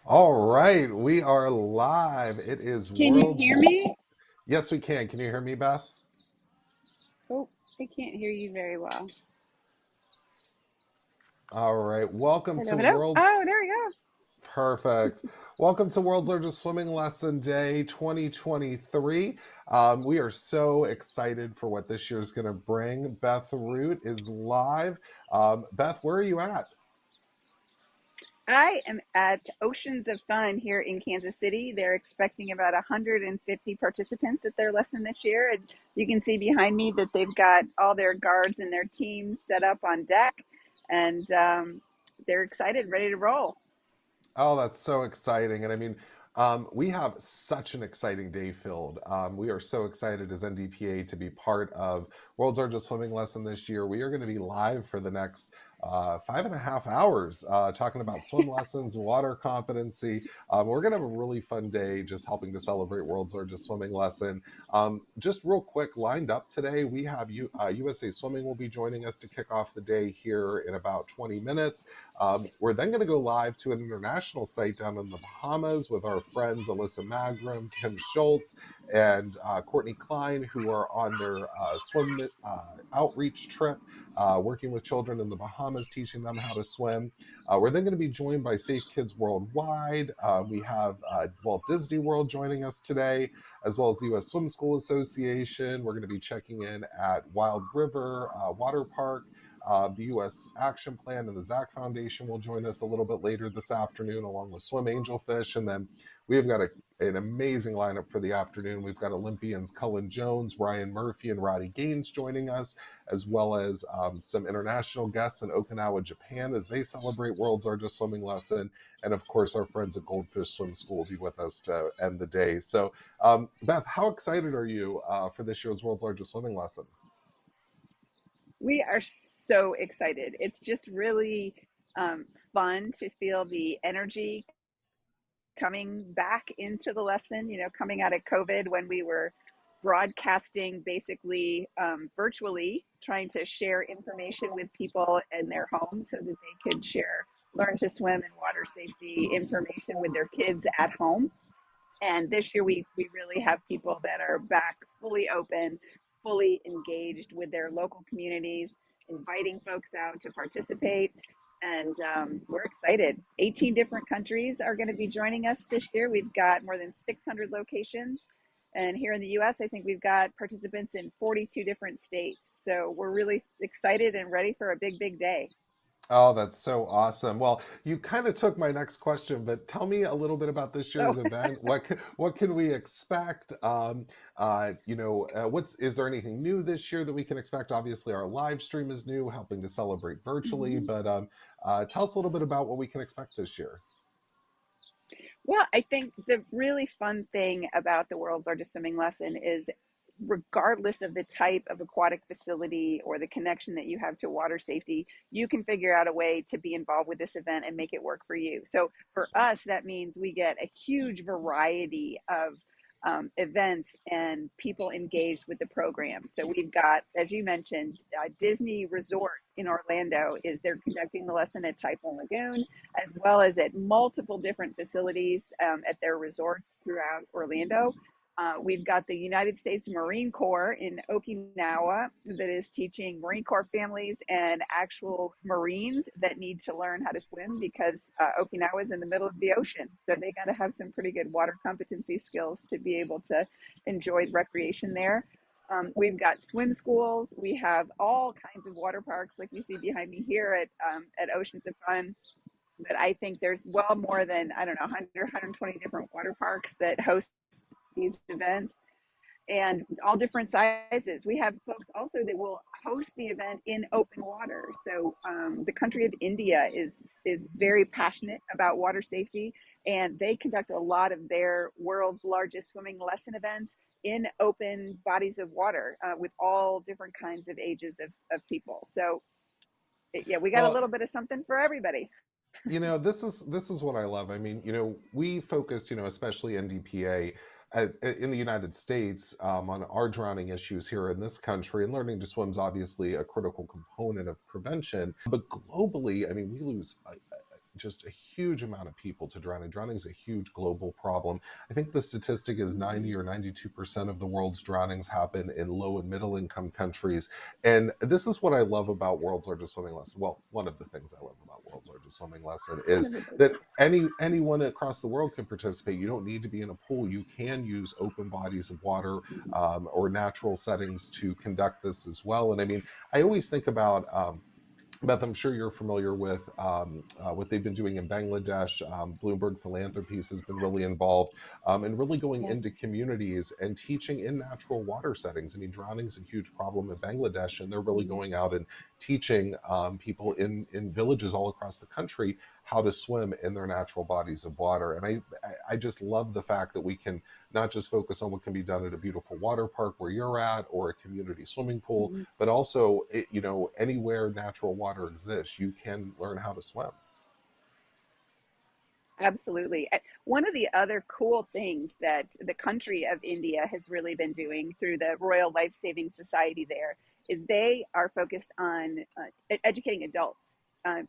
All right, we are live. It is Can you World's. hear me? Yes, we can. Can you hear me, Beth? Oh, I can't hear you very well. All right. Welcome Hello, to hello. Oh, World's. there we go. Perfect. Welcome to World's Largest Swimming Lesson Day 2023. We are so excited for what this year is going to bring. Beth Root is live. Beth, where are you at? I am at Oceans of Fun here in Kansas City. They're expecting about 150 participants at their lesson this year. And you can see behind me that they've got all their guards and their teams set up on deck. And they're excited, ready to roll. Oh, that's so exciting. And I mean, we have such an exciting day filled. We are so excited as NDPA to be part of World's Largest Swimming Lesson this year. We are going to be live for the next 5.5 hours talking about swim lessons, water competency. We're going to have a really fun day just helping to celebrate World's Largest Swimming Lesson. Just real quick, lined up today, we have USA Swimming will be joining us to kick off the day here in about 20 minutes. We're then going to go live to an international site down in the Bahamas with our friends Alyssa Magram, Kim Schultz, and Courtney Klein, who are on their swim outreach trip, working with children in the Bahamas, teaching them how to swim. We're then going to be joined by Safe Kids Worldwide. We have Walt Disney World joining us today, as well as the U.S. Swim School Association. We're going to be checking in at Wild River Water Park. The U.S. Action Plan and the Zach Foundation will join us a little bit later this afternoon, along with Swim Angelfish. And then we've got an amazing lineup for the afternoon. We've got Olympians Cullen Jones, Ryan Murphy, and Roddy Gaines joining us, as well as some international guests in Okinawa, Japan, as they celebrate World's Largest Swimming Lesson. And of course, our friends at Goldfish Swim School will be with us to end the day. So, Beth, how excited are you for this year's World's Largest Swimming Lesson? We are so excited. It's just really fun to feel the energy coming back into the lesson, coming out of COVID when we were broadcasting basically virtually, trying to share information with people in their homes so that they could share learn to swim and water safety information with their kids at home. And this year we really have people that are back fully open, fully engaged with their local communities, inviting folks out to participate. And we're excited. 18 different countries are going to be joining us this year. We've got more than 600 locations. And here in the US, I think we've got participants in 42 different states. So we're really excited and ready for a big, big day. Oh, that's so awesome. Well, you kind of took my next question, but tell me a little bit about this So year's event. What can we expect? What's is there anything new this year that we can expect? Obviously, our live stream is new, helping to celebrate virtually. mhm. But tell us a little bit about what we can expect this year. Well, I think the really fun thing about the world's largest swimming lesson is regardless of the type of aquatic facility or the connection that you have to water safety, you can figure out a way to be involved with this event and make it work for you. So for us, that means we get a huge variety of events and people engaged with the program. So we've got, as you mentioned, Disney Resorts in Orlando is they're conducting the lesson at Typhoon Lagoon, as well as at multiple different facilities at their resorts throughout Orlando. We've got the United States Marine Corps in Okinawa that is teaching Marine Corps families and actual Marines that need to learn how to swim because Okinawa is in the middle of the ocean. So they got to have some pretty good water competency skills to be able to enjoy recreation there. We've got swim schools. We have all kinds of water parks, like you see behind me here at Oceans of Fun. But I think there's well more than, I don't know, 100, 120 different water parks that host these events and all different sizes. We have folks also that will host the event in open water. So the country of India is very passionate about water safety, and they conduct a lot of their world's largest swimming lesson events in open bodies of water with all different kinds of ages of people. So yeah, we got a Well, little bit of something for everybody. this is what I love. I mean, we focus, especially NDPA in the United States, on our drowning issues here in this country, and learning to swim is obviously a critical component of prevention. But globally, I mean, we lose just a huge amount of people to drowning. Drowning is a huge global problem. I think the statistic is 90 or 92% of the world's drownings happen in low and middle income countries. And this is what I love about World's Largest Swimming Lesson. Well, one of the things I love about World's Largest Swimming Lesson One is of the big that anyone across the world can participate. You don't need to be in a pool. You can use open bodies of water or natural settings to conduct this as well. And I mean, I always think about Beth, I'm sure you're familiar with what they've been doing in Bangladesh. Bloomberg Philanthropies has been really involved in really going yeah. into communities and teaching in natural water settings. I mean, drowning is a huge problem in Bangladesh, and they're really Mhm. going out and teaching people in villages all across the country how to swim in their natural bodies of water. And I just love the fact that we can not just focus on what can be done at a beautiful water park where you're at or a community swimming pool, Mhm. but also anywhere natural water exists, you can learn how to swim. Absolutely. One of the other cool things that the country of India has really been doing through the Royal Life Saving Society there is they are focused on educating adults.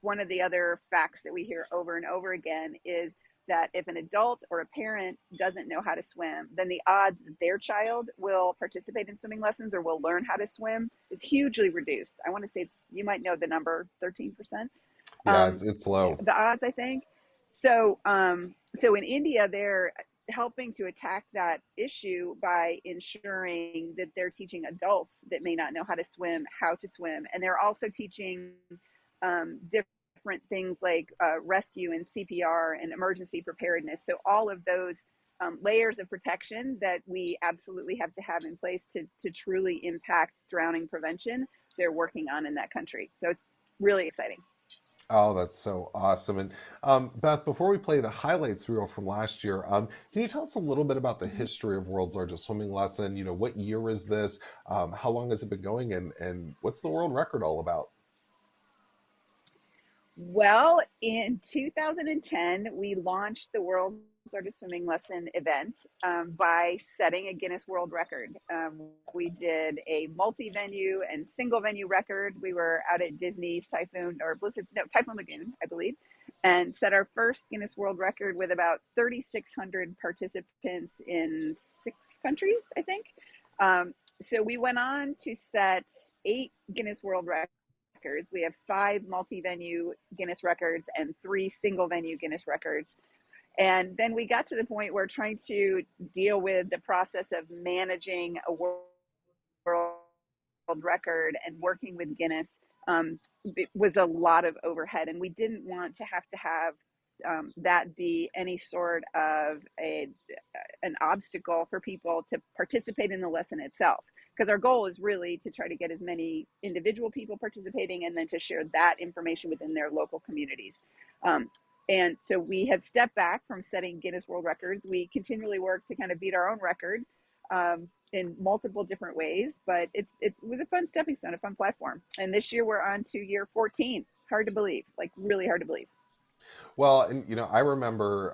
One of the other facts that we hear over and over again is that if an adult or a parent doesn't know how to swim, then the odds that their child will participate in swimming lessons or will learn how to swim is hugely reduced. I want to say it's, you might know the number, 13%. Yeah, um, it's low. the odds, I think. So in India, they're helping to attack that issue by ensuring that they're teaching adults that may not know how to swim, and they're also teaching different things like rescue and CPR and emergency preparedness. So all of those layers of protection that we absolutely have to have in place to truly impact drowning prevention, they're working on in that country. So it's really exciting. Oh, that's so awesome. And Beth, before we play the highlights reel from last year, can you tell us a little bit about the Mhm. history of World's Largest Swimming Lesson? What year is this? How long has it been going? And what's the world record all about? Well, in 2010, we launched the world's largest swimming lesson event by setting a Guinness World Record. We did a multi-venue and single-venue record. We were out at Disney's Typhoon or Blizzard, no, Typhoon Lagoon, I believe, and set our first Guinness World Record with about 3,600 participants in 6 countries, I think. So we went on to set 8 Guinness World Records. We have 5 multi-venue Guinness records and 3 single-venue Guinness records. And then we got to the point where trying to deal with the process of managing a world record and working with Guinness, it was a lot of overhead, and we didn't want to have that be any sort of an obstacle for people to participate in the lesson itself. Because our goal is really to try to get as many individual people participating and then to share that information within their local communities. Um, and so we have stepped back from setting Guinness World Records. We continually work to kind of beat our own record in multiple different ways, but it was a fun stepping stone, a fun platform. And this year we're on to year 14. Hard to believe, like really hard to believe. Well, and I remember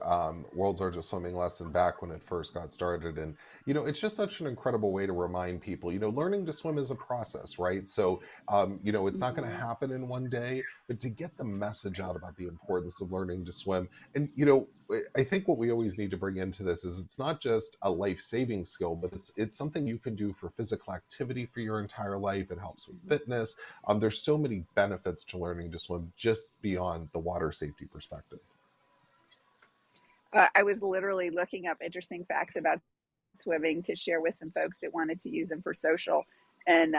World's Largest Swimming Lesson back when it first got started, and it's just such an incredible way to remind people. Learning to swim is a process, right? So, it's not going to Mm-hmm. happen in one day, but to get the message out about the importance of learning to swim, and I think what we always need to bring into this is it's not just a life-saving skill, but it's something you can do for physical activity for your entire life. It helps with fitness. There's so many benefits to learning to swim just beyond the water safety perspective. I was literally looking up interesting facts about swimming to share with some folks that wanted to use them for social. And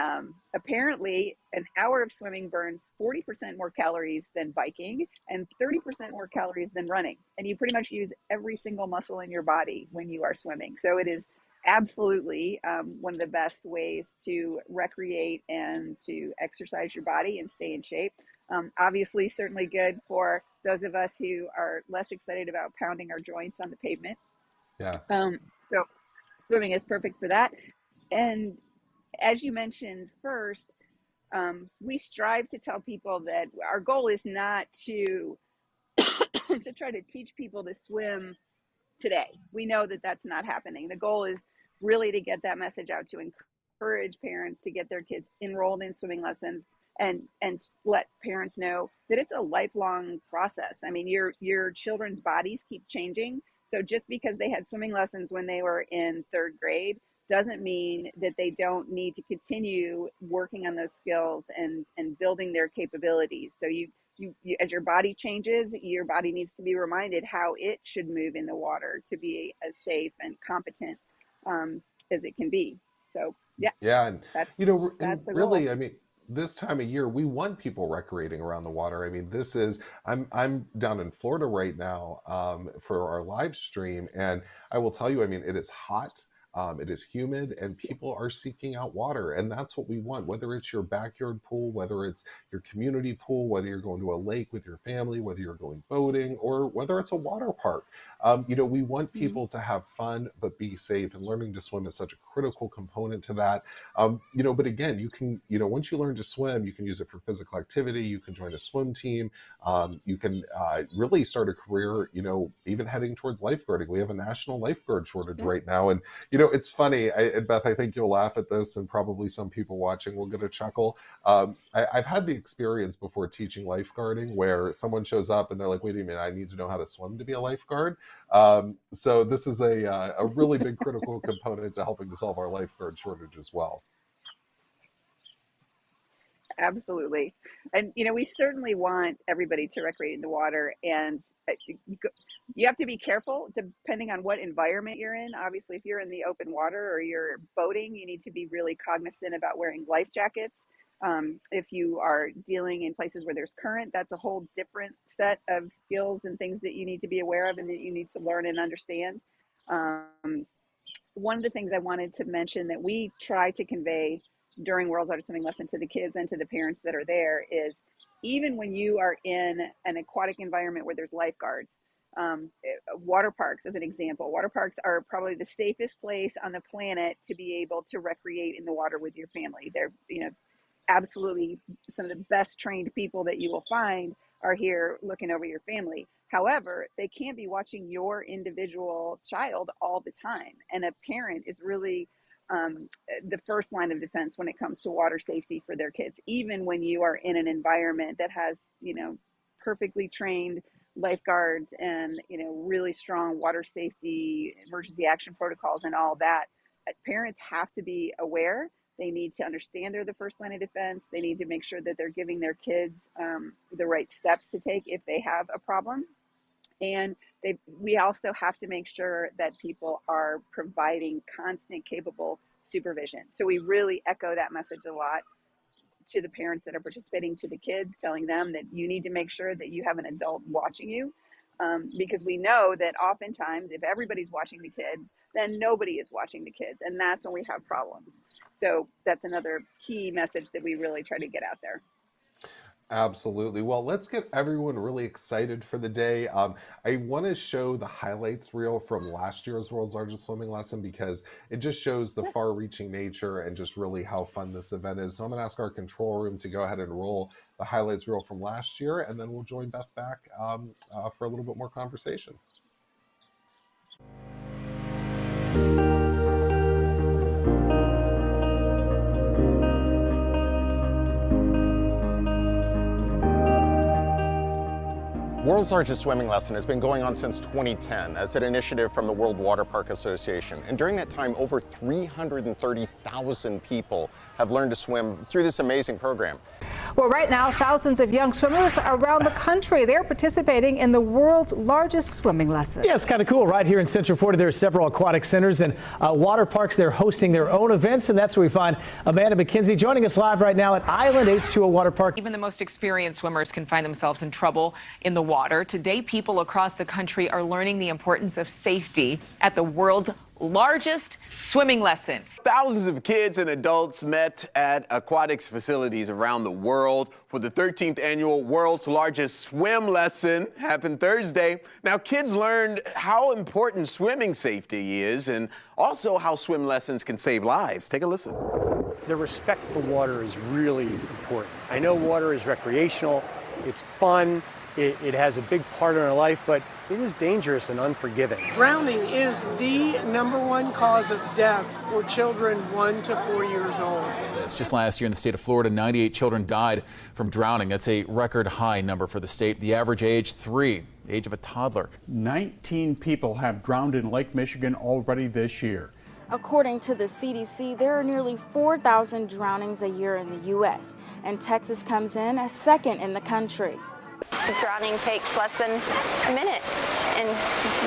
apparently, an hour of swimming burns 40% more calories than biking and 30% more calories than running. And you pretty much use every single muscle in your body when you are swimming. So it is absolutely one of the best ways to recreate and to exercise your body and stay in shape. Obviously, certainly good for those of us who are less excited about pounding our joints on the pavement. Yeah. So swimming is perfect for that. And as you mentioned first, we strive to tell people that our goal is not to to try to teach people to swim today. We know that that's not happening. The goal is really to get that message out to encourage parents to get their kids enrolled in swimming lessons and let parents know that it's a lifelong process. I mean, your children's bodies keep changing. So just because they had swimming lessons when they were in third grade doesn't mean that they don't need to continue working on those skills and building their capabilities. So you as your body changes, your body needs to be reminded how it should move in the water to be as safe and competent as it can be. So yeah, Yeah, and that's and that's the goal. really, I mean, this time of year, we want people recreating around the water. I mean, this is I'm down in Florida right now for our live stream, and I will tell you, I mean, it is hot. It is humid and people are seeking out water. And that's what we want, whether it's your backyard pool, whether it's your community pool, whether you're going to a lake with your family, whether you're going boating, or whether it's a water park. We want Mhm. people to have fun, but be safe. And learning to swim is such a critical component to that. But again, you can, once you learn to swim, you can use it for physical activity. You can join a swim team. You can really start a career, even heading towards lifeguarding. We have a national lifeguard shortage Yeah. right now. And, it's funny, and Beth, I think you'll laugh at this, and probably some people watching will get a chuckle. I've had the experience before teaching lifeguarding where someone shows up and they're like, wait a minute, I need to know how to swim to be a lifeguard. So this is a really big critical component to helping to solve our lifeguard shortage as well. Absolutely. And, we certainly want everybody to recreate in the water. And you have to be careful depending on what environment you're in. Obviously, if you're in the open water or you're boating, you need to be really cognizant about wearing life jackets. If you are dealing in places where there's current, that's a whole different set of skills and things that you need to be aware of and that you need to learn and understand. Um, One of the things I wanted to mention that we try to convey during World's Largest Swimming Lesson to the kids and to the parents that are there is even when you are in an aquatic environment where there's lifeguards, water parks, as an example, water parks are probably the safest place on the planet to be able to recreate in the water with your family. They're, absolutely some of the best trained people that you will find are here looking over your family. However, they can't be watching your individual child all the time. And a parent is really the first line of defense when it comes to water safety for their kids, even when you are in an environment that has, perfectly trained lifeguards and, really strong water safety, emergency action protocols and all that. Parents have to be aware. They need to understand they're the first line of defense. They need to make sure that they're giving their kids the right steps to take if they have a problem. And we also have to make sure that people are providing constant, capable supervision. So we really echo that message a lot to the parents that are participating, to the kids, telling them that you need to make sure that you have an adult watching you. Because we know that oftentimes if everybody's watching the kids, then nobody is watching the kids. And that's when we have problems. So that's another key message that we really try to get out there. Absolutely. Well, let's get everyone really excited for the day. I want to show the highlights reel from last year's World's Largest Swimming Lesson because it just shows the far-reaching nature and just really how fun this event is. So I'm going to ask our control room to go ahead and roll the highlights reel from last year, and then we'll join Beth back for a little bit more conversation. World's Largest Swimming Lesson has been going on since 2010 as an initiative from the World Water Park Association. And during that time, over 330,000 people have learned to swim through this amazing program. Well, right now, thousands of young swimmers around the country, they're participating in the world's largest swimming lesson. Yeah, it's kind of cool. Right here in Central Florida, there are several aquatic centers and water parks. They're hosting their own events, and that's where we find Amanda McKenzie joining us live right now at Island H2O Water Park. Even the most experienced swimmers can find themselves in trouble in the water. Today, people across the country are learning the importance of safety at the world's largest swimming lesson. Thousands of kids and adults met at aquatics facilities around the world for the 13th annual World's Largest Swim Lesson. Happened Thursday. Now, kids learned how important swimming safety is and also how swim lessons can save lives. Take a listen. The respect for water is really important. I know water is recreational, it's fun, It has a big part in our life, but it is dangerous and unforgiving. Drowning is the #1 cause of death for children 1 to 4 years old. Just last year in the state of Florida, 98 children died from drowning. That's a record high number for the state. The average age, 3, the age of a toddler. 19 people have drowned in Lake Michigan already this year. According to the CDC, there are nearly 4,000 drownings a year in the U.S., and Texas comes in as second in the country. Drowning takes less than a minute and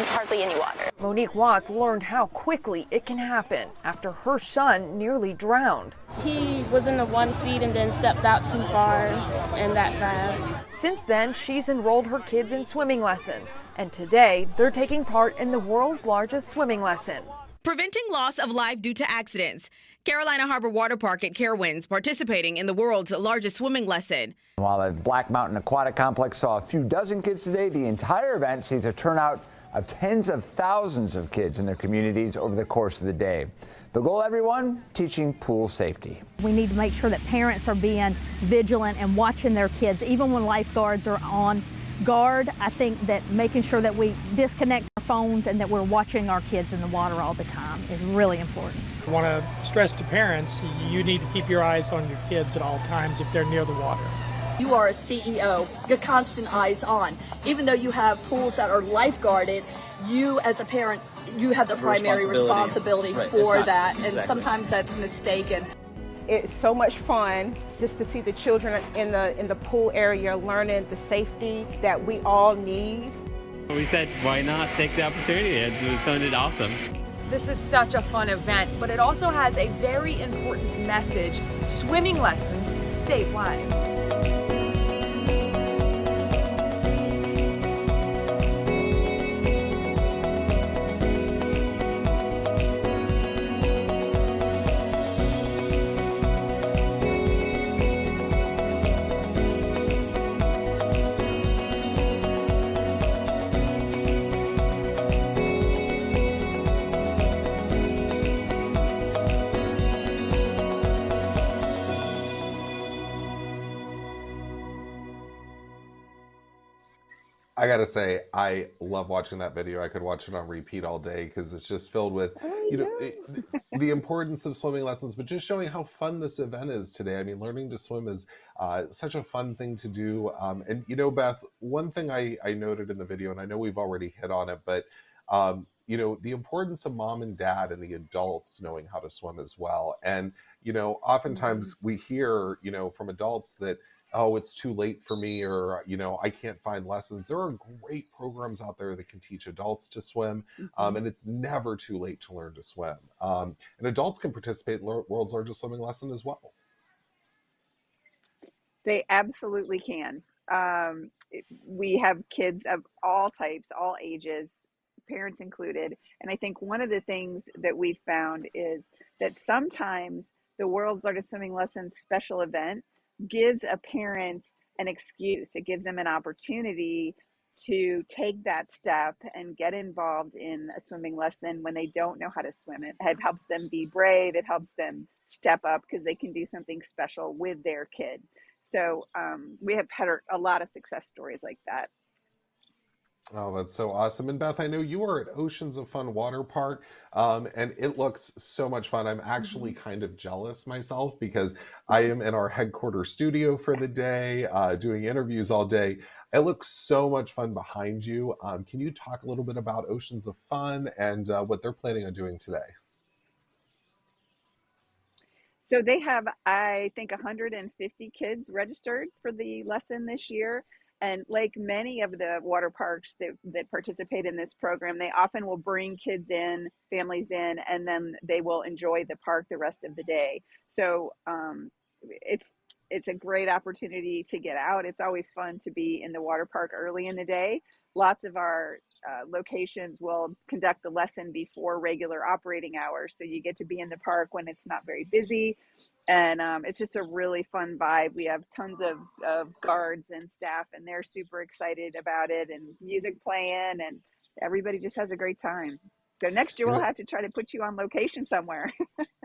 hardly any water. Monique Watts learned how quickly it can happen after her son nearly drowned. He was in the 1 feet and then stepped out too far and that fast. Since then, she's enrolled her kids in swimming lessons, and today they're taking part in the world's largest swimming lesson. Preventing loss of life due to accidents. Carolina Harbor Water Park at Carowinds participating in the world's largest swimming lesson. While the Black Mountain Aquatic Complex saw a few dozen kids today, the entire event sees a turnout of tens of thousands of kids in their communities over the course of the day. The goal, everyone, teaching pool safety. We need to make sure that parents are being vigilant and watching their kids, even when lifeguards are on guard. I think that making sure that we disconnect our phones and that we're watching our kids in the water all the time is really important. I want to stress to parents, you need to keep your eyes on your kids at all times if they're near the water. You are a CEO, you're constant eyes on. Even though you have pools that are lifeguarded, you as a parent, you have the primary responsibility for that, and sometimes that's mistaken. It's so much fun just to see the children in the pool area learning the safety that we all need. We said, why not take the opportunity? It sounded awesome. This is such a fun event, but it also has a very important message. Swimming lessons save lives. I gotta say, I love watching that video. I could watch it on repeat all day because it's just filled with, the importance of swimming lessons, but just showing how fun this event is today. I mean, learning to swim is such a fun thing to do. And Beth, one thing I noted in the video, and I know we've already hit on it, but the importance of mom and dad and the adults knowing how to swim as well. And oftentimes we hear, from adults that, oh, it's too late for me, or, I can't find lessons. There are great programs out there that can teach adults to swim, and it's never too late to learn to swim. And adults can participate in the world's largest swimming lesson as well. They absolutely can. We have kids of all types, all ages, parents included. And I think one of the things that we've found is that sometimes the world's largest swimming lesson special event gives a parent an excuse. It gives them an opportunity to take that step and get involved in a swimming lesson when they don't know how to swim. It helps them be brave. It helps them step up because they can do something special with their kid. So we have had a lot of success stories like that. Oh, that's so awesome. And Beth, I know you are at Oceans of Fun Water Park, and it looks so much fun. I'm actually kind of jealous myself because I am in our headquarters studio for the day, doing interviews all day. It looks so much fun behind you. Can you talk a little bit about Oceans of Fun and what they're planning on doing today? So they have, I think, 150 kids registered for the lesson this year. And like many of the water parks that participate in this program, they often will bring kids in, families in, and then they will enjoy the park the rest of the day. So it's a great opportunity to get out. It's always fun to be in the water park early in the day. Lots of our locations will conduct the lesson before regular operating hours. So you get to be in the park when it's not very busy. And it's just a really fun vibe. We have tons of guards and staff, and they're super excited about it, and music playing, and everybody just has a great time. So next year You we'll know, have to try to put you on location somewhere.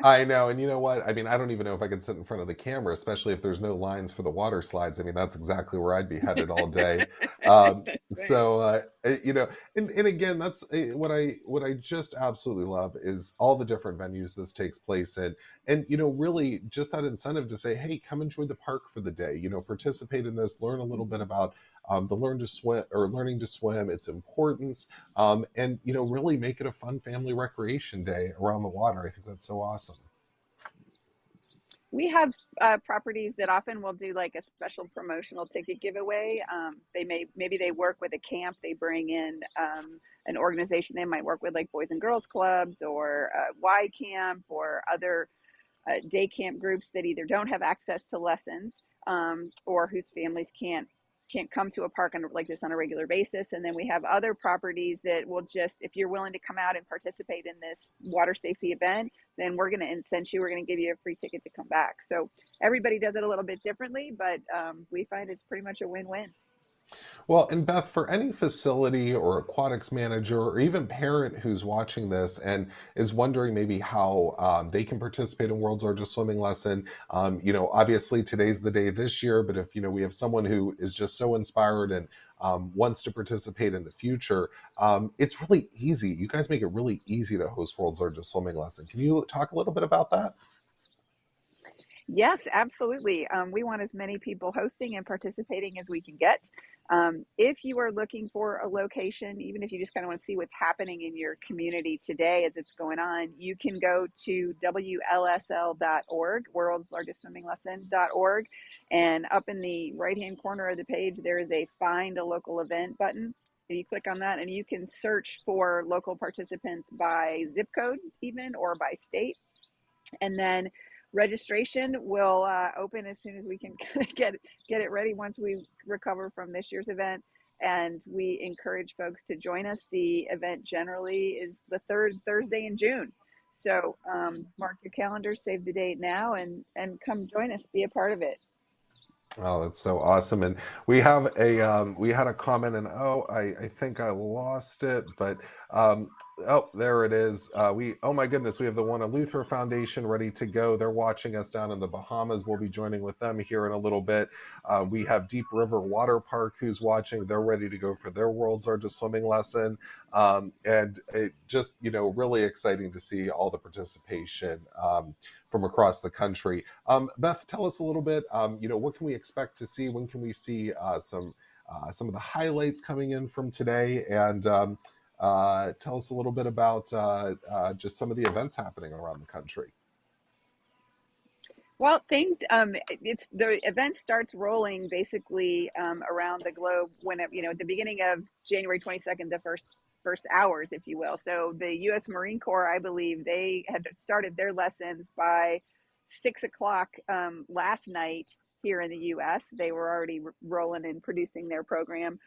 I know, and you know what? I mean, I don't even know if I could sit in front of the camera, especially if there's no lines for the water slides. I mean, that's exactly where I'd be headed all day. That's right. You know, and again, that's what I just absolutely love is all the different venues this takes place in, and you know, really just that incentive to say, hey, come enjoy the park for the day. You know, participate in this, learn a little bit about the learning to swim, its importance, and you know, really make it a fun family recreation day around the water. I think that's so awesome. We have properties that often will do like a special promotional ticket giveaway. Maybe they work with a camp. They bring in an organization they might work with, like Boys and Girls Clubs or Y Camp or other day camp groups that either don't have access to lessons or whose families can't come to a park like this on a regular basis. And then we have other properties that will just, if you're willing to come out and participate in this water safety event, then we're going to incent you. We're going to give you a free ticket to come back. So everybody does it a little bit differently, but we find it's pretty much a win-win. Well, and Beth, for any facility or aquatics manager or even parent who's watching this and is wondering maybe how they can participate in World's Largest Swimming Lesson, you know, obviously today's the day this year, but if, you know, we have someone who is just so inspired and wants to participate in the future, it's really easy. You guys make it really easy to host World's Largest Swimming Lesson. Can you talk a little bit about that? Yes, absolutely. We want as many people hosting and participating as we can get. If you are looking for a location, even if you just kind of want to see what's happening in your community today as it's going on, you can go to WLSL.org, World's Largest Swimming Lesson.org. And up in the right-hand corner of the page, there is a Find a Local Event button. And you click on that and you can search for local participants by zip code even or by state. And then registration will open as soon as we can get it ready once we recover from this year's event. And we encourage folks to join us. The event generally is the third Thursday in June. So mark your calendar, save the date now, and come join us, be a part of it. Oh, that's so awesome. And we have we had a comment and I think I lost it, but oh, there it is. Oh my goodness, we have the One Eleuthera Foundation ready to go. They're watching us down in the Bahamas. We'll be joining with them here in a little bit. We have Deep River Water Park who's watching. They're ready to go for their World's Largest Swimming Lesson. And it just, you know, really exciting to see all the participation from across the country. Beth, tell us a little bit, you know, what can we expect to see? When can we see some of the highlights coming in from today? And tell us a little bit about just some of the events happening around the country. Well, it's the event starts rolling basically around the globe when you know, at the beginning of January 22nd, the first hours, if you will. So the U.S. Marine Corps, I believe, they had started their lessons by 6 o'clock last night here in the U.S. They were already rolling and producing their program.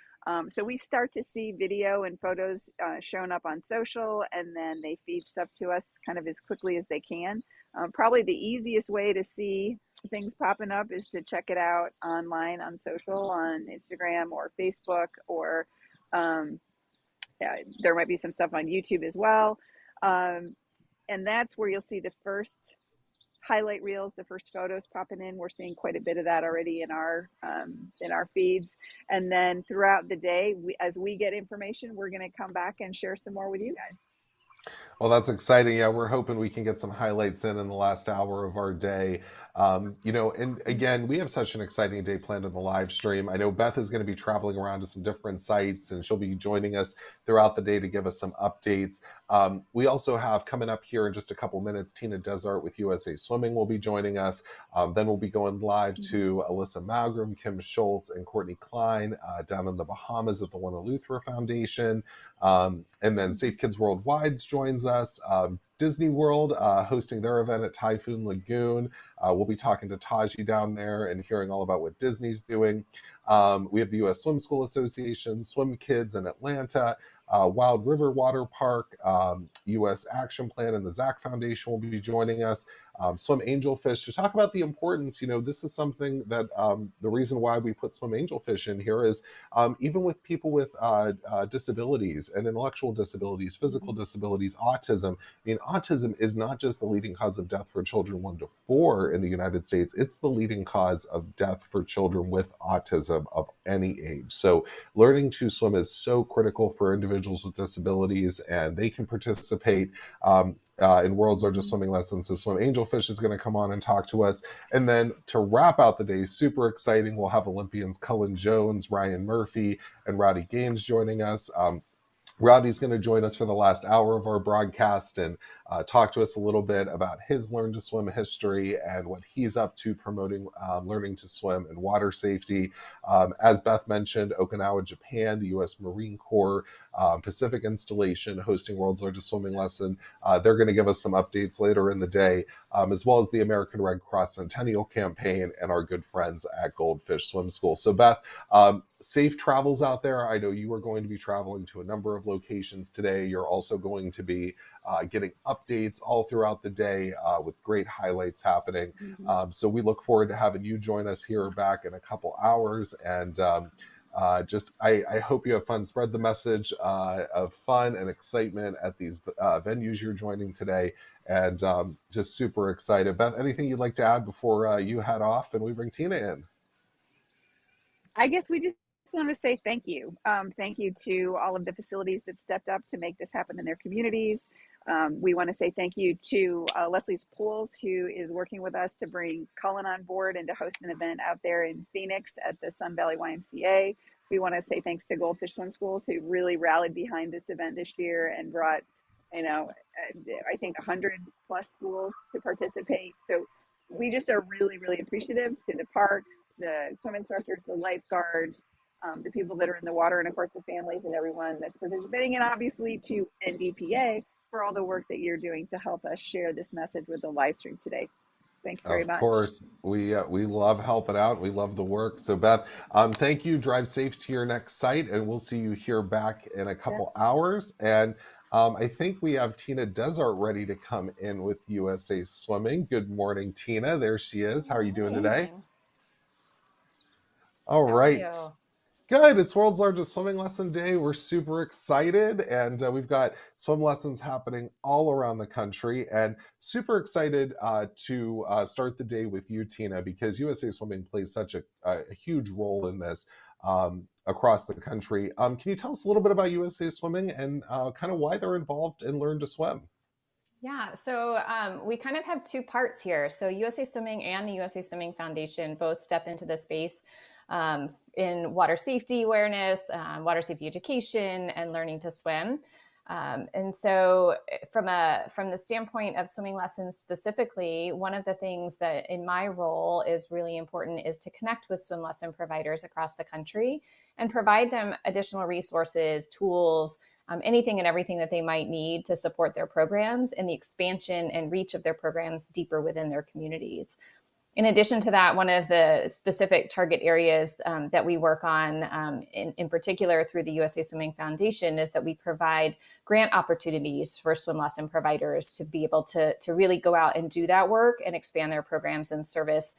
So we start to see video and photos shown up on social, and then they feed stuff to us kind of as quickly as they can. Probably the easiest way to see things popping up is to check it out online on social, on Instagram or Facebook, or there might be some stuff on YouTube as well. And that's where you'll see the first highlight reels, the first photos popping in. We're seeing quite a bit of that already in our feeds. And then throughout the day, as we get information, we're going to come back and share some more with you guys. Well, that's exciting. Yeah, we're hoping we can get some highlights in the last hour of our day. You know, and again, we have such an exciting day planned in the live stream. I know Beth is going to be traveling around to some different sites, and she'll be joining us throughout the day to give us some updates. We also have coming up here in just a couple minutes, Tina Desart with USA Swimming will be joining us. Then we'll be going live to Alyssa Malgrim, Kim Schultz, and Courtney Klein down in the Bahamas at the One Eleuthera Foundation. And then Safe Kids Worldwide joins us. Disney World hosting their event at Typhoon Lagoon. We'll be talking to Taji down there and hearing all about what Disney's doing. We have the U.S. Swim School Association, Swim Kids in Atlanta, Wild River Water Park, U.S. Action Plan, and the Zach Foundation will be joining us. swim angelfish, to talk about the importance. This is something that the reason why we put swim angelfish in here is even with people with disabilities and intellectual disabilities, physical disabilities, autism. Autism is not just the leading cause of death for children 1 to 4 in the United States. It's the leading cause of death for children with autism of any age. So learning to swim is so critical for individuals with disabilities, and they can participate in World's Largest Swimming Lessons. So Swim Angelfish is going to come on and talk to us. And then to wrap out the day, super exciting, we'll have Olympians Cullen Jones, Ryan Murphy, and Rowdy Gaines joining us. Rowdy's going to join us for the last hour of our broadcast and talk to us a little bit about his Learn to Swim history and what he's up to promoting learning to swim and water safety. As Beth mentioned, Okinawa, Japan, the U.S. Marine Corps Pacific installation hosting World's Largest Swimming Lesson. They're going to give us some updates later in the day, as well as the American Red Cross Centennial Campaign and our good friends at Goldfish Swim School. So Beth, safe travels out there. I know you are going to be traveling to a number of locations today. You're also going to be getting updates all throughout the day with great highlights happening. So we look forward to having you join us here back in a couple hours. And I hope you have fun. Spread the message of fun and excitement at these venues you're joining today. And just super excited. Beth, anything you'd like to add before you head off and we bring Tina in? I guess we just want to say thank you. Thank you to all of the facilities that stepped up to make this happen in their communities. We want to say thank you to Leslie's Pools, who is working with us to bring Cullen on board and to host an event out there in Phoenix at the Sun Valley YMCA. We want to say thanks to Goldfish Swim Schools, who really rallied behind this event this year and brought, I think 100 plus schools to participate. So we just are really, really appreciative to the parks, the swim instructors, the lifeguards, the people that are in the water, and of course the families and everyone that's participating, and obviously to NDPA for all the work that you're doing to help us share this message with the live stream today. Thanks very much. Of course, we love helping out. We love the work. So Beth, thank you. Drive safe to your next site, and we'll see you here back in a couple hours. And I think we have Tina Desart ready to come in with USA Swimming. Good morning, Tina. There she is. How are you doing today? All right. Good. It's World's Largest Swimming Lesson Day. We're super excited, and we've got swim lessons happening all around the country, and super excited to start the day with you, Tina, because USA Swimming plays such a huge role in this across the country. Can you tell us a little bit about USA Swimming and kind of why they're involved in Learn to Swim? Yeah, so we kind of have two parts here. So USA Swimming and the USA Swimming Foundation both step into the space in water safety awareness, water safety education, and learning to swim. And so from the standpoint of swimming lessons specifically, one of the things that in my role is really important is to connect with swim lesson providers across the country and provide them additional resources, tools, anything and everything that they might need to support their programs and the expansion and reach of their programs deeper within their communities. In addition to that, one of the specific target areas that we work on, in particular through the USA Swimming Foundation, is that we provide grant opportunities for swim lesson providers to be able to really go out and do that work and expand their programs and service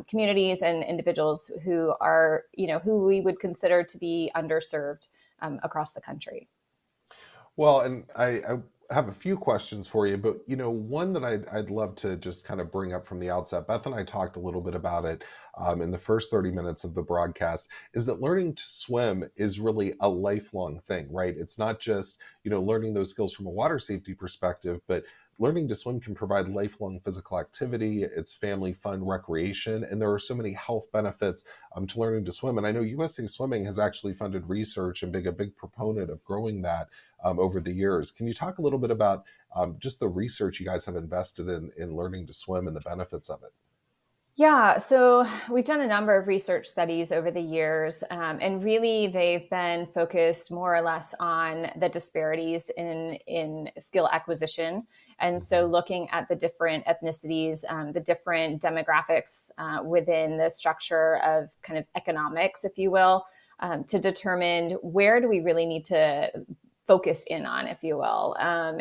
communities and individuals who are, who we would consider to be underserved across the country. Well, and I have a few questions for you, but one that I'd love to just kind of bring up from the outset. Beth and I talked a little bit about it in the first 30 minutes of the broadcast, is that learning to swim is really a lifelong thing, right? It's not just, learning those skills from a water safety perspective, but learning to swim can provide lifelong physical activity. It's family fun, recreation, and there are so many health benefits to learning to swim. And I know USA Swimming has actually funded research and been a big proponent of growing that over the years. Can you talk a little bit about just the research you guys have invested in learning to swim and the benefits of it? Yeah, so we've done a number of research studies over the years, and really they've been focused more or less on the disparities in skill acquisition. And so looking at the different ethnicities, the different demographics within the structure of kind of economics, if you will, to determine where do we really need to focus in on, if you will.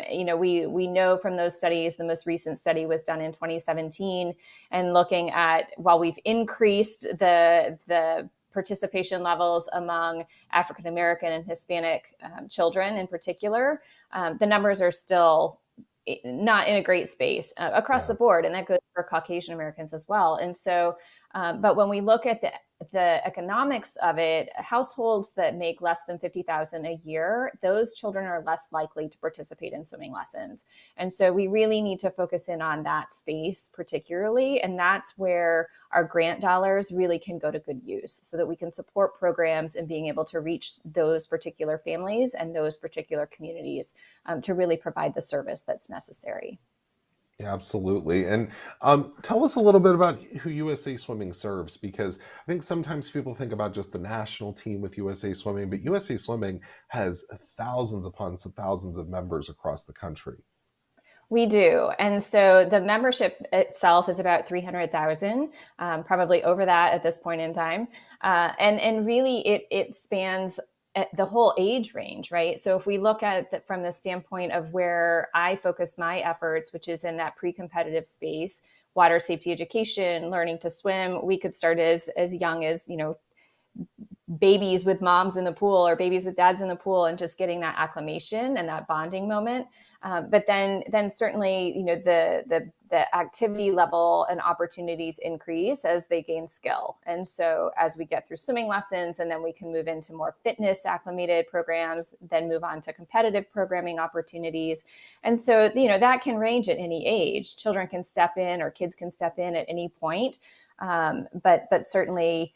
We know from those studies, the most recent study was done in 2017, and looking at, while we've increased the participation levels among African American and Hispanic children in particular, the numbers are still not in a great space across the board, and that goes for Caucasian Americans as well. And so, but when we look at the economics of it, households that make less than $50,000 a year, those children are less likely to participate in swimming lessons. And so we really need to focus in on that space particularly, and that's where our grant dollars really can go to good use, so that we can support programs and being able to reach those particular families and those particular communities to really provide the service that's necessary. Yeah, absolutely. And tell us a little bit about who USA Swimming serves, because I think sometimes people think about just the national team with USA Swimming, but USA Swimming has thousands upon thousands of members across the country. We do. And so the membership itself is about 300,000, probably over that at this point in time. And really it spans the whole age range, right? So if we look at from the standpoint of where I focus my efforts, which is in that pre-competitive space, water safety education, learning to swim, we could start as young as, babies with moms in the pool or babies with dads in the pool, and just getting that acclimation and that bonding moment. But then certainly, the activity level and opportunities increase as they gain skill. And so as we get through swimming lessons, and then we can move into more fitness acclimated programs, then move on to competitive programming opportunities. And so, that can range at any age. Children can step in, or kids can step in at any point. But certainly,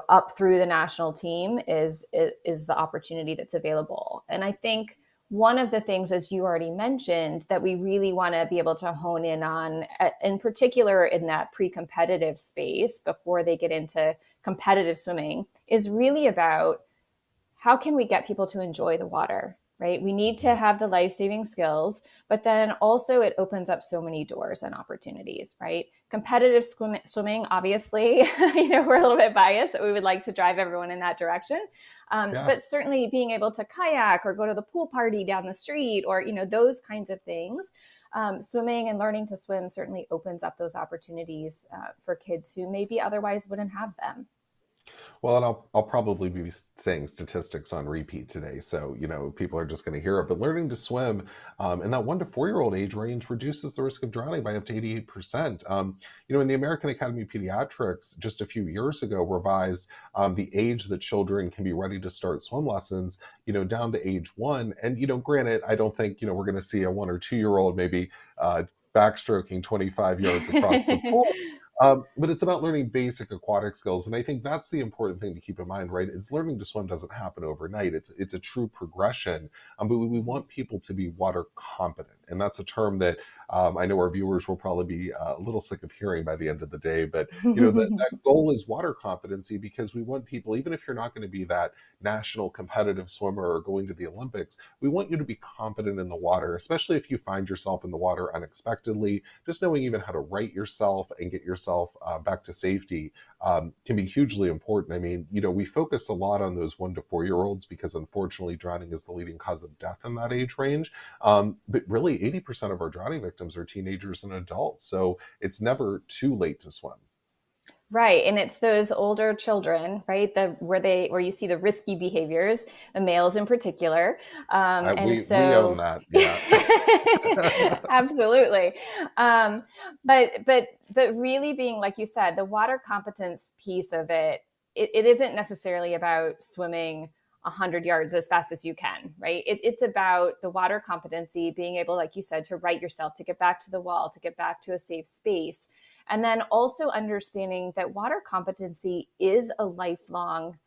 up through the national team is the opportunity that's available. And I think one of the things, as you already mentioned, that we really want to be able to hone in on, in particular in that pre-competitive space before they get into competitive swimming, is really about how can we get people to enjoy the water, right? We need to have the life-saving skills, but then also it opens up so many doors and opportunities, right? Competitive swimming, obviously, we're a little bit biased that we would like to drive everyone in that direction. But certainly being able to kayak or go to the pool party down the street, or, those kinds of things, swimming and learning to swim certainly opens up those opportunities for kids who maybe otherwise wouldn't have them. Well, and I'll probably be saying statistics on repeat today, so people are just going to hear it. But learning to swim in that 1 to 4-year-old age range reduces the risk of drowning by up to 88%. In the American Academy of Pediatrics, just a few years ago, revised the age that children can be ready to start swim lessons, down to age 1. And granted, I don't think we're going to see a 1 or 2-year-old maybe backstroking 25 yards across the pool. But it's about learning basic aquatic skills. And I think that's the important thing to keep in mind, right? It's learning to swim doesn't happen overnight. It's a true progression. But we want people to be water competent. And that's a term that I know our viewers will probably be a little sick of hearing by the end of the day. But, that goal is water competency, because we want people, even if you're not going to be that national competitive swimmer or going to the Olympics, we want you to be competent in the water, especially if you find yourself in the water unexpectedly. Just knowing even how to right yourself and get yourself back to safety can be hugely important. I mean, we focus a lot on those 1 to 4-year-olds because unfortunately drowning is the leading cause of death in that age range. But really 80% of our drowning victims are teenagers and adults. So it's never too late to swim. Right. And it's those older children, right, where you see the risky behaviors, the males in particular. We own that. Yeah. Absolutely. But really being, like you said, the water competence piece of it isn't necessarily about swimming 100 yards as fast as you can, right? It's about the water competency, being able, like you said, to right yourself, to get back to the wall, to get back to a safe space. And then also understanding that water competency is a lifelong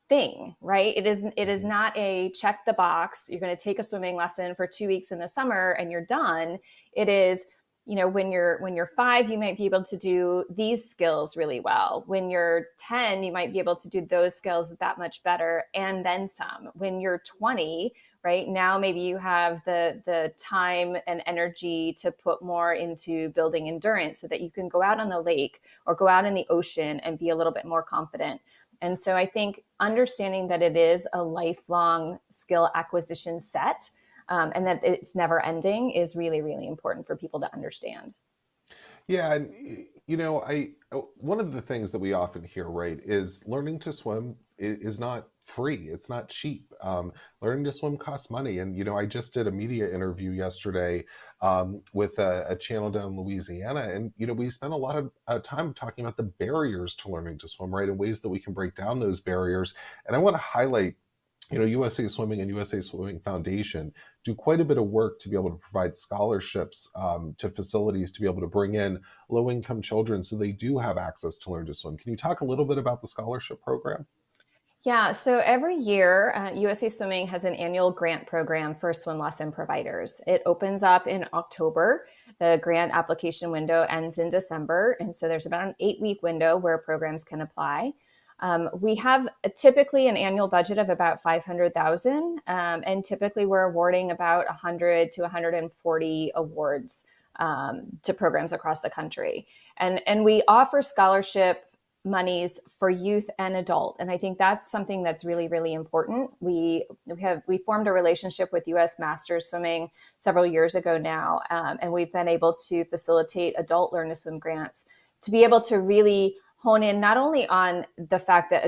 thing, right? It is not a check the box. You're going to take a swimming lesson for 2 weeks in the summer and you're done. It is, when you're 5, you might be able to do these skills really well. When you're 10, you might be able to do those skills that much better, and then some. When you're 20, right now, maybe you have the time and energy to put more into building endurance so that you can go out on the lake or go out in the ocean and be a little bit more confident. And so I think understanding that it is a lifelong skill acquisition set, and that it's never ending is really, really important for people to understand. Yeah, and one of the things that we often hear, right, is learning to swim is not free. It's not cheap. Learning to swim costs money, and I just did a media interview yesterday with a channel down in Louisiana, and we spent a lot of time talking about the barriers to learning to swim, right, and ways that we can break down those barriers. And I want to highlight USA Swimming and USA Swimming Foundation do quite a bit of work to be able to provide scholarships to facilities to be able to bring in low-income children so they do have access to learn to swim. Can you talk a little bit about the scholarship program? Yeah, so every year, USA Swimming has an annual grant program for swim lesson providers. It opens up in October. The grant application window ends in December. And so there's about an 8-week window where programs can apply. We have typically an annual budget of about $500,000, and typically we're awarding about 100 to 140 awards to programs across the country. And we offer scholarship monies for youth and adult. And I think that's something that's really, really important. We formed a relationship with US Masters Swimming several years ago now, and we've been able to facilitate adult Learn to Swim grants to be able to really hone in not only on the fact that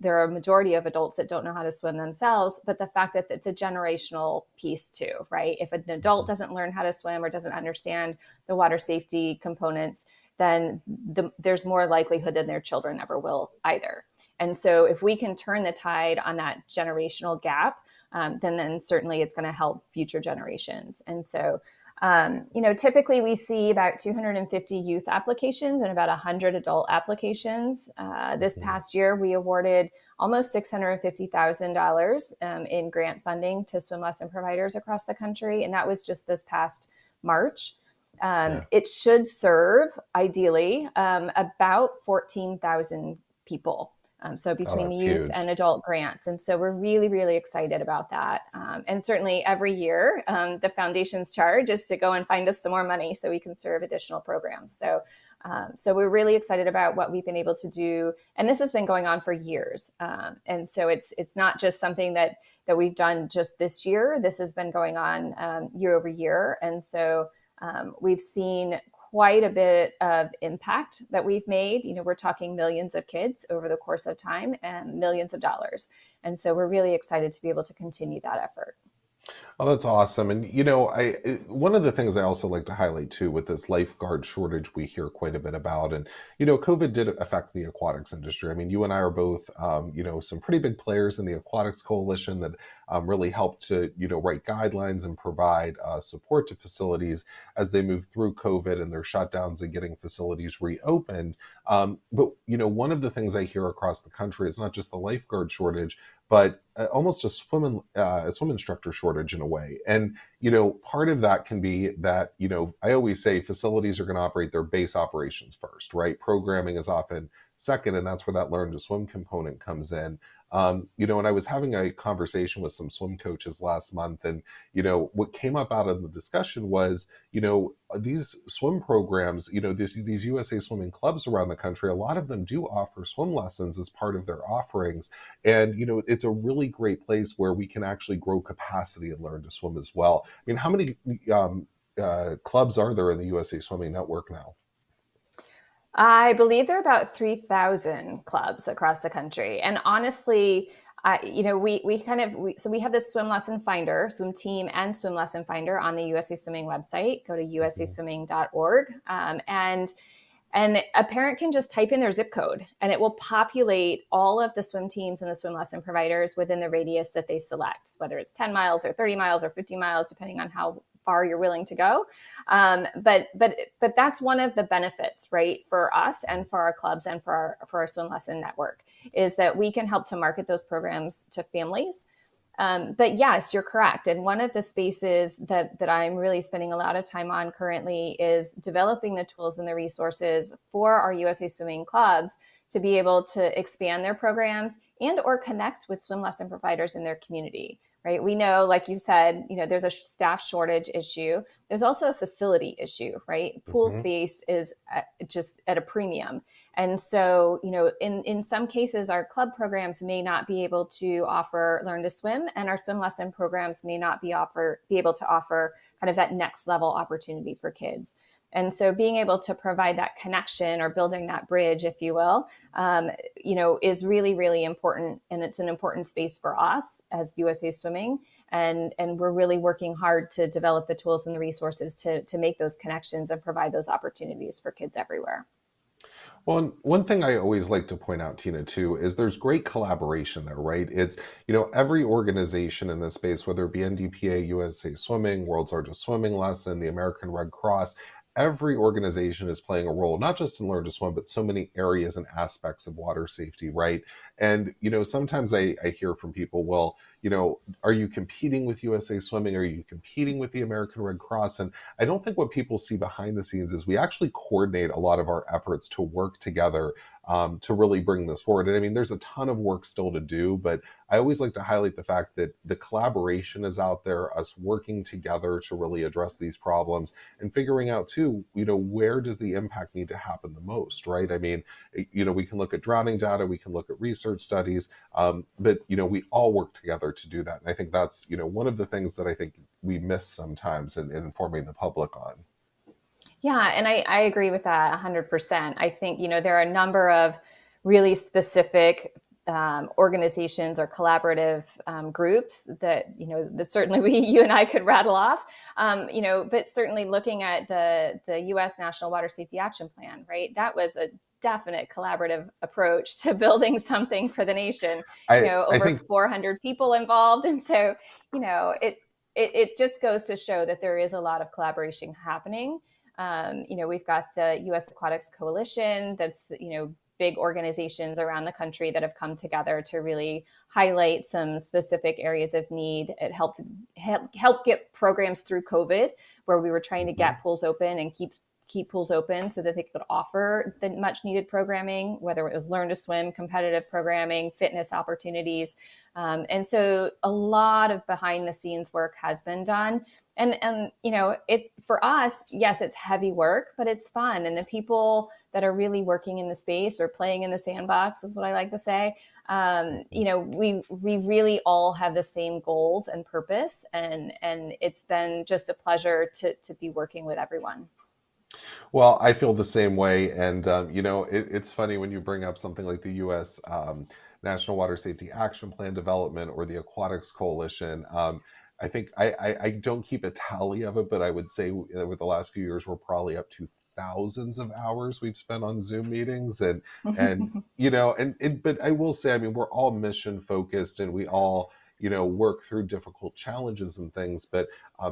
there are a majority of adults that don't know how to swim themselves, but the fact that it's a generational piece too, right? If an adult doesn't learn how to swim or doesn't understand the water safety components, then there's more likelihood that their children never will either. And so if we can turn the tide on that generational gap, then certainly it's going to help future generations. And so typically we see about 250 youth applications and about 100 adult applications. This past year, we awarded almost $650,000 in grant funding to swim lesson providers across the country. And that was just this past March. It should serve, ideally, about 14,000 people. So between the youth and adult grants. And so we're really, really excited about that. And certainly every year, the foundation's charge is to go and find us some more money so we can serve additional programs. So we're really excited about what we've been able to do. And this has been going on for years. And so it's not just something that we've done just this year. This has been going on year over year. And so we've seen quite a bit of impact that we've made. We're talking millions of kids over the course of time and millions of dollars. And so we're really excited to be able to continue that effort. Oh, that's awesome. And, one of the things I also like to highlight too with this lifeguard shortage we hear quite a bit about, and, COVID did affect the aquatics industry. I mean, you and I are both, some pretty big players in the aquatics coalition that really helped to, write guidelines and provide support to facilities as they move through COVID and their shutdowns and getting facilities reopened. But, one of the things I hear across the country is not just the lifeguard shortage, but almost a swim instructor shortage in a way. And, part of that can be that, I always say facilities are going to operate their base operations first, right? Programming is often second, and that's where that learn to swim component comes in. And I was having a conversation with some swim coaches last month, and, what came up out of the discussion was, these swim programs, these USA Swimming clubs around the country, a lot of them do offer swim lessons as part of their offerings. And, it's a really great place where we can actually grow capacity and learn to swim as well. I mean, how many clubs are there in the USA Swimming Network now? I believe there are about 3,000 clubs across the country. And honestly, we have this swim lesson finder, swim team and swim lesson finder on the USA Swimming website. Go to usaswimming.org. And a parent can just type in their zip code and it will populate all of the swim teams and the swim lesson providers within the radius that they select, whether it's 10 miles or 30 miles or 50 miles, depending on how far you're willing to go. But that's one of the benefits, right, for us and for our clubs and for our swim lesson network, is that we can help to market those programs to families. But yes, you're correct. And one of the spaces that I'm really spending a lot of time on currently is developing the tools and the resources for our USA Swimming clubs to be able to expand their programs and or connect with swim lesson providers in their community. Right. We know, like you said, there's a staff shortage issue. There's also a facility issue, right? Pool space is just at a premium. And so, in some cases, our club programs may not be able to offer Learn to Swim, and our swim lesson programs may not be able to offer kind of that next level opportunity for kids. And so being able to provide that connection or building that bridge, if you will, is really, really important. And it's an important space for us as USA Swimming. And we're really working hard to develop the tools and the resources to make those connections and provide those opportunities for kids everywhere. Well, one thing I always like to point out, Tina, too, is there's great collaboration there, right? It's, every organization in this space, whether it be NDPA, USA Swimming, World's Largest Swimming Lesson, the American Red Cross, every organization is playing a role, not just in Learn to Swim, but so many areas and aspects of water safety, right? And, sometimes I hear from people, well, are you competing with USA Swimming? Are you competing with the American Red Cross? And I don't think what people see behind the scenes is we actually coordinate a lot of our efforts to work together to really bring this forward. And I mean, there's a ton of work still to do, but I always like to highlight the fact that the collaboration is out there, us working together to really address these problems and figuring out too, where does the impact need to happen the most, right? I mean, we can look at drowning data, we can look at research studies, but, we all work together to do that. And I think that's, one of the things that I think we miss sometimes in informing the public on. Yeah, and I agree with that 100%. I think, there are a number of really specific organizations or collaborative groups that, that certainly you and I could rattle off, but certainly looking at the U.S. National Water Safety Action Plan, right? That was a definite collaborative approach to building something for the nation. Over 400 people involved. And so, it just goes to show that there is a lot of collaboration happening. We've got the U.S. Aquatics Coalition, that's, big organizations around the country that have come together to really highlight some specific areas of need. It helped get programs through COVID, where we were trying to get pools open and keep pools open so that they could offer the much needed programming, whether it was Learn to Swim, competitive programming, fitness opportunities. And so a lot of behind the scenes work has been done. And it for us, yes, it's heavy work, but it's fun. And the people that are really working in the space or playing in the sandbox is what I like to say. We really all have the same goals and purpose, and it's been just a pleasure to be working with everyone. Well, I feel the same way. And, it's funny when you bring up something like the U.S. National Water Safety Action Plan development or the Aquatics Coalition. I think I don't keep a tally of it, but I would say over the last few years, we're probably up to thousands of hours we've spent on Zoom meetings. But I will say, I mean, we're all mission focused and we all, work through difficult challenges and things, but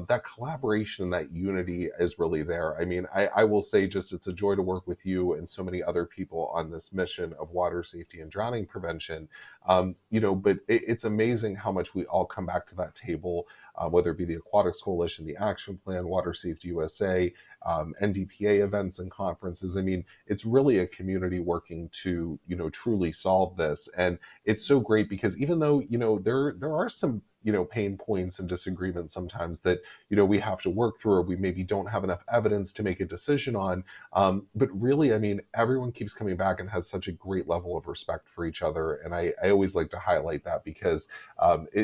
that collaboration and that unity is really there. I mean, I will say just it's a joy to work with you and so many other people on this mission of water safety and drowning prevention. But it's amazing how much we all come back to that table, whether it be the Aquatics Coalition, the Action Plan, Water Safety USA, NDPA events and conferences. I mean, it's really a community working to, truly solve this. And it's so great because even though, there are some, pain points and disagreements sometimes that, we have to work through or we maybe don't have enough evidence to make a decision on. But really, I mean, everyone keeps coming back and has such a great level of respect for each other. And I always like to highlight that because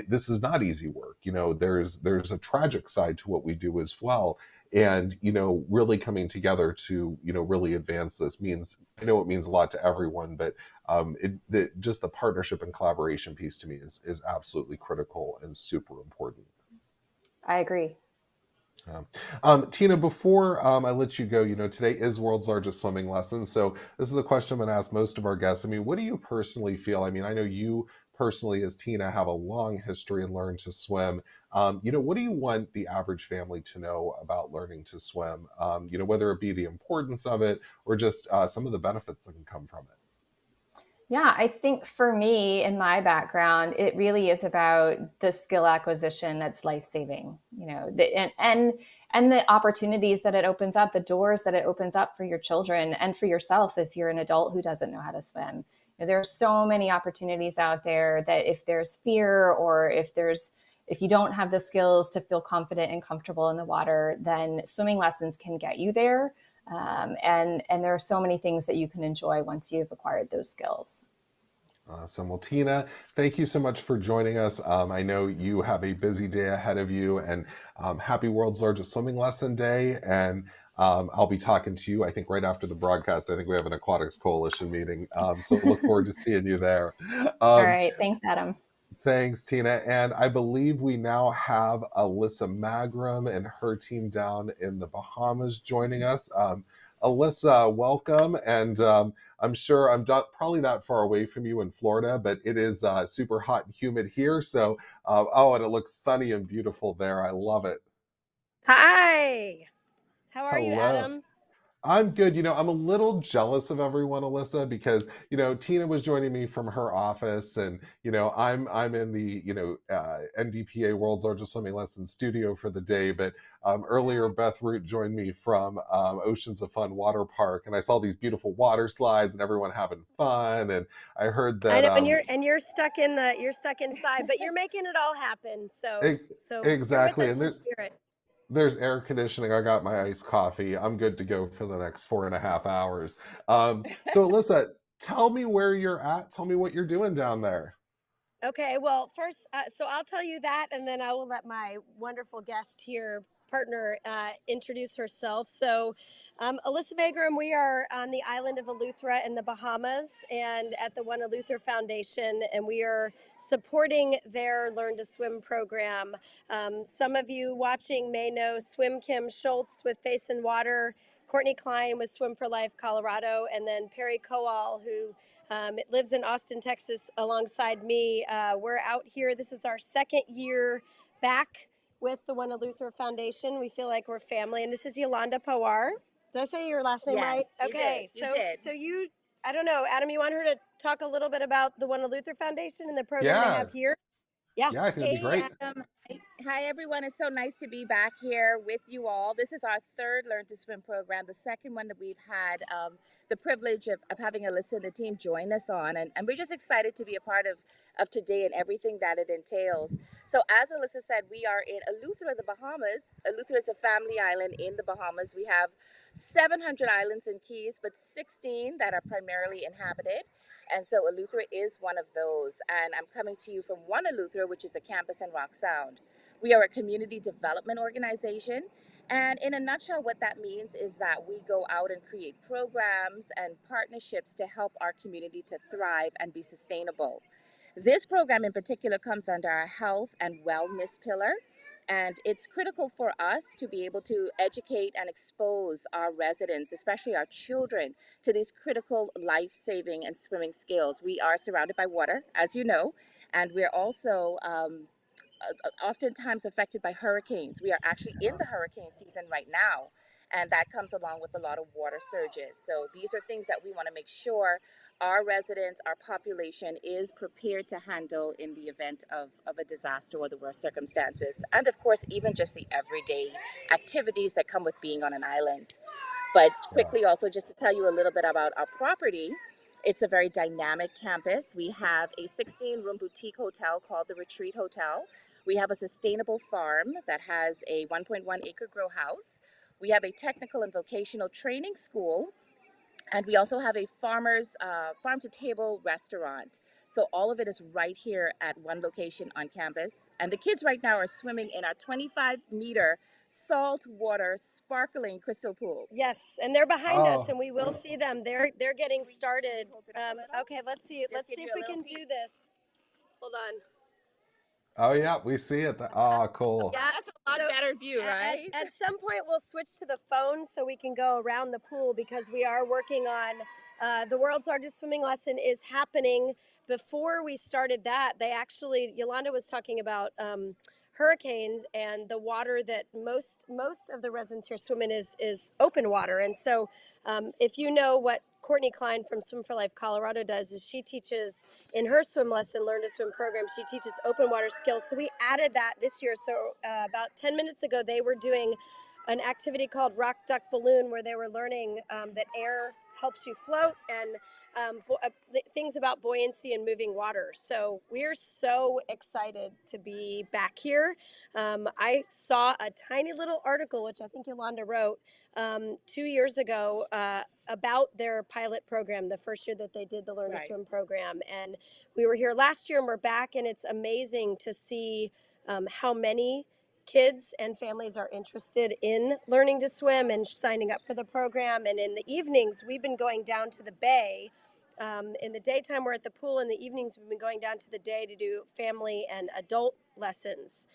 this is not easy work. There's a tragic side to what we do as well. And, really coming together to, really advance this means, I know it means a lot to everyone, but just the partnership and collaboration piece to me is absolutely critical and super important. I agree. Tina, before I let you go, today is World's Largest Swimming Lesson. So this is a question I'm going to ask most of our guests. I mean, what do you personally feel? I mean, I know you personally, as Tina, have a long history in Learn to Swim. What do you want the average family to know about learning to swim? Whether it be the importance of it or just some of the benefits that can come from it. Yeah, I think for me, in my background, it really is about the skill acquisition that's life-saving, and the opportunities that it opens up, the doors that it opens up for your children and for yourself if you're an adult who doesn't know how to swim. There are so many opportunities out there that if there's fear or if you don't have the skills to feel confident and comfortable in the water, then swimming lessons can get you there. And there are so many things that you can enjoy once you've acquired those skills. Awesome. Well, Tina, thank you so much for joining us. I know you have a busy day ahead of you, and happy World's Largest Swimming Lesson Day. And I'll be talking to you, I think, right after the broadcast. I think we have an Aquatics Coalition meeting. So look forward to seeing you there. All right. Thanks, Adam. Thanks, Tina. And I believe we now have Alyssa Magram and her team down in the Bahamas joining us. Alyssa, welcome. And I'm sure I'm not probably not far away from you in Florida, but it is super hot and humid here. So, oh, and it looks sunny and beautiful there. I love it. Hi. How are you, Hello. Adam? I'm good. I'm a little jealous of everyone, Alyssa, because, Tina was joining me from her office, and, I'm in the, NDPA World's Largest Swimming Lesson studio for the day. But earlier, Beth Root joined me from Oceans of Fun Water Park, and I saw these beautiful water slides and everyone having fun. And I heard that I know, and you're stuck inside, but you're making it all happen. So exactly. you're And with us in spirit. there's air conditioning. I got my iced coffee. I'm good to go for the next 4.5 hours. So Alyssa, tell me where you're at. Tell me what you're doing down there. Okay, well, first, so I'll tell you that, and then I will let my wonderful guest here, partner, introduce herself. So, Alyssa Magram, we are on the island of Eleuthera in the Bahamas and at the One Eleuthera Foundation, and we are supporting their Learn to Swim program. Some of you watching may know Swim Kim Schultz with Face in Water, Courtney Klein with Swim for Life Colorado, and then Perry Kowal, who lives in Austin, Texas, alongside me. We're out here. This is our second year back with the One Eleuthera Foundation. We feel like we're family. And this is Yolanda Pawar. Did I say your last name right? Okay. So you, I don't know, Adam, you want her to talk a little bit about the One Eleuthera Foundation and the program they have here? Yeah. Yeah, I think that'd be great. Adam. Hi, everyone. It's so nice to be back here with you all. This is our third Learn to Swim program, the second one that we've had the privilege of having Alyssa and the team join us on. And we're just excited to be a part of today and everything that it entails. So as Alyssa said, we are in Eleuthera, the Bahamas. Eleuthera is a family island in the Bahamas. We have 700 islands and keys, but 16 that are primarily inhabited. And so Eleuthera is one of those. And I'm coming to you from One Eleuthera, which is a campus in Rock Sound. We are a community development organization. And in a nutshell, what that means is that we go out and create programs and partnerships to help our community to thrive and be sustainable. This program in particular comes under our health and wellness pillar. And it's critical for us to be able to educate and expose our residents, especially our children, to these critical life-saving and swimming skills. We are surrounded by water, as you know, and we're also oftentimes affected by hurricanes. We are actually in the hurricane season right now, and that comes along with a lot of water surges. So these are things that we want to make sure our residents, our population is prepared to handle in the event of a disaster or the worst circumstances. And of course, even just the everyday activities that come with being on an island. But quickly also just to tell you a little bit about our property, it's a very dynamic campus. We have a 16-room boutique hotel called the Retreat Hotel. We have a sustainable farm that has a 1.1 acre grow house. We have a technical and vocational training school. And we also have a farmer's farm-to-table restaurant. So all of it is right here at one location on campus. And the kids right now are swimming in our 25-meter saltwater sparkling crystal pool. Yes, and they're behind us, and we will see them. They're getting started. Okay, let's see if we can do this. Hold on. Oh yeah, we see it. Oh, cool. Yeah, that's a lot better view, right? At some point, we'll switch to the phone so we can go around the pool because we are working on the world's largest swimming lesson is happening. Before we started that, Yolanda was talking about hurricanes and the water that most of the residents here swim in is open water. And so if you know what Courtney Klein from Swim for Life Colorado does is she teaches in her swim lesson, Learn to Swim program, she teaches open water skills. So we added that this year. So about 10 minutes ago, they were doing an activity called Rock Duck Balloon where they were learning that air helps you float, and things about buoyancy and moving water. So we're so excited to be back here. I saw a tiny little article, which I think Yolanda wrote 2 years ago about their pilot program, the first year that they did the Learn to Swim program. And we were here last year and we're back, and it's amazing to see how many kids and families are interested in learning to swim and signing up for the program. And in the evenings, we've been going down to the bay. In the daytime, we're at the pool. In the evenings, we've been going down to the day to do family and adult lessons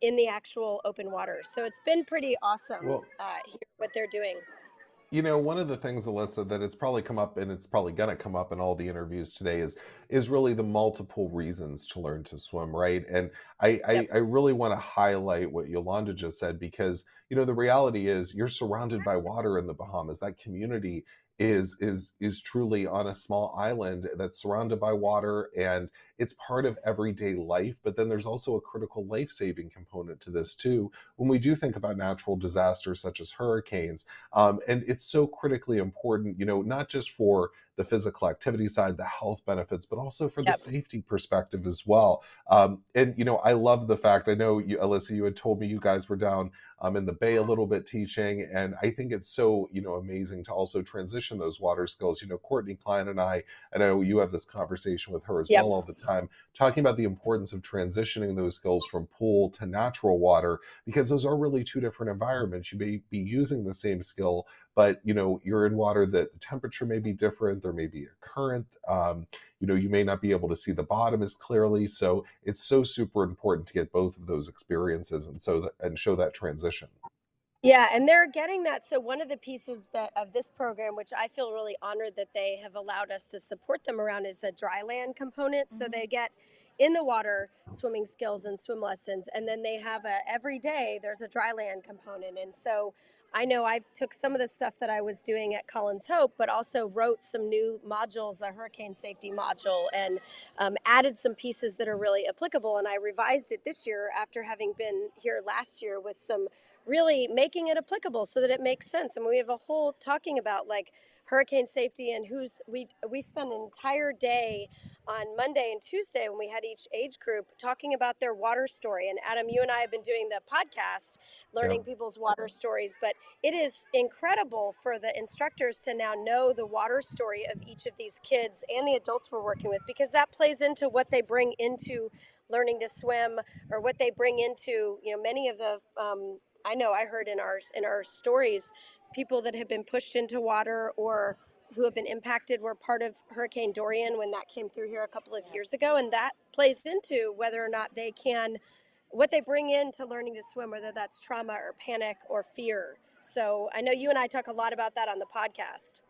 in the actual open water. So it's been pretty awesome Well, here, what they're doing. you know, one of the things, Alyssa, that it's probably come up and it's probably going to come up in all the interviews today is really the multiple reasons to learn to swim, right? And I really want to highlight what Yolanda just said, because you know the reality is you're surrounded by water in the Bahamas. That community is truly on a small island that's surrounded by water, and it's part of everyday life. But then there's also a critical life-saving component to this too when we do think about natural disasters such as hurricanes. And it's so critically important, you know, not just for the physical activity side, the health benefits, but also for the safety perspective as well. And, you know, I love the fact, I know, you, Alyssa, you had told me you guys were down in the Bay a little bit teaching. And I think it's so, you know, amazing to also transition those water skills. You know, Courtney Klein and I know you have this conversation with her as well all the time, talking about the importance of transitioning those skills from pool to natural water, because those are really two different environments. You may be using the same skill, but you know you're in water that the temperature may be different, there may be a current, you know, you may not be able to see the bottom as clearly. So it's so super important to get both of those experiences and and show that transition. Yeah, and they're getting that. So one of the pieces that of this program, which I feel really honored that they have allowed us to support them around, is the dry land component. So they get in the water swimming skills and swim lessons, and then they have every day there's a dry land component. And so I know I took some of the stuff that I was doing at Collins Hope, but also wrote some new modules, a hurricane safety module, and added some pieces that are really applicable. And I revised it this year after having been here last year with some really making it applicable so that it makes sense. And we have a whole talking about like hurricane safety and we spend an entire day on Monday and Tuesday when we had each age group talking about their water story. And Adam, you and I have been doing the podcast, learning people's water stories, but it is incredible for the instructors to now know the water story of each of these kids and the adults we're working with, because that plays into what they bring into learning to swim, or what they bring into, you know, many of the I know I heard in our stories, people that have been pushed into water or who have been impacted were part of Hurricane Dorian when that came through here a couple of years ago, and that plays into whether or not they can, what they bring into learning to swim, whether that's trauma or panic or fear. So I know you and I talk a lot about that on the podcast.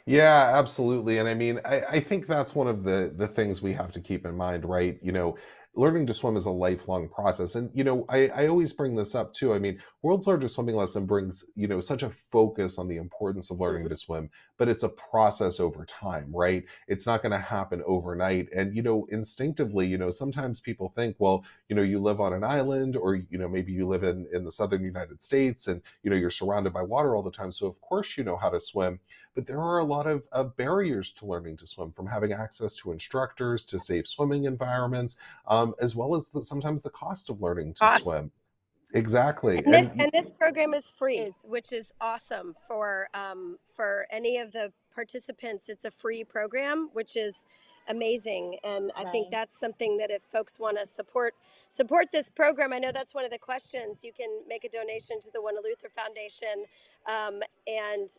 Yeah, absolutely. And I mean, I think that's one of the things we have to keep in mind, right? You know, learning to swim is a lifelong process. And, you know, I always bring this up too. I mean, World's Largest Swimming Lesson brings, you know, such a focus on the importance of learning to swim, but it's a process over time, right? It's not going to happen overnight. And, you know, instinctively, you know, sometimes people think, well, you know, you live on an island, or, you know, maybe you live in the southern United States and, you know, you're surrounded by water all the time. So of course, you know how to swim. But there are a lot of barriers to learning to swim, from having access to instructors to safe swimming environments, as well as sometimes the cost of learning to swim. Exactly. And this program is free, which is awesome for any of the participants. It's a free program, which is amazing. And I think that's something that if folks want to support this program, I know that's one of the questions. You can make a donation to the One Luther Foundation, and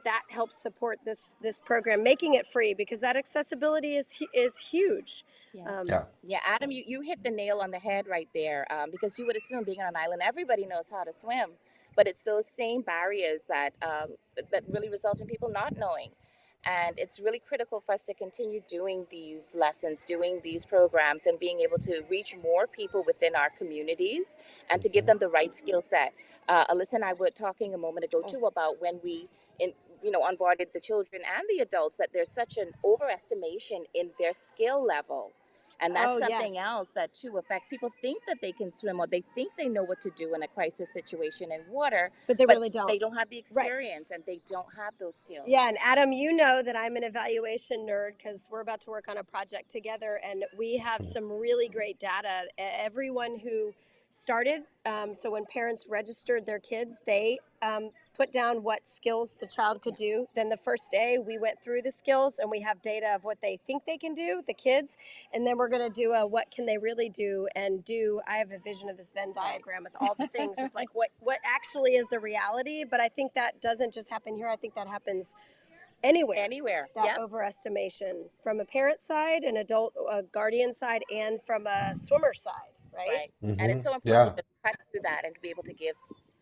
that helps support this program, making it free, because that accessibility is huge. Yeah, Adam, you hit the nail on the head right there, because you would assume being on an island, everybody knows how to swim, but it's those same barriers that that really result in people not knowing. And it's really critical for us to continue doing these lessons, doing these programs, and being able to reach more people within our communities and to give them the right skill set. Alyssa and I were talking a moment ago too about when we onboarded the children and the adults, that there's such an overestimation in their skill level. And that's Oh, something yes. else that too affects people. Think that they can swim, or they think they know what to do in a crisis situation in water, But they really don't. they don't have the Right. experience and they don't have those skills. Yeah, and Adam, you know that I'm an evaluation nerd because we're about to work on a project together, and we have some really great data. Everyone who started, so when parents registered their kids, they put down what skills the child could do. Then the first day, we went through the skills, and we have data of what they think they can do, the kids, and then we're going to do a what can they really do and do. I have a vision of this Venn diagram with all the things of like what actually is the reality, but I think that doesn't just happen here. I think that happens anywhere. That overestimation from a parent side, an adult, a guardian side, and from a swimmer side, right? And it's so important Yeah. to cut through that and to be able to give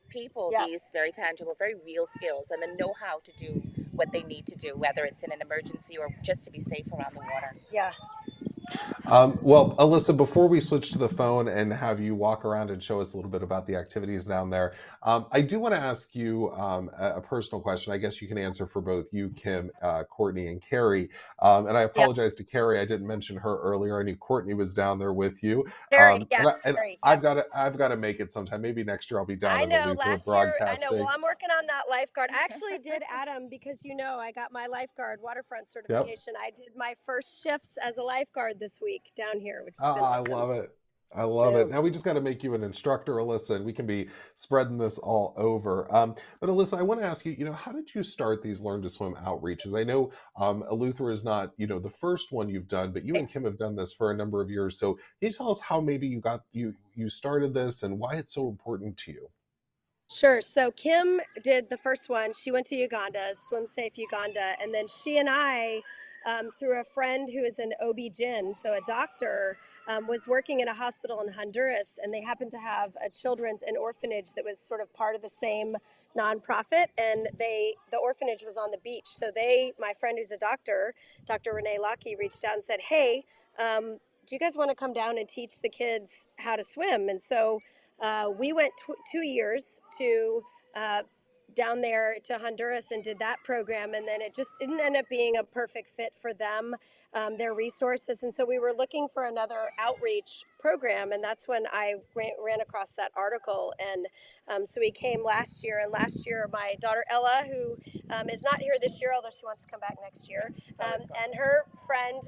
people these very tangible, very real skills and the know-how to do what they need to do, whether it's in an emergency or just to be safe around the water. Yeah. Well, Alyssa, before we switch to the phone and have you walk around and show us a little bit about the activities down there, I do want to ask you a personal question. I guess you can answer for both you, Kim, Courtney, and Carrie. And I apologize to Carrie. I didn't mention her earlier. I knew Courtney was down there with you. Carrie, I've got to make it sometime. Maybe next year I'll be down in the Luther broadcasting. Well, I'm working on that lifeguard. I actually did, Adam, because I got my lifeguard waterfront certification. I did my first shifts as a lifeguard this week down here, which has been awesome. I love it. I love it. Now we just got to make you an instructor, Alyssa, and we can be spreading this all over. But Alyssa, I want to ask you, how did you start these Learn to Swim outreaches? I know Eleuthera is not, the first one you've done, but you and Kim have done this for a number of years. So can you tell us how maybe you started this and why it's so important to you? Sure. So Kim did the first one. She went to Uganda, Swim Safe Uganda, and then she and I, through a friend who is an OB-GYN, so a doctor, was working in a hospital in Honduras, and they happened to have a children's an orphanage that was sort of part of the same nonprofit, and the orphanage was on the beach. So my friend who's a doctor, Dr. Renee Lockey, reached out and said, "Hey, do you guys want to come down and teach the kids how to swim?" And so we went 2 years to down there to Honduras and did that program, and then it just didn't end up being a perfect fit for them, their resources, and so we were looking for another outreach program, and that's when I ran across that article, and so we came last year, and last year my daughter Ella, who is not here this year, although she wants to come back next year, and her friend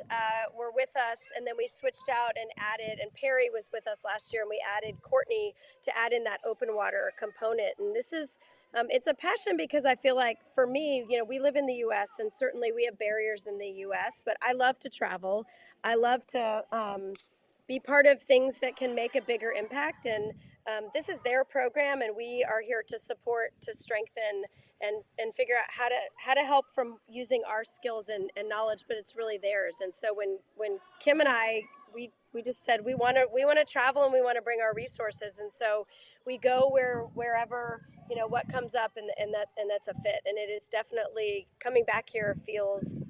were with us, and then we switched out and added, and Perry was with us last year, and we added Courtney to add in that open water component, and this is it's a passion because I feel like for me, we live in the U.S. and certainly we have barriers in the U.S., but I love to travel. I love to be part of things that can make a bigger impact. And this is their program, and we are here to support, to strengthen, and figure out how to help from using our skills and knowledge, but it's really theirs. And so when Kim and I, we just said we want to travel and we want to bring our resources, and so we go wherever what comes up, and that's a fit. And it is definitely coming back here feels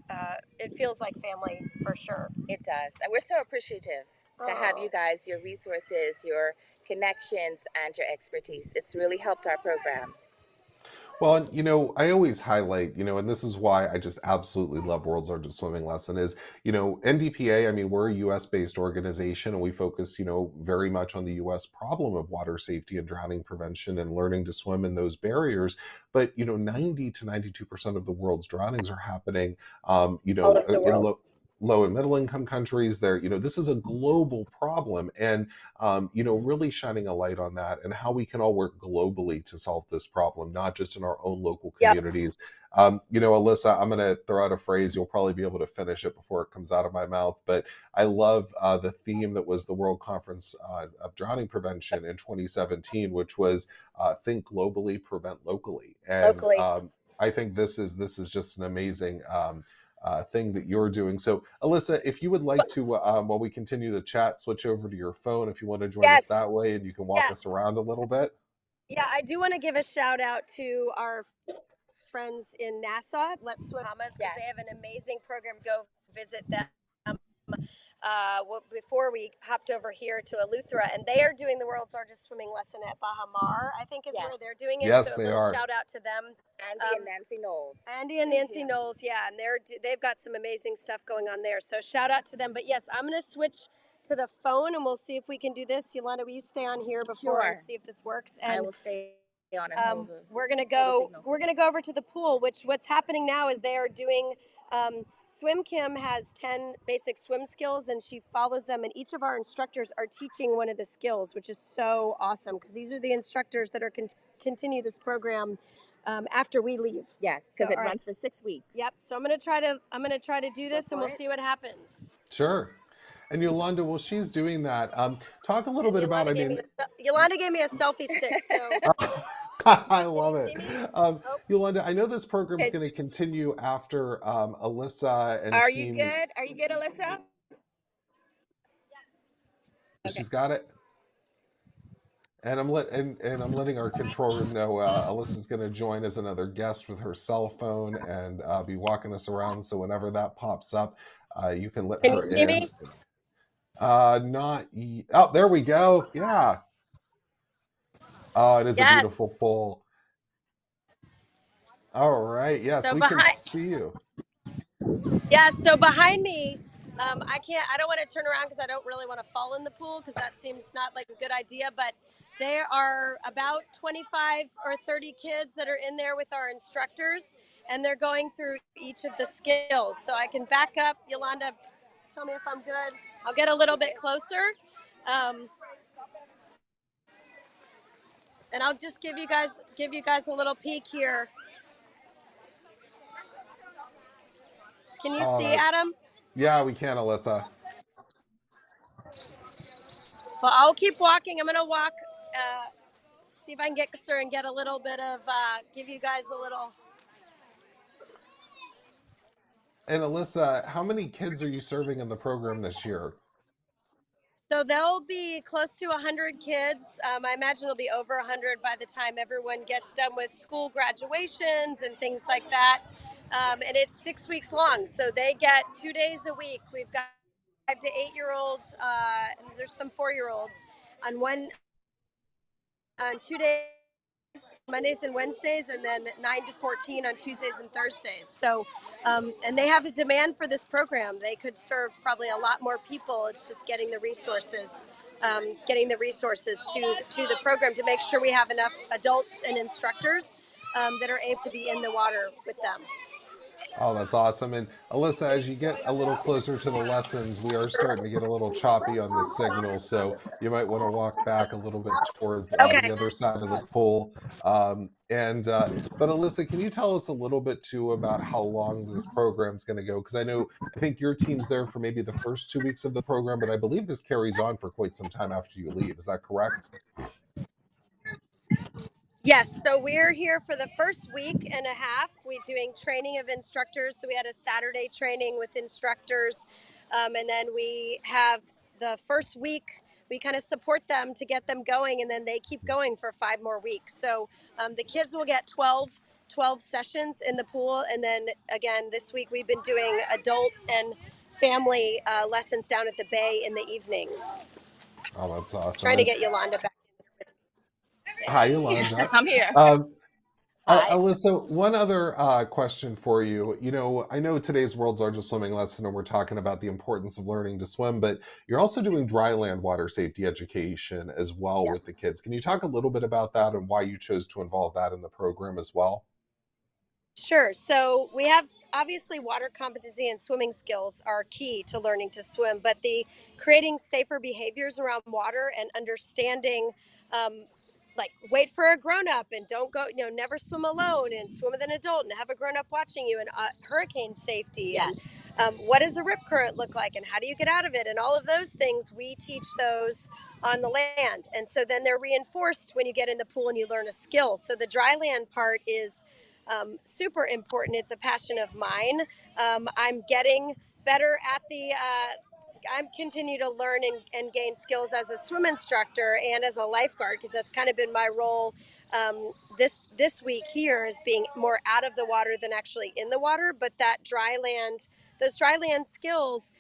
like family for sure. It does, and we're so appreciative to have you guys, your resources, your connections, and your expertise. It's really helped our program. Well, and, I always highlight, and this is why I just absolutely love World's Largest Swimming Lesson is, NDPA, I mean, we're a US-based organization and we focus, very much on the US problem of water safety and drowning prevention and learning to swim in those barriers. But, 90 to 92% of the world's drownings are happening, in low and middle income countries. This is a global problem, and really shining a light on that and how we can all work globally to solve this problem, not just in our own local communities. Alyssa, I'm going to throw out a phrase. You'll probably be able to finish it before it comes out of my mouth, but I love the theme that was the World Conference of Drowning Prevention in 2017, which was think globally, prevent locally. And I think this is just an amazing thing that you're doing. So Alyssa, if you would like to, while we continue the chat, switch over to your phone if you want to join us that way, and you can walk us around a little bit. Yeah, I do want to give a shout out to our friends in Nassau, Let's Swim Bahamas, because they have an amazing program. Go visit them. Before we hopped over here to Eleuthera, and they are doing the world's largest swimming lesson at Baha Mar, I think is where they're doing it. Yes, so they are. Shout out to them. Andy and Nancy Knowles. Andy and Nancy Knowles, and they've got some amazing stuff going on there. So shout out to them. But yes, I'm going to switch to the phone and we'll see if we can do this. Yolanda, will you stay on here before and Sure. see if this works? I And will stay on and hold the we're gonna hold the go. signal. We're gonna go over to the pool. What's happening now is they are doing. Swim Kim has 10 basic swim skills, and she follows them. And each of our instructors are teaching one of the skills, which is so awesome because these are the instructors that are continue this program after we leave. Yes, because So, it all right. runs for 6 weeks. Yep. So I'm gonna try to do this, and we'll see what happens. Sure. And Yolanda, while she's doing that, talk a little bit about, I mean, Yolanda gave me a selfie stick, so. I love it. Yolanda, I know this program's going to continue after Alyssa and Are team. you good? Are you good, Alyssa? Yes. She's got it. And I'm letting our control room know Alyssa's going to join as another guest with her cell phone and be walking us around. So whenever that pops up, you can let her in. Can you see me? Oh, there we go. Yeah. Oh, it is a beautiful pool. All right. Yes, So we can see you. Yeah, so behind me, I don't want to turn around because I don't really want to fall in the pool because that seems not like a good idea, but there are about 25 or 30 kids that are in there with our instructors, and they're going through each of the skills. So I can back up. Yolanda, tell me if I'm good. I'll get a little bit closer. And I'll just give you guys a little peek here. Can you see, Adam? Yeah, we can, Alyssa. Well, I'll keep walking. I'm going to walk, see if I can get closer and get a little bit of, give you guys a little. And Alyssa, how many kids are you serving in the program this year? So there'll be close to 100 kids. I imagine it'll be over 100 by the time everyone gets done with school graduations and things like that. And it's 6 weeks long. So they get 2 days a week. We've got 5 to 8-year-olds, and there's some 4-year-olds on 2 days, Mondays and Wednesdays, and then 9 to 14 on Tuesdays and Thursdays. So, and they have a demand for this program. They could serve probably a lot more people. It's just getting the resources to the program to make sure we have enough adults and instructors that are able to be in the water with them. Oh, that's awesome. And Alyssa, as you get a little closer to the lessons, we are starting to get a little choppy on the signal. So you might want to walk back a little bit towards the other side of the pool. But Alyssa, can you tell us a little bit too about how long this program's going to go? Because I think your team's there for maybe the first 2 weeks of the program, but I believe this carries on for quite some time after you leave. Is that correct? Yes, so we're here for the first week and a half. We're doing training of instructors. So we had a Saturday training with instructors. And then we have the first week, we kind of support them to get them going, and then they keep going for 5 more weeks. So the kids will get 12 sessions in the pool. And then again, this week we've been doing adult and family lessons down at the bay in the evenings. Oh, that's awesome. Trying to get Yolanda back. Hi, Yolanda. I'm here. Alyssa, one other question for you. I know today's World's Largest Swimming Lesson, and we're talking about the importance of learning to swim, but you're also doing dry land water safety education as well with the kids. Can you talk a little bit about that and why you chose to involve that in the program as well? Sure. So we have, obviously, water competency and swimming skills are key to learning to swim, but the creating safer behaviors around water and understanding, like wait for a grown up and don't go, never swim alone and swim with an adult and have a grown up watching you, and hurricane safety. Yes. And what does a rip current look like and how do you get out of it? And all of those things, we teach those on the land. And so then they're reinforced when you get in the pool and you learn a skill. So the dry land part is super important. It's a passion of mine. I'm getting better at I'm continue to learn and gain skills as a swim instructor and as a lifeguard, because that's kind of been my role this week here, is being more out of the water than actually in the water. But those dry land skills,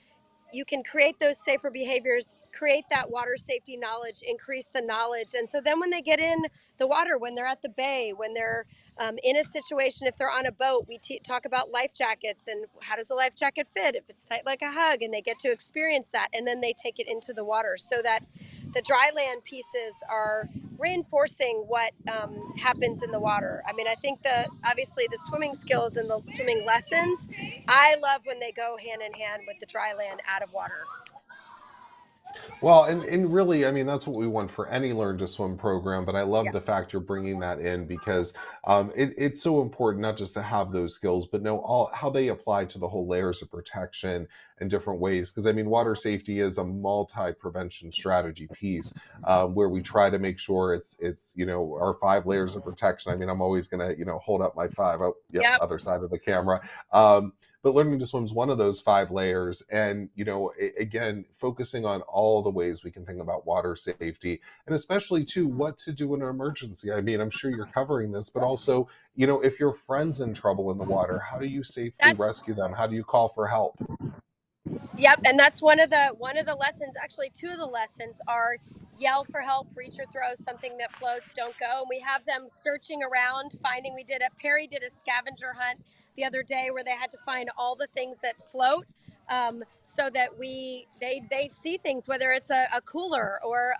you can create those safer behaviors, create that water safety knowledge, increase the knowledge. And so then when they get in the water, when they're at the bay, when they're in a situation, if they're on a boat, we talk about life jackets and how does a life jacket fit if it's tight like a hug, and they get to experience that, and then they take it into the water so that the dry land pieces are reinforcing what happens in the water. I mean, I think obviously the swimming skills and the swimming lessons, I love when they go hand in hand with the dry land out of water. Well, and really, I mean, that's what we want for any Learn to Swim program. But I love the fact you're bringing that in because it's so important not just to have those skills, but know all how they apply to the whole layers of protection in different ways. Because I mean, water safety is a multi-prevention strategy piece where we try to make sure it's our 5 layers of protection. I mean, I'm always gonna hold up my 5. Oh, yep. Other side of the camera. But Learning to Swim is one of those 5 layers. And, again, focusing on all the ways we can think about water safety and especially, too, what to do in an emergency. I mean, I'm sure you're covering this, but also, if your friend's in trouble in the water, how do you safely rescue them? How do you call for help? Yep, and that's one of the lessons. Actually, 2 of the lessons are yell for help, reach or throw, something that floats, don't go. And we have them searching around, finding. Perry did a scavenger hunt the other day where they had to find all the things that float, so that they see things, whether it's a cooler or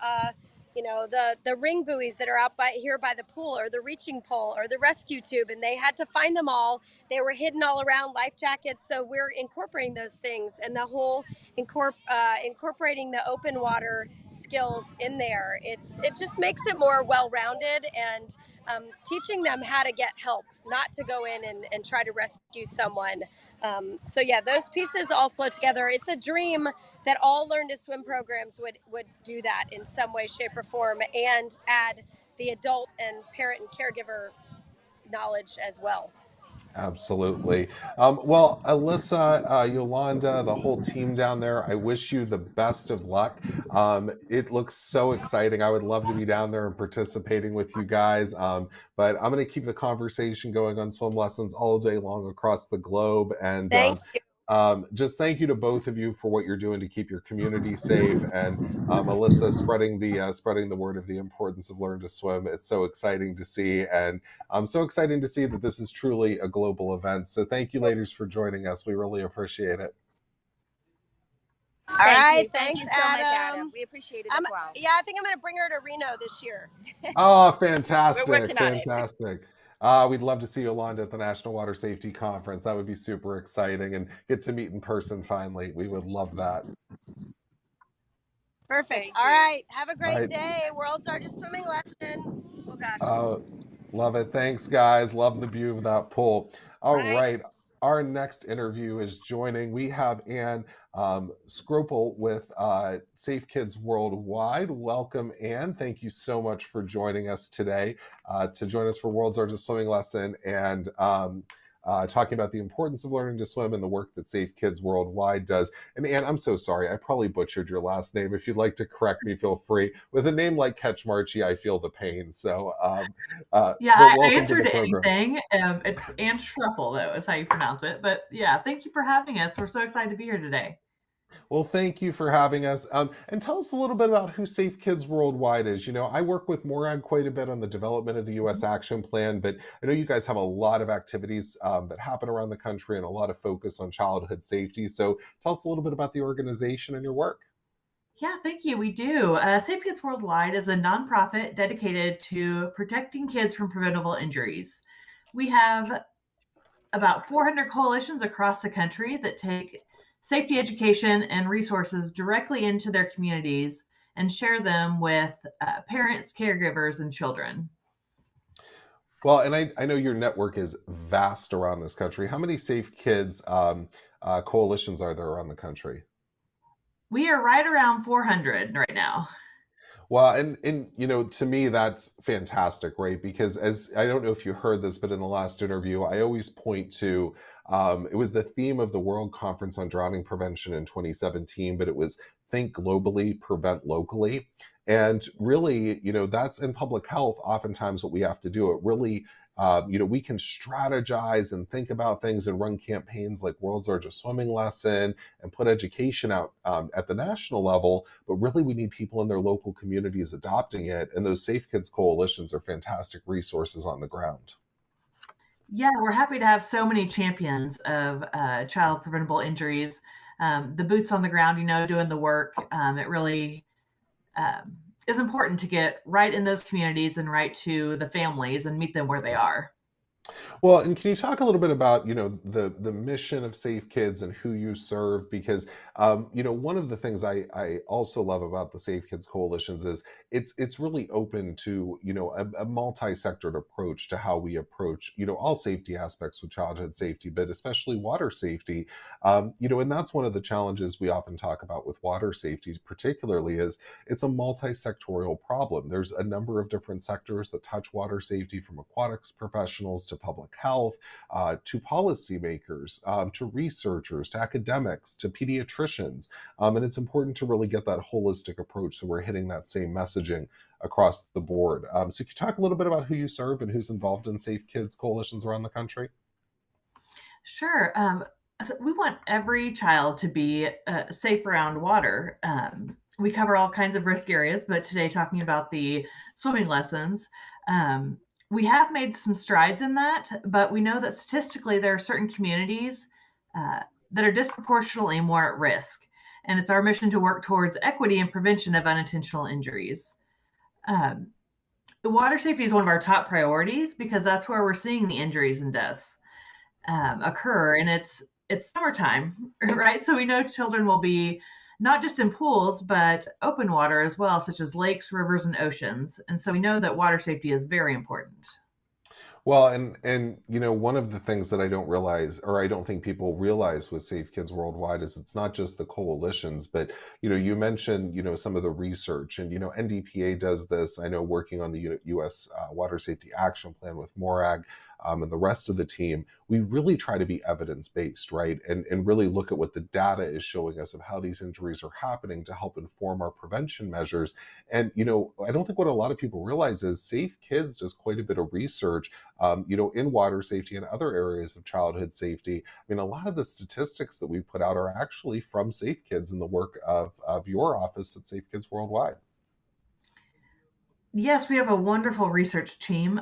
the ring buoys that are out by the pool, or the reaching pole, or the rescue tube, and they had to find them all. They were hidden all around, life jackets. So we're incorporating those things, and the whole incorporating the open water skills in there. It just makes it more well-rounded, and teaching them how to get help, not to go in and try to rescue someone. So yeah, those pieces all flow together. It's a dream that all Learn to Swim programs would do that in some way, shape, or form, and add the adult and parent and caregiver knowledge as well. Absolutely. Well, Alyssa, Yolanda, the whole team down there, I wish you the best of luck. It looks so exciting. I would love to be down there and participating with you guys. But I'm going to keep the conversation going on swim lessons all day long across the globe. And Thank you. just thank you to both of you for what you're doing to keep your community safe. And Alyssa, spreading the word of the importance of Learn to Swim. It's so exciting to see. And I'm so excited to see that this is truly a global event. So thank you, ladies, for joining us. We really appreciate it. All right, Thank you so much, Adam. We appreciate it as well. Yeah, I think I'm going to bring her to Reno this year. Oh, fantastic. We're working on it. Fantastic. We'd love to see Yolanda at the National Water Safety Conference. That would be super exciting, and get to meet in person finally. We would love that. Perfect. All right. Have a great day. World's largest swimming lesson. Oh, gosh. Love it. Thanks, guys. Love the view of that pool. All right. Our next interview is joining. We have Anne Scropel with Safe Kids Worldwide. Welcome, Anne. Thank you so much for joining us today to join us for World's Largest Swimming Lesson and talking about the importance of learning to swim and the work that Safe Kids Worldwide does. And Anne, I'm so sorry. I probably butchered your last name. If you'd like to correct me, feel free. With a name like Ketchmarchi, I feel the pain. So yeah, I answered anything. It's Anne Schruppel, though, is how you pronounce it. But yeah, thank you for having us. We're so excited to be here today. Well, thank you for having us. And tell us a little bit about who Safe Kids Worldwide is. I work with Morag quite a bit on the development of the U.S. Action Plan, but I know you guys have a lot of activities that happen around the country and a lot of focus on childhood safety. So tell us a little bit about the organization and your work. Yeah, thank you. We do. Safe Kids Worldwide is a nonprofit dedicated to protecting kids from preventable injuries. We have about 400 coalitions across the country that take safety education and resources directly into their communities and share them with parents, caregivers, and children. Well, and I know your network is vast around this country. How many Safe Kids coalitions are there around the country? We are right around 400 right now. Well, and to me, that's fantastic, right? Because I don't know if you heard this, but in the last interview, I always point to, it was the theme of the World Conference on Drowning Prevention in 2017, but it was think globally, prevent locally. And really, that's in public health, oftentimes what we have to do. It really We can strategize and think about things and run campaigns like World's Largest Swimming Lesson and put education out at the national level, but really we need people in their local communities adopting it, and those Safe Kids coalitions are fantastic resources on the ground. Yeah, we're happy to have so many champions of child preventable injuries. The boots on the ground, doing the work. It really is important to get right in those communities and right to the families and meet them where they are. Well, and can you talk a little bit about, the mission of Safe Kids and who you serve? Because, one of the things I also love about the Safe Kids coalitions is it's really open to, a multi-sectored approach to how we approach, all safety aspects with childhood safety, but especially water safety. And that's one of the challenges we often talk about with water safety, particularly is it's a multi-sectorial problem. There's a number of different sectors that touch water safety, from aquatics professionals to public health, to policymakers, to researchers, to academics, to pediatricians. And it's important to really get that holistic approach so we're hitting that same messaging across the board. So can you talk a little bit about who you serve and who's involved in Safe Kids coalitions around the country? Sure. So we want every child to be safe around water. We cover all kinds of risk areas, but today talking about the swimming lessons. We have made some strides in that, but we know that statistically there are certain communities that are disproportionately more at risk. And it's our mission to work towards equity and prevention of unintentional injuries. The water safety is one of our top priorities because that's where we're seeing the injuries and deaths occur. And it's summertime, right? So we know children will be not just in pools, but open water as well, such as lakes, rivers, and oceans. And so we know that water safety is very important. Well, and one of the things that I don't realize, or I don't think people realize with Safe Kids Worldwide, is it's not just the coalitions, but you mentioned some of the research, and NDPA does this. I know, working on the U.S. Water Safety Action Plan with MORAG. And the rest of the team, we really try to be evidence-based, right? And really look at what the data is showing us of how these injuries are happening to help inform our prevention measures. And, I don't think what a lot of people realize is Safe Kids does quite a bit of research, in water safety and other areas of childhood safety. I mean, a lot of the statistics that we put out are actually from Safe Kids and the work of your office at Safe Kids Worldwide. Yes, we have a wonderful research team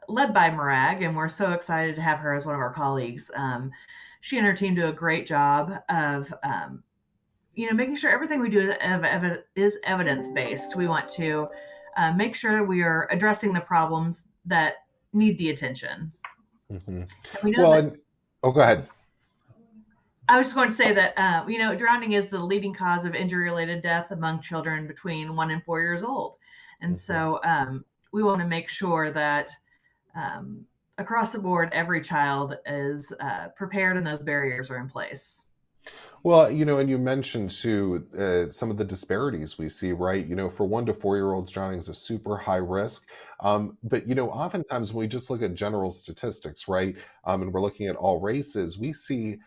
led by Marag, and we're so excited to have her as one of our colleagues. She and her team do a great job of, making sure everything we do is evidence-based. We want to make sure we are addressing the problems that need the attention. Mm-hmm. Go ahead. I was just going to say that, drowning is the leading cause of injury-related death among children between 1 and 4 years old. And so we want to make sure that across the board, every child is prepared and those barriers are in place. Well, and you mentioned too some of the disparities we see, right? For 1 to 4 year olds, drowning is a super high risk. But oftentimes when we just look at general statistics, right, and we're looking at all races, we see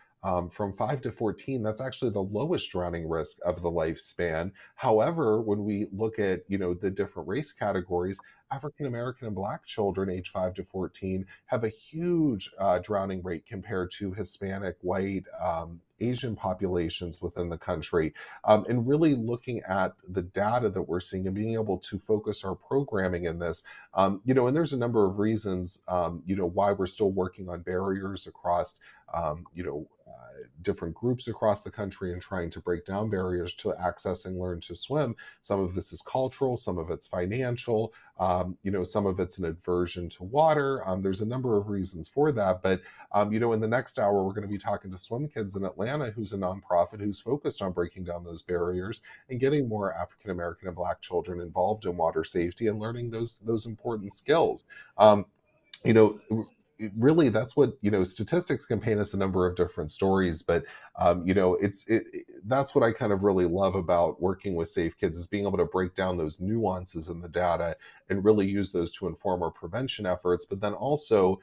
from 5 to 14, that's actually the lowest drowning risk of the lifespan. However, when we look at, the different race categories, African American and Black children age 5 to 14 have a huge drowning rate compared to Hispanic, white, Asian populations within the country. And really looking at the data that we're seeing and being able to focus our programming in this, and there's a number of reasons, why we're still working on barriers across, different groups across the country and trying to break down barriers to access and learn to swim. Some of this is cultural, some of it's financial, some of it's an aversion to water. There's a number of reasons for that. But, in the next hour, we're going to be talking to Swim Kids in Atlanta, who's a nonprofit who's focused on breaking down those barriers and getting more African American and Black children involved in water safety and learning those important skills. Really, that's what statistics can paint us a number of different stories, but that's what I kind of really love about working with Safe Kids, is being able to break down those nuances in the data and really use those to inform our prevention efforts. But then also,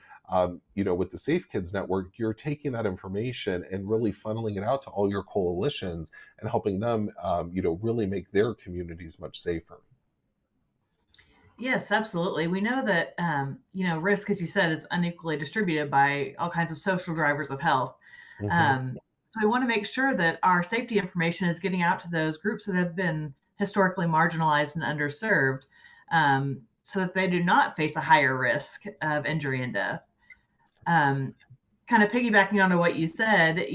with the Safe Kids Network, you're taking that information and really funneling it out to all your coalitions and helping them really make their communities much safer. Yes, absolutely. We know that, risk, as you said, is unequally distributed by all kinds of social drivers of health. Hmm. So we want to make sure that our safety information is getting out to those groups that have been historically marginalized and underserved, so that they do not face a higher risk of injury and death. Um, Kind of piggybacking onto what you said,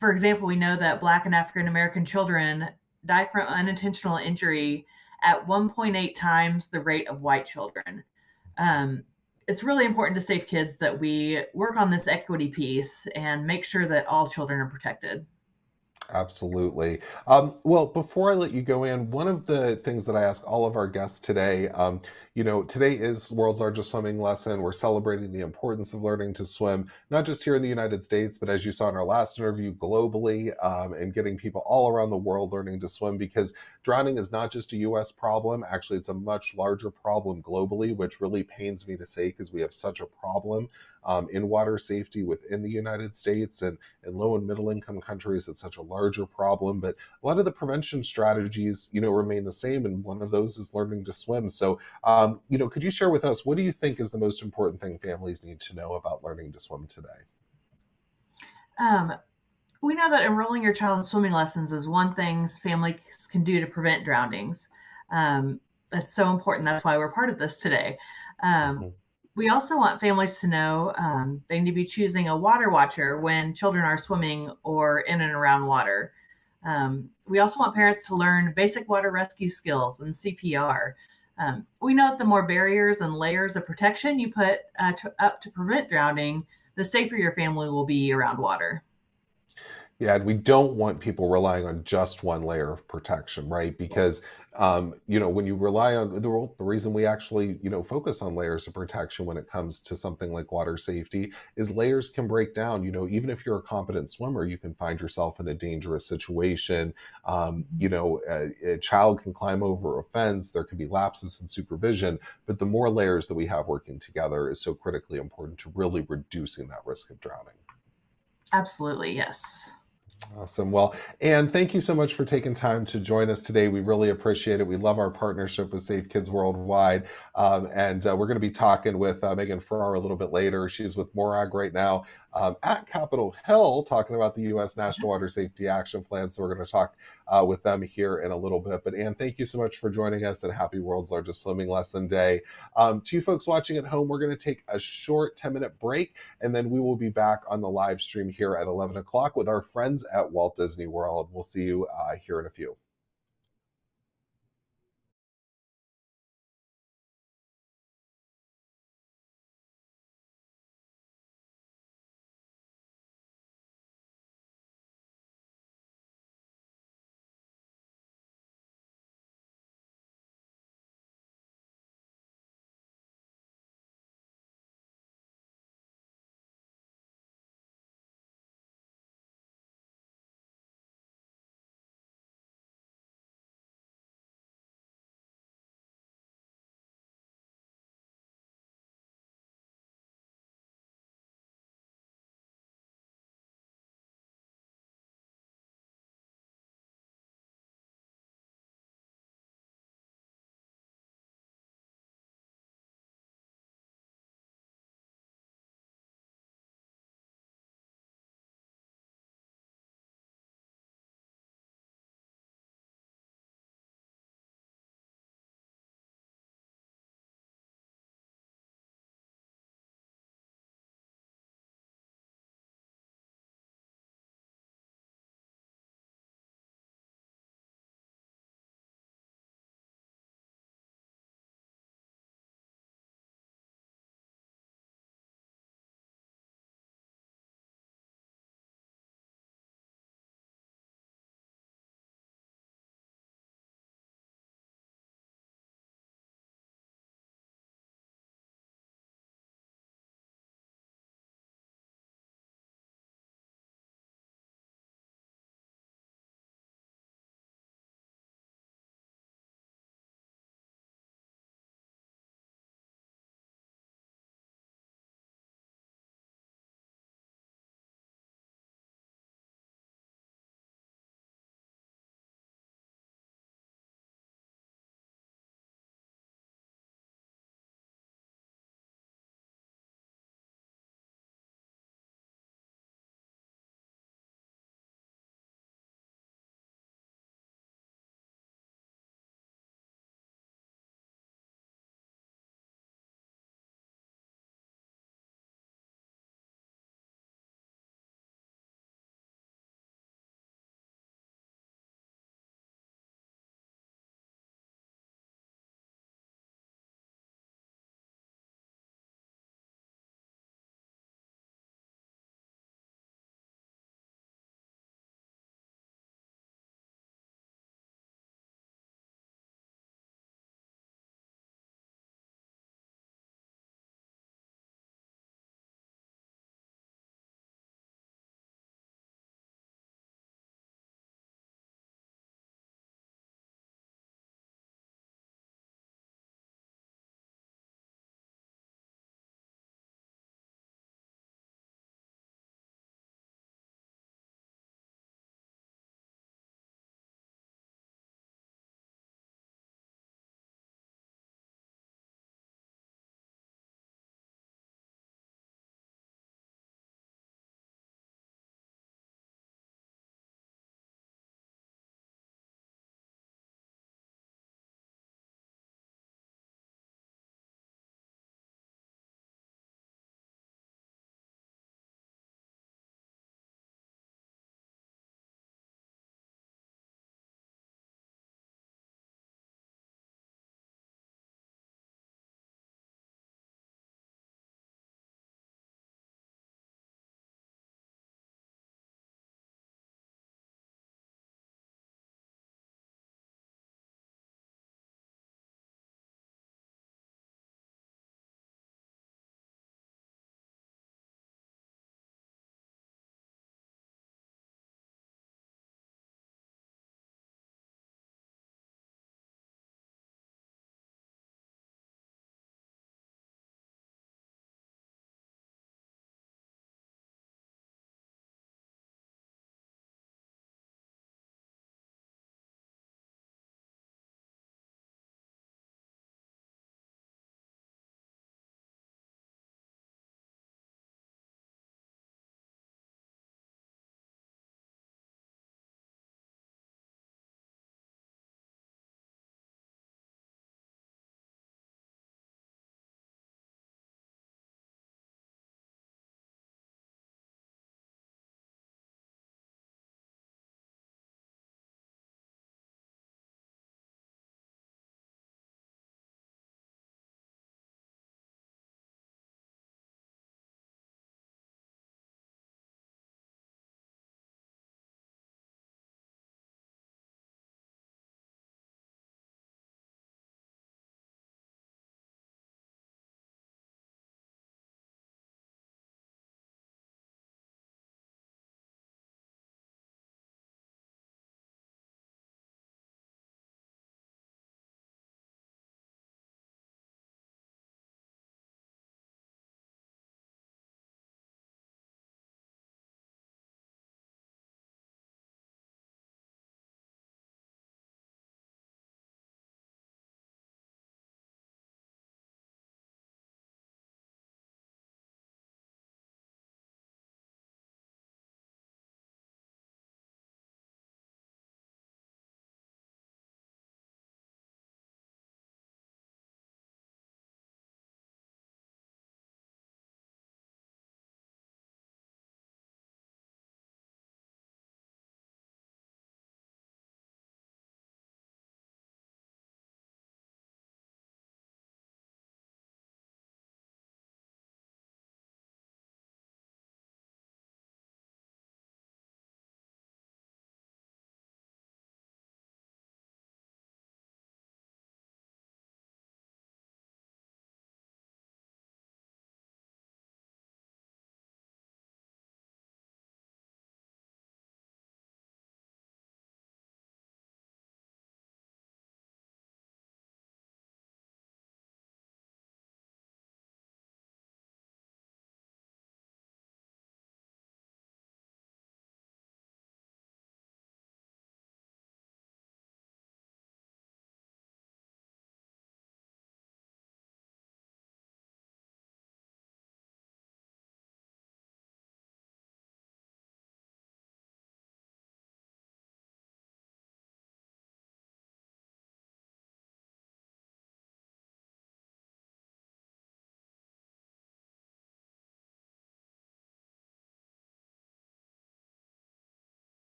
for example, we know that Black and African American children die from unintentional injury at 1.8 times the rate of white children. Um, it's really important to safe kids that we work on this equity piece and make sure that all children are protected. Absolutely. Well, before I let you go in, one of the things that I ask all of our guests today, today is World's Largest Swimming Lesson. We're celebrating the importance of learning to swim, not just here in the United States, but as you saw in our last interview, globally, and getting people all around the world learning to swim, because drowning is not just a US problem. Actually, it's a much larger problem globally, which really pains me to say because we have such a problem in water safety within the United States, and in low and middle income countries, it's such a larger problem. But a lot of the prevention strategies, remain the same. And one of those is learning to swim. So, could you share with us, what do you think is the most important thing families need to know about learning to swim today? Um, we know that enrolling your child in swimming lessons is one thing families can do to prevent drownings. Um, that's so important. That's why we're part of this today. Um, Mhm. we also want families to know they need to be choosing a water watcher when children are swimming or in and around water. We also want parents to learn basic water rescue skills and CPR. We know that the more barriers and layers of protection you put up to prevent drowning, the safer your family will be around water. Yeah, and we don't want people relying on just one layer of protection, right? Because when you rely on the reason we actually, focus on layers of protection when it comes to something like water safety is layers can break down. Even if you're a competent swimmer, you can find yourself in a dangerous situation. A child can climb over a fence. There can be lapses in supervision, but the more layers that we have working together is so critically important to really reducing that risk of drowning. Absolutely, yes. Awesome. Well, Anne, thank you so much for taking time to join us today. We really appreciate it. We love our partnership with Safe Kids Worldwide. And we're going to be talking with Megan Farrar a little bit later. She's with Morag right now at Capitol Hill, talking about the U.S. National Water Safety Action Plan. So we're going to talk with them here in a little bit. But Anne, thank you so much for joining us, and happy World's Largest Swimming Lesson Day. To you folks watching at home, we're going to take a short 10-minute break, and then we will be back on the live stream here at 11 o'clock with our friends at Walt Disney World. We'll see you here in a few.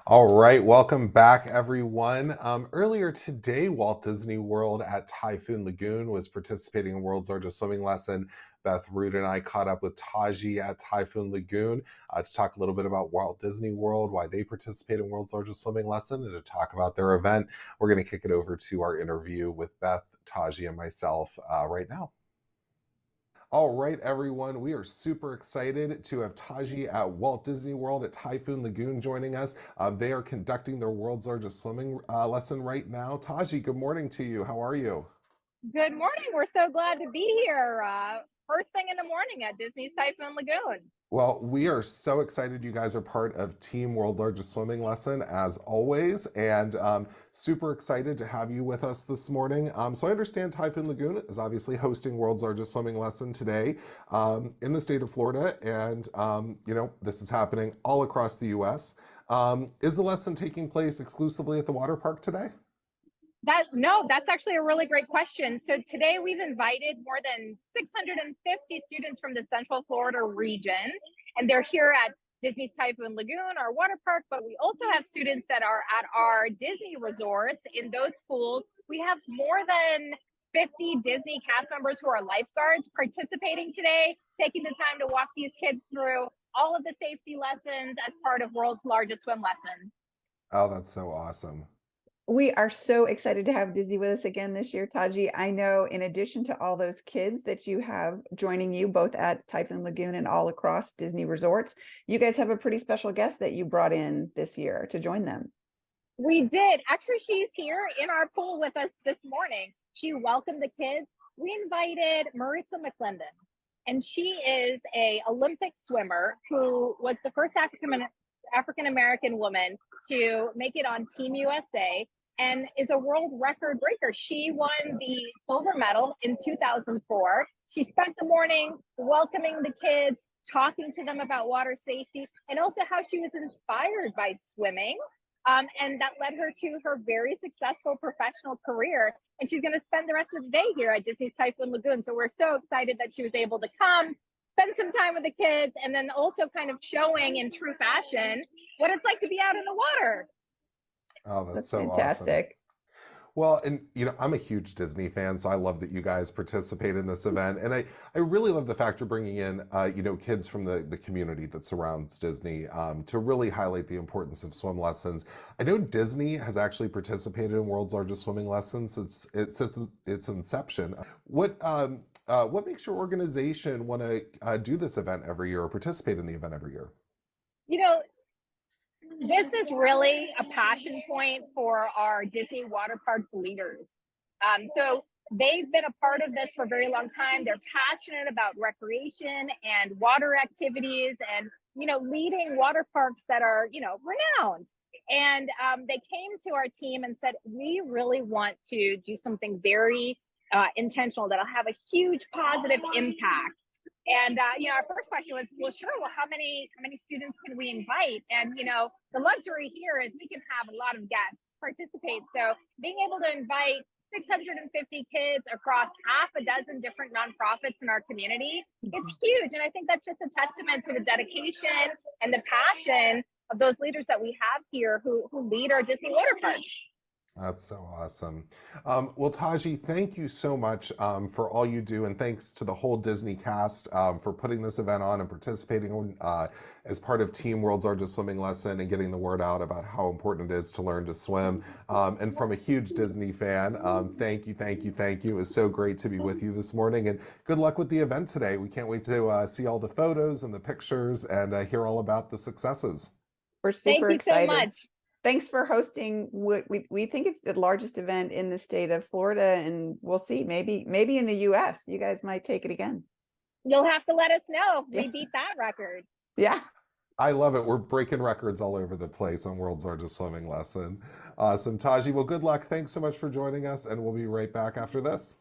All right, welcome back, everyone. Earlier today, Walt Disney World at Typhoon Lagoon was participating in World's Largest Swimming Lesson. Beth Root and I caught up with Taji at Typhoon Lagoon to talk a little bit about Walt Disney World, why they participate in World's Largest Swimming Lesson, and to talk about their event. We're going to kick it over to our interview with Beth, Taji, and myself right now. All right, everyone, we are super excited to have Taji at Walt Disney World at Typhoon Lagoon joining us. They are conducting their world's largest swimming lesson right now. Taji, good morning to you. How are you? Good morning. We're so glad to be here. First thing in the morning at Disney's Typhoon Lagoon. Well, we are so excited you guys are part of Team World Largest Swimming Lesson, as always, and super excited to have you with us this morning. So I understand Typhoon Lagoon is obviously hosting World's Largest Swimming Lesson today in the state of Florida, and this is happening all across the U.S. Is the lesson taking place exclusively at the water park today? That's actually a really great question. So today we've invited more than 650 students from the Central Florida region, and they're here at Disney's Typhoon Lagoon, our water park, but we also have students that are at our Disney resorts in those pools. We have more than 50 Disney cast members who are lifeguards participating today, taking the time to walk these kids through all of the safety lessons as part of World's Largest Swim Lesson. Oh, that's so awesome. We are so excited to have Disney with us again this year, Taji. I know in addition to all those kids that you have joining you both at Typhoon Lagoon and all across Disney resorts, you guys have a pretty special guest that you brought in this year to join them. We did. Actually, she's here in our pool with us this morning. She welcomed the kids. We invited Maritza McClendon, and she is a Olympic swimmer who was the first African-American woman to make it on Team USA and is a world record breaker. She won the silver medal in 2004. She spent the morning welcoming the kids, talking to them about water safety, and also how she was inspired by swimming. And that led her to her very successful professional career. And she's going to spend the rest of the day here at Disney's Typhoon Lagoon. So we're so excited that she was able to come, spend some time with the kids, and then also kind of showing in true fashion what it's like to be out in the water. Oh, that's so fantastic. Awesome. Well, and I'm a huge Disney fan, so I love that you guys participate in this event. And I really love the fact you're bringing in, kids from the community that surrounds Disney to really highlight the importance of swim lessons. I know Disney has actually participated in World's Largest Swimming Lessons since its inception. What makes your organization want to do this event every year or participate in the event every year? This is really a passion point for our Disney water parks leaders. So they've been a part of this for a very long time. They're passionate about recreation and water activities and, leading water parks that are, renowned. And they came to our team and said, we really want to do something very intentional that'll have a huge positive impact. And our first question was, well, sure. Well, how many students can we invite? And the luxury here is we can have a lot of guests participate. So being able to invite 650 kids across half a dozen different nonprofits in our community, it's huge. And I think that's just a testament to the dedication and the passion of those leaders that we have here who lead our Disney water parks. That's so awesome. Well, Taji, thank you so much for all you do, and thanks to the whole Disney cast for putting this event on and participating as part of Team World's Largest Swimming Lesson and getting the word out about how important it is to learn to swim. And from a huge Disney fan, thank you. It was so great to be with you this morning, and good luck with the event today. We can't wait to see all the photos and the pictures and hear all about the successes. We're super excited. Thank you so much. Thanks for hosting what we think it's the largest event in the state of Florida, and we'll see, maybe in the US. You guys might take it again. You'll have to let us know if we beat that record. Yeah. I love it. We're breaking records all over the place on World's Largest Swimming Lesson. Awesome. Taji, well, good luck. Thanks so much for joining us, and we'll be right back after this.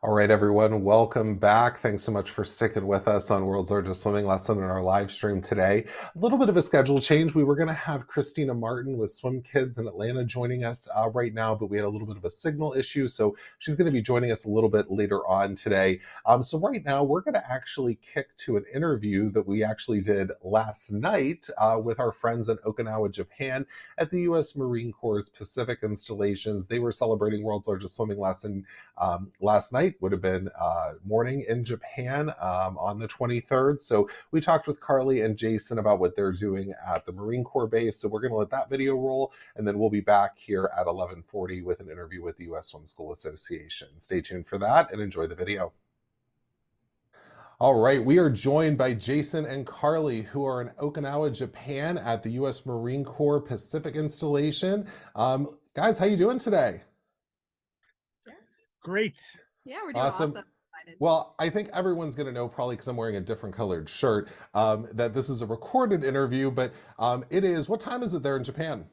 All right, everyone, welcome back. Thanks so much for sticking with us on World's Largest Swimming Lesson in our live stream today. A little bit of a schedule change. We were going to have Christina Martin with Swim Kids in Atlanta joining us right now, but we had a little bit of a signal issue, so she's going to be joining us a little bit later on today. So right now, we're going to actually kick to an interview that we actually did last night with our friends in Okinawa, Japan, at the U.S. Marine Corps' Pacific installations. They were celebrating World's Largest Swimming Lesson last night. Would have been morning in Japan on the 23rd. So we talked with Carly and Jason about what they're doing at the Marine Corps base. So we're going to let that video roll, and then we'll be back here at 11:40 with an interview with the U.S. Swim School Association. Stay tuned for that and enjoy the video. All right, we are joined by Jason and Carly, who are in Okinawa, Japan at the U.S. Marine Corps Pacific installation. Guys, how you doing today? Great. Yeah, we're doing awesome. Well, I think everyone's going to know, probably because I'm wearing a different colored shirt, that this is a recorded interview, but it is, what time is it there in Japan?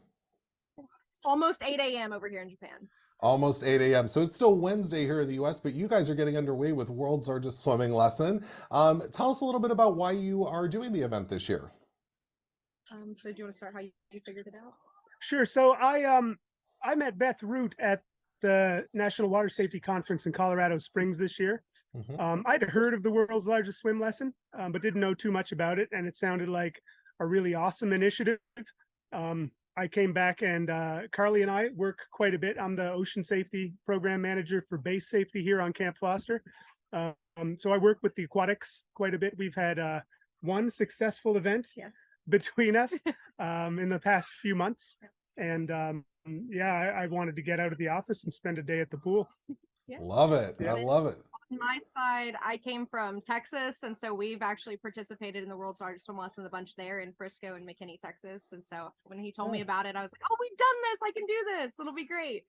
It's almost 8 a.m. over here in Japan. Almost 8 a.m. So it's still Wednesday here in the U.S., but you guys are getting underway with World's Largest Swimming Lesson. Tell us a little bit about why you are doing the event this year. So do you want to start how you figured it out? Sure. So I met Beth Root at the National Water Safety Conference in Colorado Springs this year. I'd heard of the World's Largest Swim Lesson, but didn't know too much about it, and it sounded like a really awesome initiative. I came back, and Carly and I work quite a bit. I'm the Ocean Safety Program Manager for Base Safety here on Camp Foster. So I work with the aquatics quite a bit. We've had one successful event between us in the past few months, and yeah, I wanted to get out of the office and spend a day at the pool. Love it. I love it. On my side, I came from Texas, and so we've actually participated in the World's Largest Swim Lesson a bunch there in Frisco and McKinney, Texas. And so when he told me about it, I was like, oh, we've done this. I can do this. It'll be great.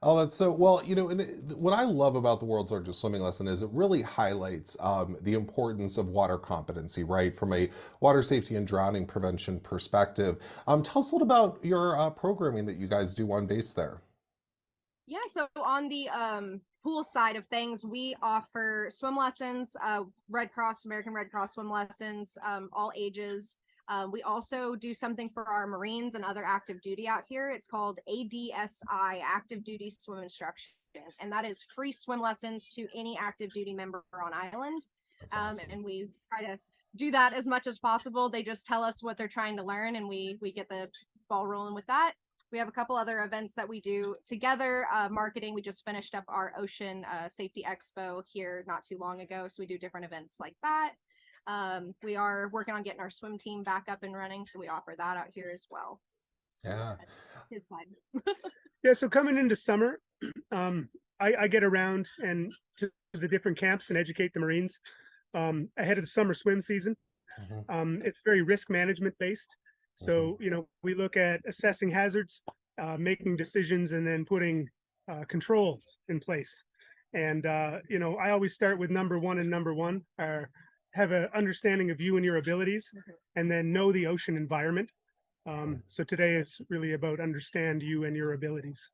Oh, that's so, well, you know, and what I love about the World's Largest Swimming Lesson is it really highlights the importance of water competency, right? From a water safety and drowning prevention perspective. Tell us a little about your programming that you guys do on base there. Yeah, so on the pool side of things, we offer swim lessons, Red Cross, American Red Cross swim lessons, all ages. We also do something for our Marines and other active duty out here. It's called ADSI, Active Duty Swim Instruction. And that is free swim lessons to any active duty member on island. Awesome. And we try to do that as much as possible. They just tell us what they're trying to learn, and we get the ball rolling with that. We have a couple other events that we do together. Marketing, we just finished up our Ocean Safety Expo here not too long ago. So we do different events like that. We are working on getting our swim team back up and running, so we offer that out here as well. Yeah. His side. Yeah, so coming into summer, I get around and to the different camps and educate the Marines ahead of the summer swim season. It's very risk management based. So, you know, we look at assessing hazards, making decisions, and then putting controls in place. And, you know, I always start with number one, and number one are have an understanding of you and your abilities, and then know the ocean environment. So today is really about understand you and your abilities.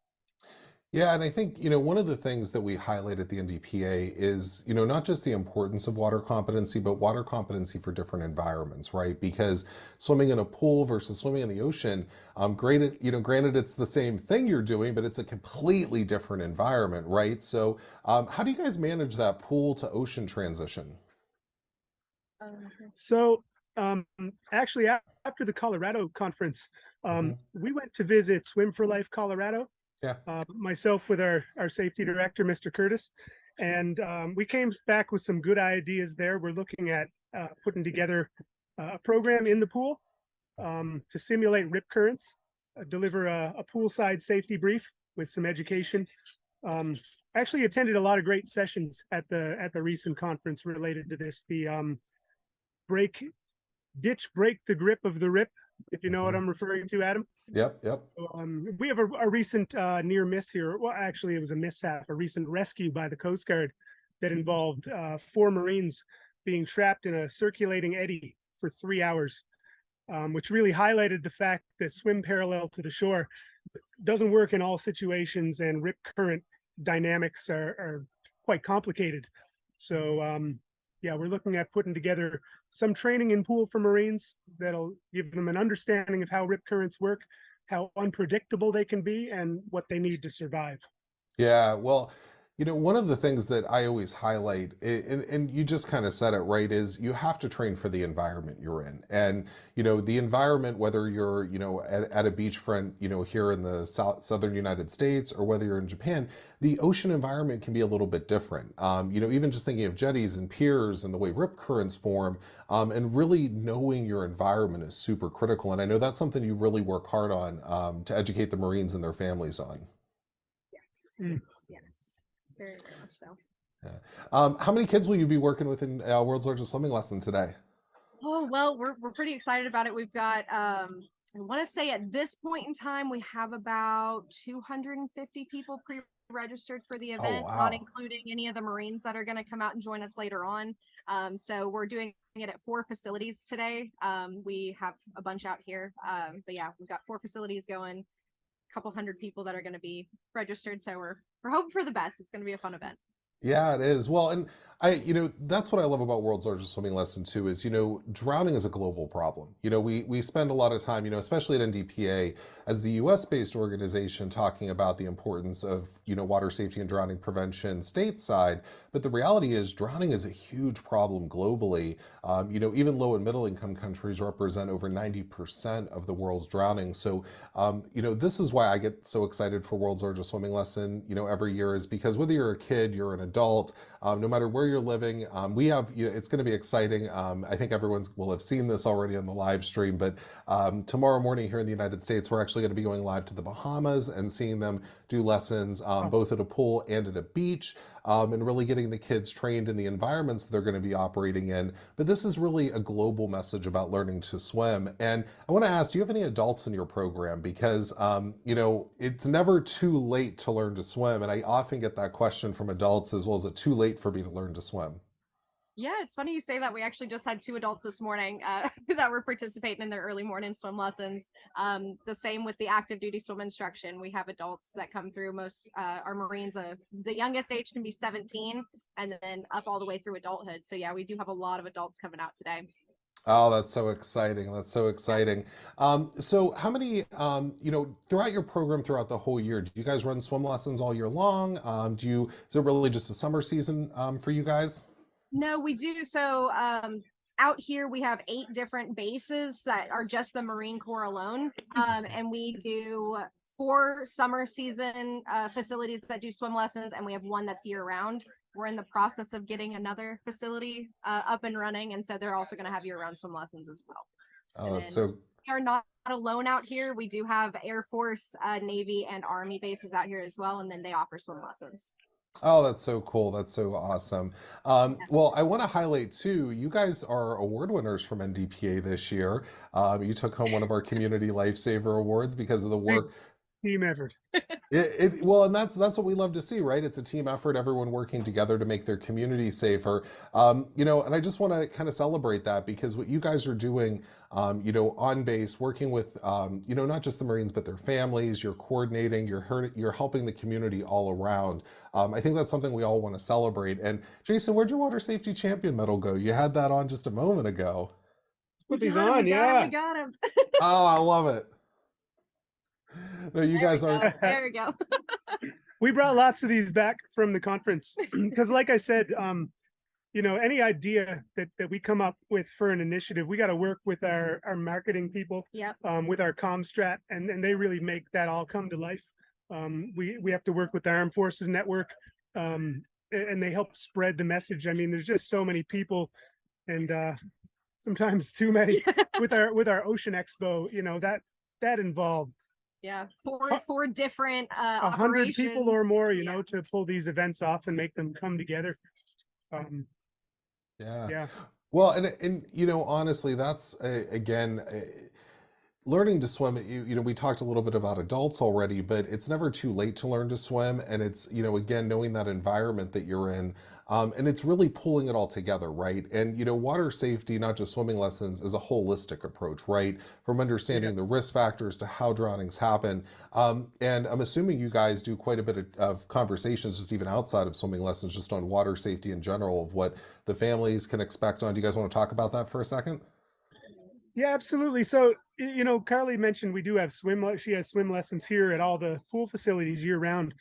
Yeah, and I think, you know, one of the things that we highlight at the NDPA is, you know, not just the importance of water competency, but water competency for different environments, right? Because swimming in a pool versus swimming in the ocean, granted it's the same thing you're doing, but it's a completely different environment, right? So how do you guys manage that pool to ocean transition? So actually, after the Colorado conference, we went to visit Swim for Life Colorado. Yeah. Myself with our safety director, Mr. Curtis, and we came back with some good ideas there. We're looking at putting together a program in the pool to simulate rip currents, deliver a poolside safety brief with some education. Actually attended a lot of great sessions at the recent conference related to this. The break the grip of the rip, if you know what I'm referring to, Adam. Yep. So, we have a recent near miss here. Well, actually, it was a mishap, a recent rescue by the Coast Guard that involved 4 Marines being trapped in a circulating eddy for 3 hours, which really highlighted the fact that swim parallel to the shore doesn't work in all situations, and rip current dynamics are quite complicated. So yeah, we're looking at putting together some training in pool for Marines that'll give them an understanding of how rip currents work, how unpredictable they can be, and what they need to survive. Yeah, well, one of the things that I always highlight, and you just kind of said it right, is you have to train for the environment you're in. And, the environment, whether you're, at a beachfront, here in the southern United States, or whether you're in Japan, the ocean environment can be a little bit different. Even just thinking of jetties and piers and the way rip currents form, and really knowing your environment is super critical. And I know that's something you really work hard on, to educate the Marines and their families on. Yes, very, very much so. Yeah. How many kids will you be working with in World's Largest Swimming Lesson today? Oh, well, we're pretty excited about it. We've got, I want to say at this point in time, we have about 250 people pre-registered for the event, wow. not including any of the Marines that are going to come out and join us later on. So we're doing it at 4 facilities today. We have a bunch out here. But yeah, we've got 4 facilities going, a couple hundred people that are going to be registered. So we're hoping for the best. It's going to be a fun event. Yeah, it is. Well, and that's what I love about World's Largest Swimming Lesson too, is, drowning is a global problem. We spend a lot of time, especially at NDPA, as the US-based organization, talking about the importance of, water safety and drowning prevention stateside. But the reality is drowning is a huge problem globally. Even low and middle income countries represent over 90% of the world's drowning. So, this is why I get so excited for World's Largest Swimming Lesson, every year, is because whether you're a kid, you're an adult, no matter where you're living, we have, it's going to be exciting. I think everyone will have seen this already on the live stream, but tomorrow morning here in the United States, we're actually going to be going live to the Bahamas and seeing them do lessons both at a pool and at a beach, and really getting the kids trained in the environments they're going to be operating in. But this is really a global message about learning to swim. And I want to ask, do you have any adults in your program? Because, it's never too late to learn to swim. And I often get that question from adults as well. Is it too late for me to learn to swim? Yeah, it's funny you say that. We actually just had 2 adults this morning that were participating in their early morning swim lessons. The same with the active duty swim instruction. We have adults that come through. Most our Marines, the youngest age can be 17, and then up all the way through adulthood. So yeah, we do have a lot of adults coming out today. Oh, that's so exciting. That's so exciting. So how many, throughout your program, throughout the whole year, do you guys run swim lessons all year long? Is it really just a summer season for you guys? No, we do. So out here we have 8 different bases that are just the Marine Corps alone. And we do 4 summer season facilities that do swim lessons, and we have 1 that's year round. We're in the process of getting another facility up and running, and so they're also going to have year round swim lessons as well. Oh, that's so. We are not alone out here. We do have Air Force, Navy, and Army bases out here as well, and then they offer swim lessons. Oh, that's so cool. That's so awesome. Well, I want to highlight too, you guys are award winners from NDPA this year. You took home one of our Community Lifesaver Awards because of the work. Team effort. Well, and that's what we love to see, right? It's a team effort, everyone working together to make their community safer. And I just want to kind of celebrate that, because what you guys are doing, on base, working with, not just the Marines, but their families, you're coordinating, you're helping the community all around. I think that's something we all want to celebrate. And Jason, where'd your water safety champion medal go? You had that on just a moment ago. Put these on, we got him. Oh, I love it. No, you guys are. There we go. We brought lots of these back from the conference because, like I said, any idea that we come up with for an initiative, we got to work with our marketing people, with our comm strat, and they really make that all come to life. We have to work with the Armed Forces Network, and they help spread the message. I mean, there's just so many people, and sometimes too many with our Ocean Expo. That involved. Yeah, four different 100 people or more, to pull these events off and make them come together. Yeah. Well, and honestly, that's again, learning to swim. We talked a little bit about adults already, but it's never too late to learn to swim. And it's again, knowing that environment that you're in. And it's really pulling it all together, right? And, water safety, not just swimming lessons, is a holistic approach, right? From understanding the risk factors to how drownings happen. And I'm assuming you guys do quite a bit of conversations, just even outside of swimming lessons, just on water safety in general, of what the families can expect on. Do you guys want to talk about that for a second? Yeah, absolutely. So, Carly mentioned we do have she has swim lessons here at all the pool facilities year round.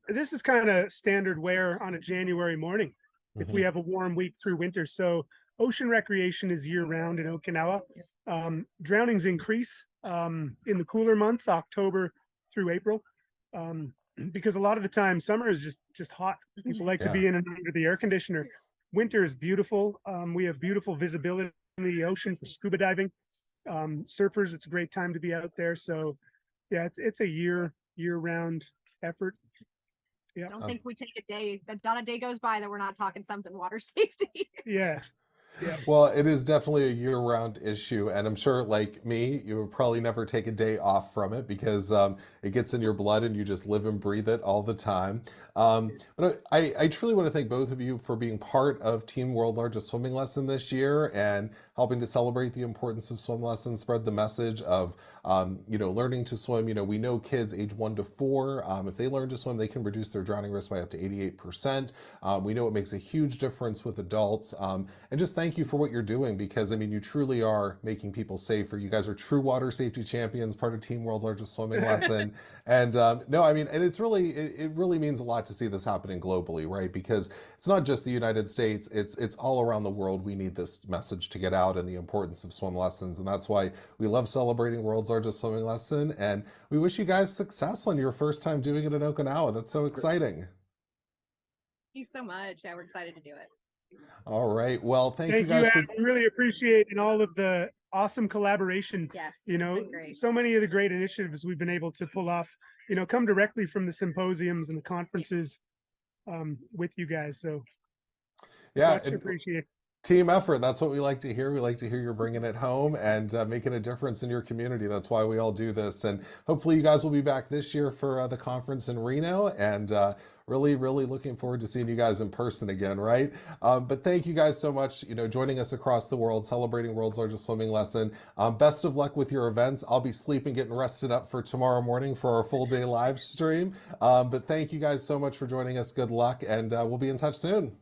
This is kind of standard wear on a January morning if we have a warm week through winter. So ocean recreation is year round in Okinawa. Drownings increase in the cooler months, October through April, because a lot of the time summer is just hot. People like to be in and under the air conditioner. Winter is beautiful. We have beautiful visibility in the ocean for scuba diving. Surfers, it's a great time to be out there. So yeah, it's a year-round effort. Yeah. I don't think we take a day, not a day goes by that we're not talking something water safety. Yeah. Yeah. Well, it is definitely a year-round issue, and I'm sure, like me, you would probably never take a day off from it because it gets in your blood and you just live and breathe it all the time. But I truly want to thank both of you for being part of Team World Largest Swimming Lesson this year and helping to celebrate the importance of swim lessons, spread the message of learning to swim. We know kids age 1 to 4, if they learn to swim, they can reduce their drowning risk by up to 88%. We know it makes a huge difference with adults. And just thank you for what you're doing because, you truly are making people safer. You guys are true water safety champions, part of Team World Largest Swimming Lesson. And and it really means a lot to see this happening globally, right? Because it's not just the United States, it's all around the world. We need this message to get out and the importance of swim lessons. And that's why we love celebrating World's Largest Swimming Lesson. And we wish you guys success on your first time doing it in Okinawa. That's so exciting. Thank you so much. Yeah, we're excited to do it. All right. Well, thank you guys for. We really appreciate and all of the awesome collaboration. Yes. Great. So many of the great initiatives we've been able to pull off, come directly from the symposiums and the conferences with you guys. So yeah, much appreciate. Team effort. That's what we like to hear. We like to hear you're bringing it home and making a difference in your community. That's why we all do this. And hopefully you guys will be back this year for the conference in Reno. And really, really looking forward to seeing you guys in person again, right? But thank you guys so much, joining us across the world, celebrating World's Largest Swimming Lesson. Best of luck with your events. I'll be sleeping, getting rested up for tomorrow morning for our full day live stream. But thank you guys so much for joining us. Good luck. And we'll be in touch soon.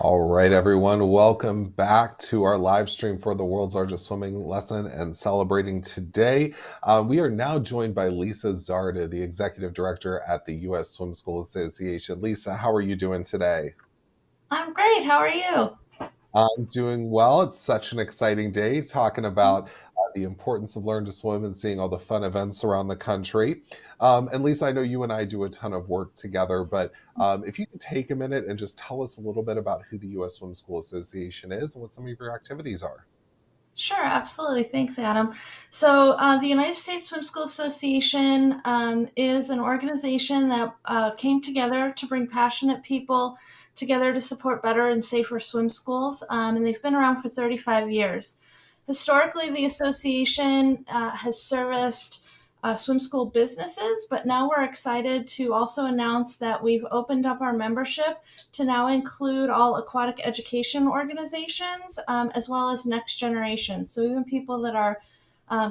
All right, everyone, welcome back to our live stream for the world's largest swimming lesson and celebrating today. We are now joined by Lisa Zarda, the executive director at the U.S. Swim School Association. Lisa, how are you doing today? I'm great. How are you? I'm doing well. It's such an exciting day talking about the importance of Learn to Swim and seeing all the fun events around the country. And Lisa, I know you and I do a ton of work together, but if you could take a minute and just tell us a little bit about who the U.S. Swim School Association is and what some of your activities are. Sure, absolutely. Thanks, Adam. So, the United States Swim School Association is an organization that came together to bring passionate people together to support better and safer swim schools, and they've been around for 35 years. Historically, the association has serviced swim school businesses, but now we're excited to also announce that we've opened up our membership to now include all aquatic education organizations, as well as next generation. So even people that are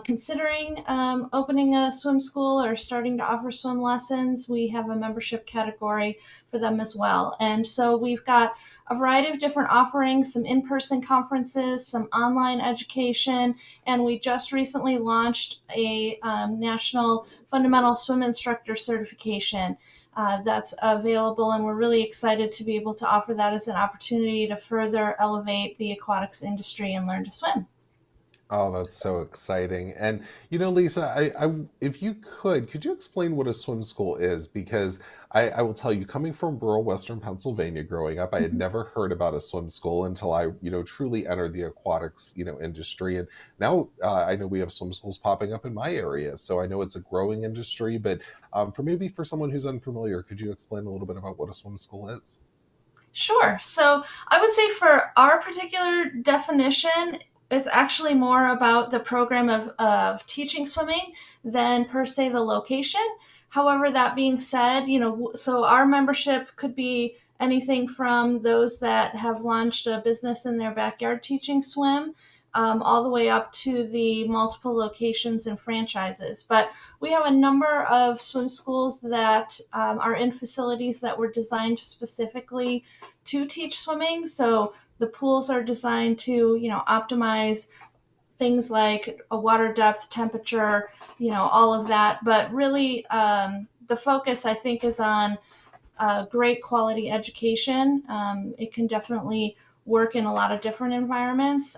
considering opening a swim school or starting to offer swim lessons, we have a membership category for them as well. And so we've got a variety of different offerings, some in-person conferences, some online education, and we just recently launched a national fundamental swim instructor certification that's available, and we're really excited to be able to offer that as an opportunity to further elevate the aquatics industry and learn to swim. Oh, that's so exciting. And, Lisa, if you could you explain what a swim school is? Because I will tell you, coming from rural Western Pennsylvania growing up, I had never heard about a swim school until I, truly entered the aquatics, industry. And now I know we have swim schools popping up in my area. So I know it's a growing industry, but for someone who's unfamiliar, could you explain a little bit about what a swim school is? Sure. So I would say for our particular definition, it's actually more about the program of teaching swimming than per se the location. However, that being said, so our membership could be anything from those that have launched a business in their backyard teaching swim, all the way up to the multiple locations and franchises. But we have a number of swim schools that are in facilities that were designed specifically to teach swimming. So the pools are designed to, optimize things like a water depth, temperature, all of that. But really, the focus, I think, is on great quality education. It can definitely work in a lot of different environments.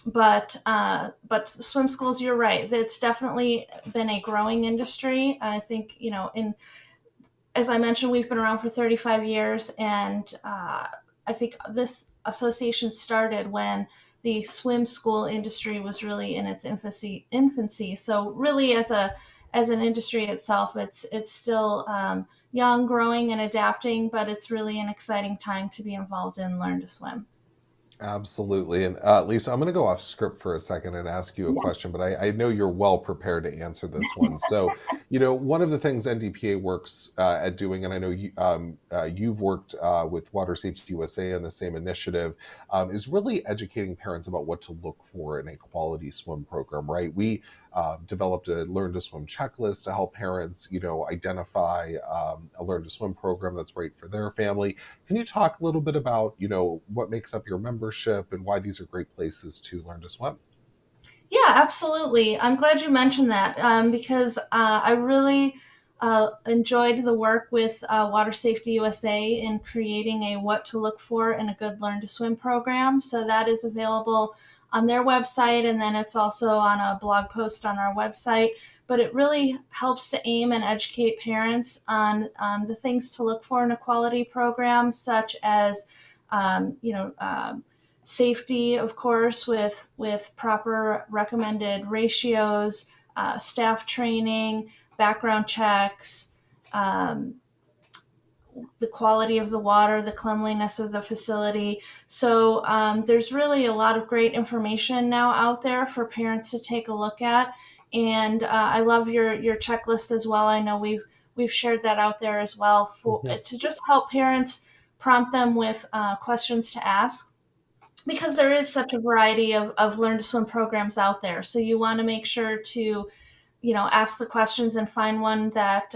But swim schools, you're right. It's definitely been a growing industry. I think, as I mentioned, we've been around for 35 years, and I think this association started when the swim school industry was really in its infancy. So really, as an industry itself, it's still young, growing, and adapting, but it's really an exciting time to be involved in Learn to Swim. Absolutely. And Lisa, I'm going to go off script for a second and ask you a question, but I know you're well prepared to answer this one. So, one of the things NDPA works at doing, and I know you've worked with Water Safety USA on the same initiative, is really educating parents about what to look for in a quality swim program, right? We developed a Learn to Swim checklist to help parents, identify a Learn to Swim program that's right for their family. Can you talk a little bit about, what makes up your membership and why these are great places to learn to swim? Yeah, absolutely. I'm glad you mentioned that because I really enjoyed the work with Water Safety USA in creating a what to look for in a good Learn to Swim program. So that is available on their website, and then it's also on a blog post on our website. But it really helps to aim and educate parents on the things to look for in a quality program, such as, safety, of course, with proper recommended ratios, staff training, background checks, the quality of the water, the cleanliness of the facility. So there's really a lot of great information now out there for parents to take a look at. And I love your checklist as well. I know we've shared that out there as well to just help parents, prompt them with questions to ask, because there is such a variety of Learn to Swim programs out there. So you want to make sure to, ask the questions and find one that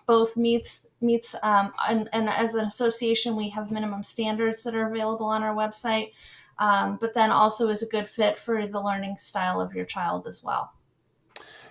both meets meets, and as an association, we have minimum standards that are available on our website, but then also is a good fit for the learning style of your child as well.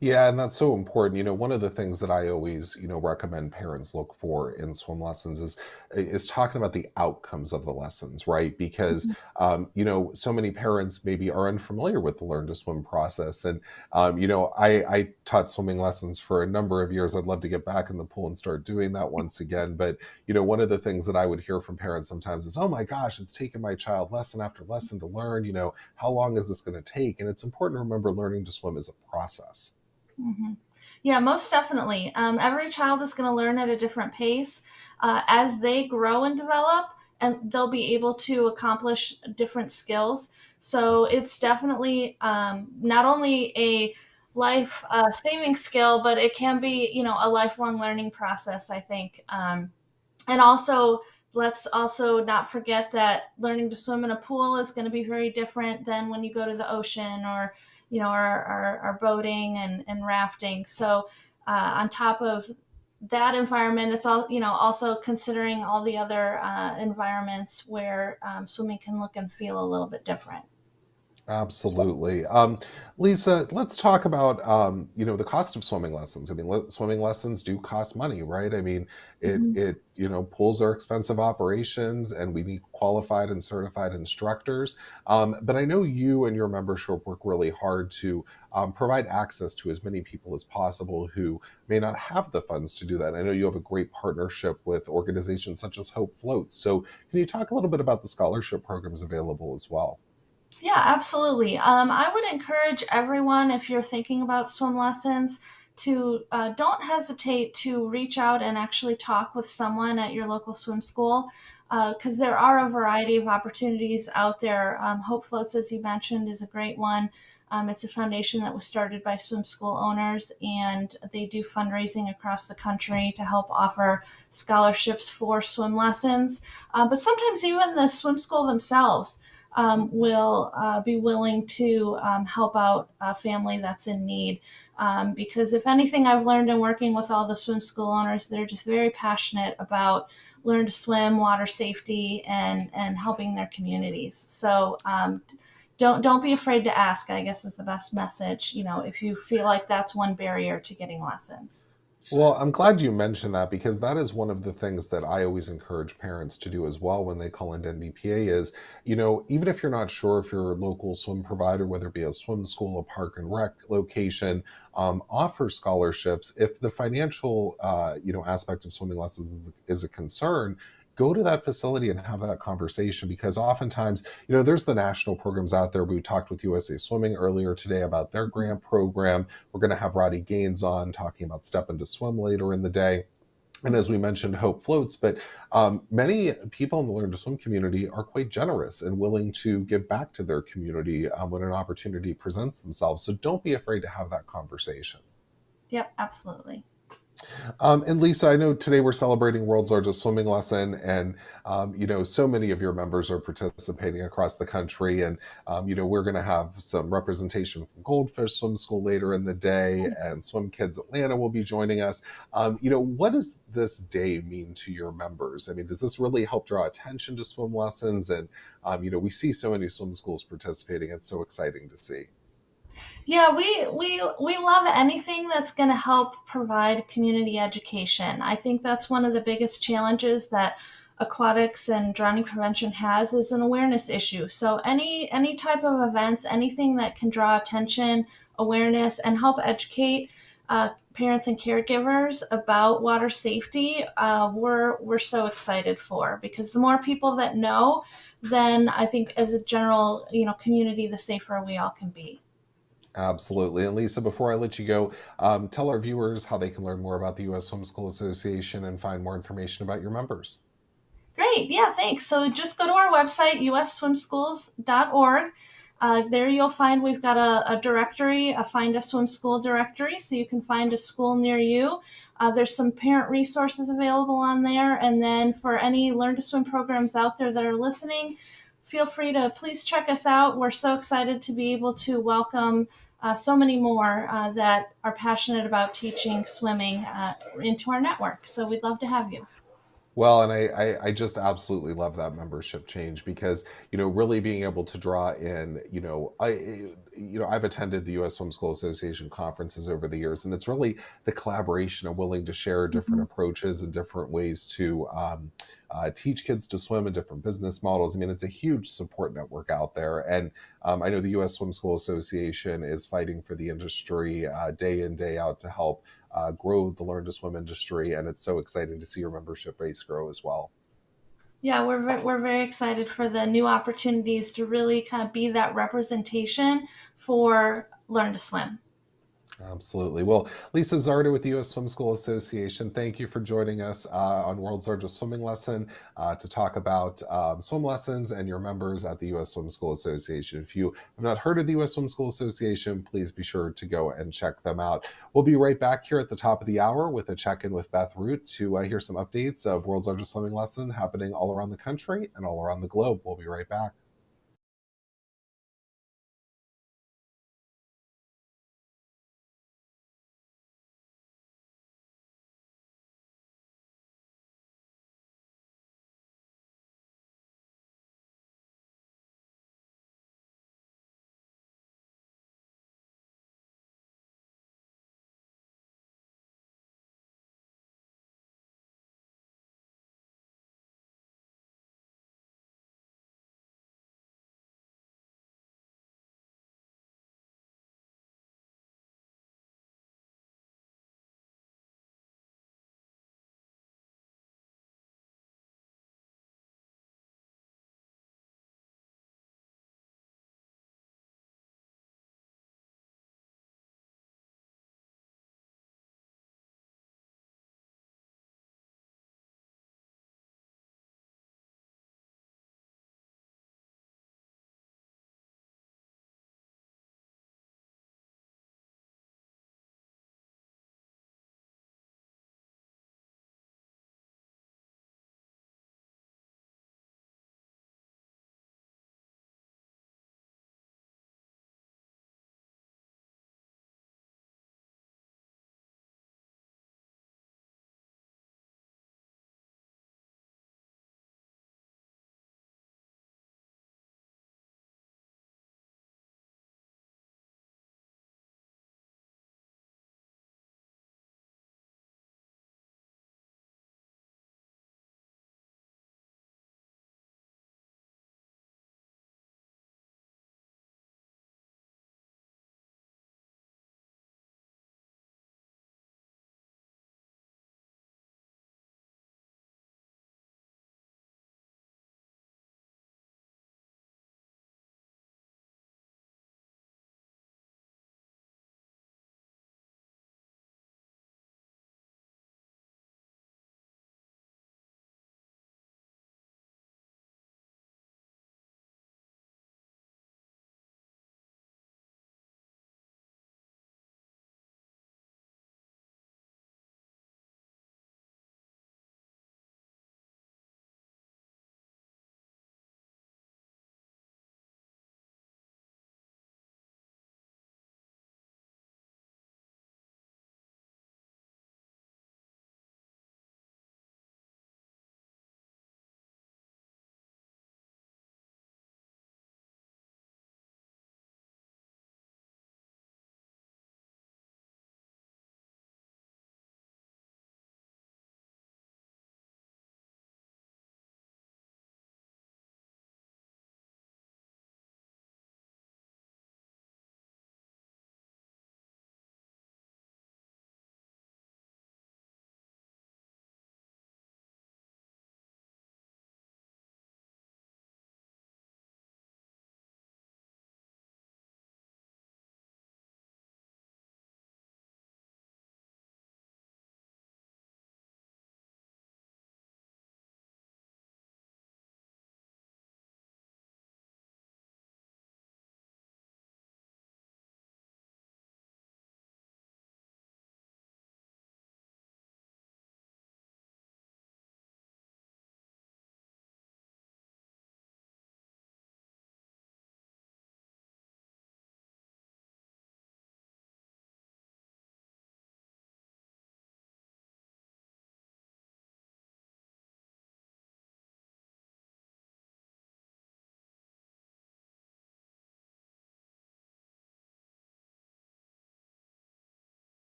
Yeah, and that's so important. One of the things that I always, recommend parents look for in swim lessons is talking about the outcomes of the lessons, right? Because so many parents maybe are unfamiliar with the learn to swim process. And I taught swimming lessons for a number of years. I'd love to get back in the pool and start doing that once again. But one of the things that I would hear from parents sometimes is, "Oh my gosh, it's taken my child lesson after lesson to learn. How long is this going to take?" And it's important to remember learning to swim is a process. Mm-hmm. Yeah, most definitely. Every child is going to learn at a different pace as they grow and develop, and they'll be able to accomplish different skills. So it's definitely not only a life saving skill, but it can be, a lifelong learning process, I think. And also, let's also not forget that learning to swim in a pool is going to be very different than when you go to the ocean or, our boating and rafting. So on top of that environment, it's all, also considering all the other environments where swimming can look and feel a little bit different. Absolutely. Lisa, let's talk about, the cost of swimming lessons. I mean, swimming lessons do cost money, right? I mean, pools are expensive operations and we need qualified and certified instructors. But I know you and your membership work really hard to provide access to as many people as possible who may not have the funds to do that. I know you have a great partnership with organizations such as Hope Floats. So can you talk a little bit about the scholarship programs available as well? Yeah, absolutely. I would encourage everyone, if you're thinking about swim lessons, to don't hesitate to reach out and actually talk with someone at your local swim school, because there are a variety of opportunities out there. Hope Floats, as you mentioned, is a great one. It's a foundation that was started by swim school owners, and they do fundraising across the country to help offer scholarships for swim lessons. But sometimes even the swim school themselves will be willing to help out a family that's in need. Because if anything I've learned in working with all the swim school owners, they're just very passionate about learn to swim, water safety, and helping their communities. So don't be afraid to ask, I guess is the best message, if you feel like that's one barrier to getting lessons. Well, I'm glad you mentioned that because that is one of the things that I always encourage parents to do as well when they call into NDPA is, even if you're not sure if your local swim provider, whether it be a swim school, a park and rec location, offers scholarships, if the financial, aspect of swimming lessons is a concern, go to that facility and have that conversation because oftentimes, there's the national programs out there. We talked with USA Swimming earlier today about their grant program. We're going to have Roddy Gaines on talking about Step Into Swim later in the day. And as we mentioned, Hope Floats, but many people in the Learn to Swim community are quite generous and willing to give back to their community when an opportunity presents themselves. So don't be afraid to have that conversation. Yep, absolutely. And Lisa, I know today we're celebrating World's Largest Swimming Lesson, and so many of your members are participating across the country, and we're going to have some representation from Goldfish Swim School later in the day, and Swim Kids Atlanta will be joining us. What does this day mean to your members? I mean, does this really help draw attention to swim lessons? And we see so many swim schools participating. It's so exciting to see. Yeah, we love anything that's going to help provide community education. I think that's one of the biggest challenges that aquatics and drowning prevention has is an awareness issue. So any type of events, anything that can draw attention, awareness, and help educate parents and caregivers about water safety, we're so excited for, because the more people that know, then I think as a general community, the safer we all can be. Absolutely. And Lisa, before I let you go, tell our viewers how they can learn more about the U.S. Swim School Association and find more information about your members. Great. Yeah, thanks. So just go to our website, usswimschools.org. There you'll find we've got a directory, a Find a Swim School directory, so you can find a school near you. There's some parent resources available on there. And then for any Learn to Swim programs out there that are listening, feel free to please check us out. We're so excited to be able to welcome so many more that are passionate about teaching swimming into our network. So we'd love to have you. Well, and I just absolutely love that membership change because, really being able to draw in, I've attended the U.S. Swim School Association conferences over the years, and it's really the collaboration and willing to share different approaches and different ways to teach kids to swim in different business models. I mean, it's a huge support network out there. And I know the U.S. Swim School Association is fighting for the industry day in, day out to help grow the Learn to Swim industry, and it's so exciting to see your membership base grow as well. Yeah, we're very excited for the new opportunities to really kind of be that representation for Learn to Swim. Absolutely. Well, Lisa Zarda with the U.S. Swim School Association, thank you for joining us on World's Largest Swimming Lesson to talk about swim lessons and your members at the U.S. Swim School Association. If you have not heard of the U.S. Swim School Association, please be sure to go and check them out. We'll be right back here at the top of the hour with a check-in with Beth Root to hear some updates of World's Largest Swimming Lesson happening all around the country and all around the globe. We'll be right back.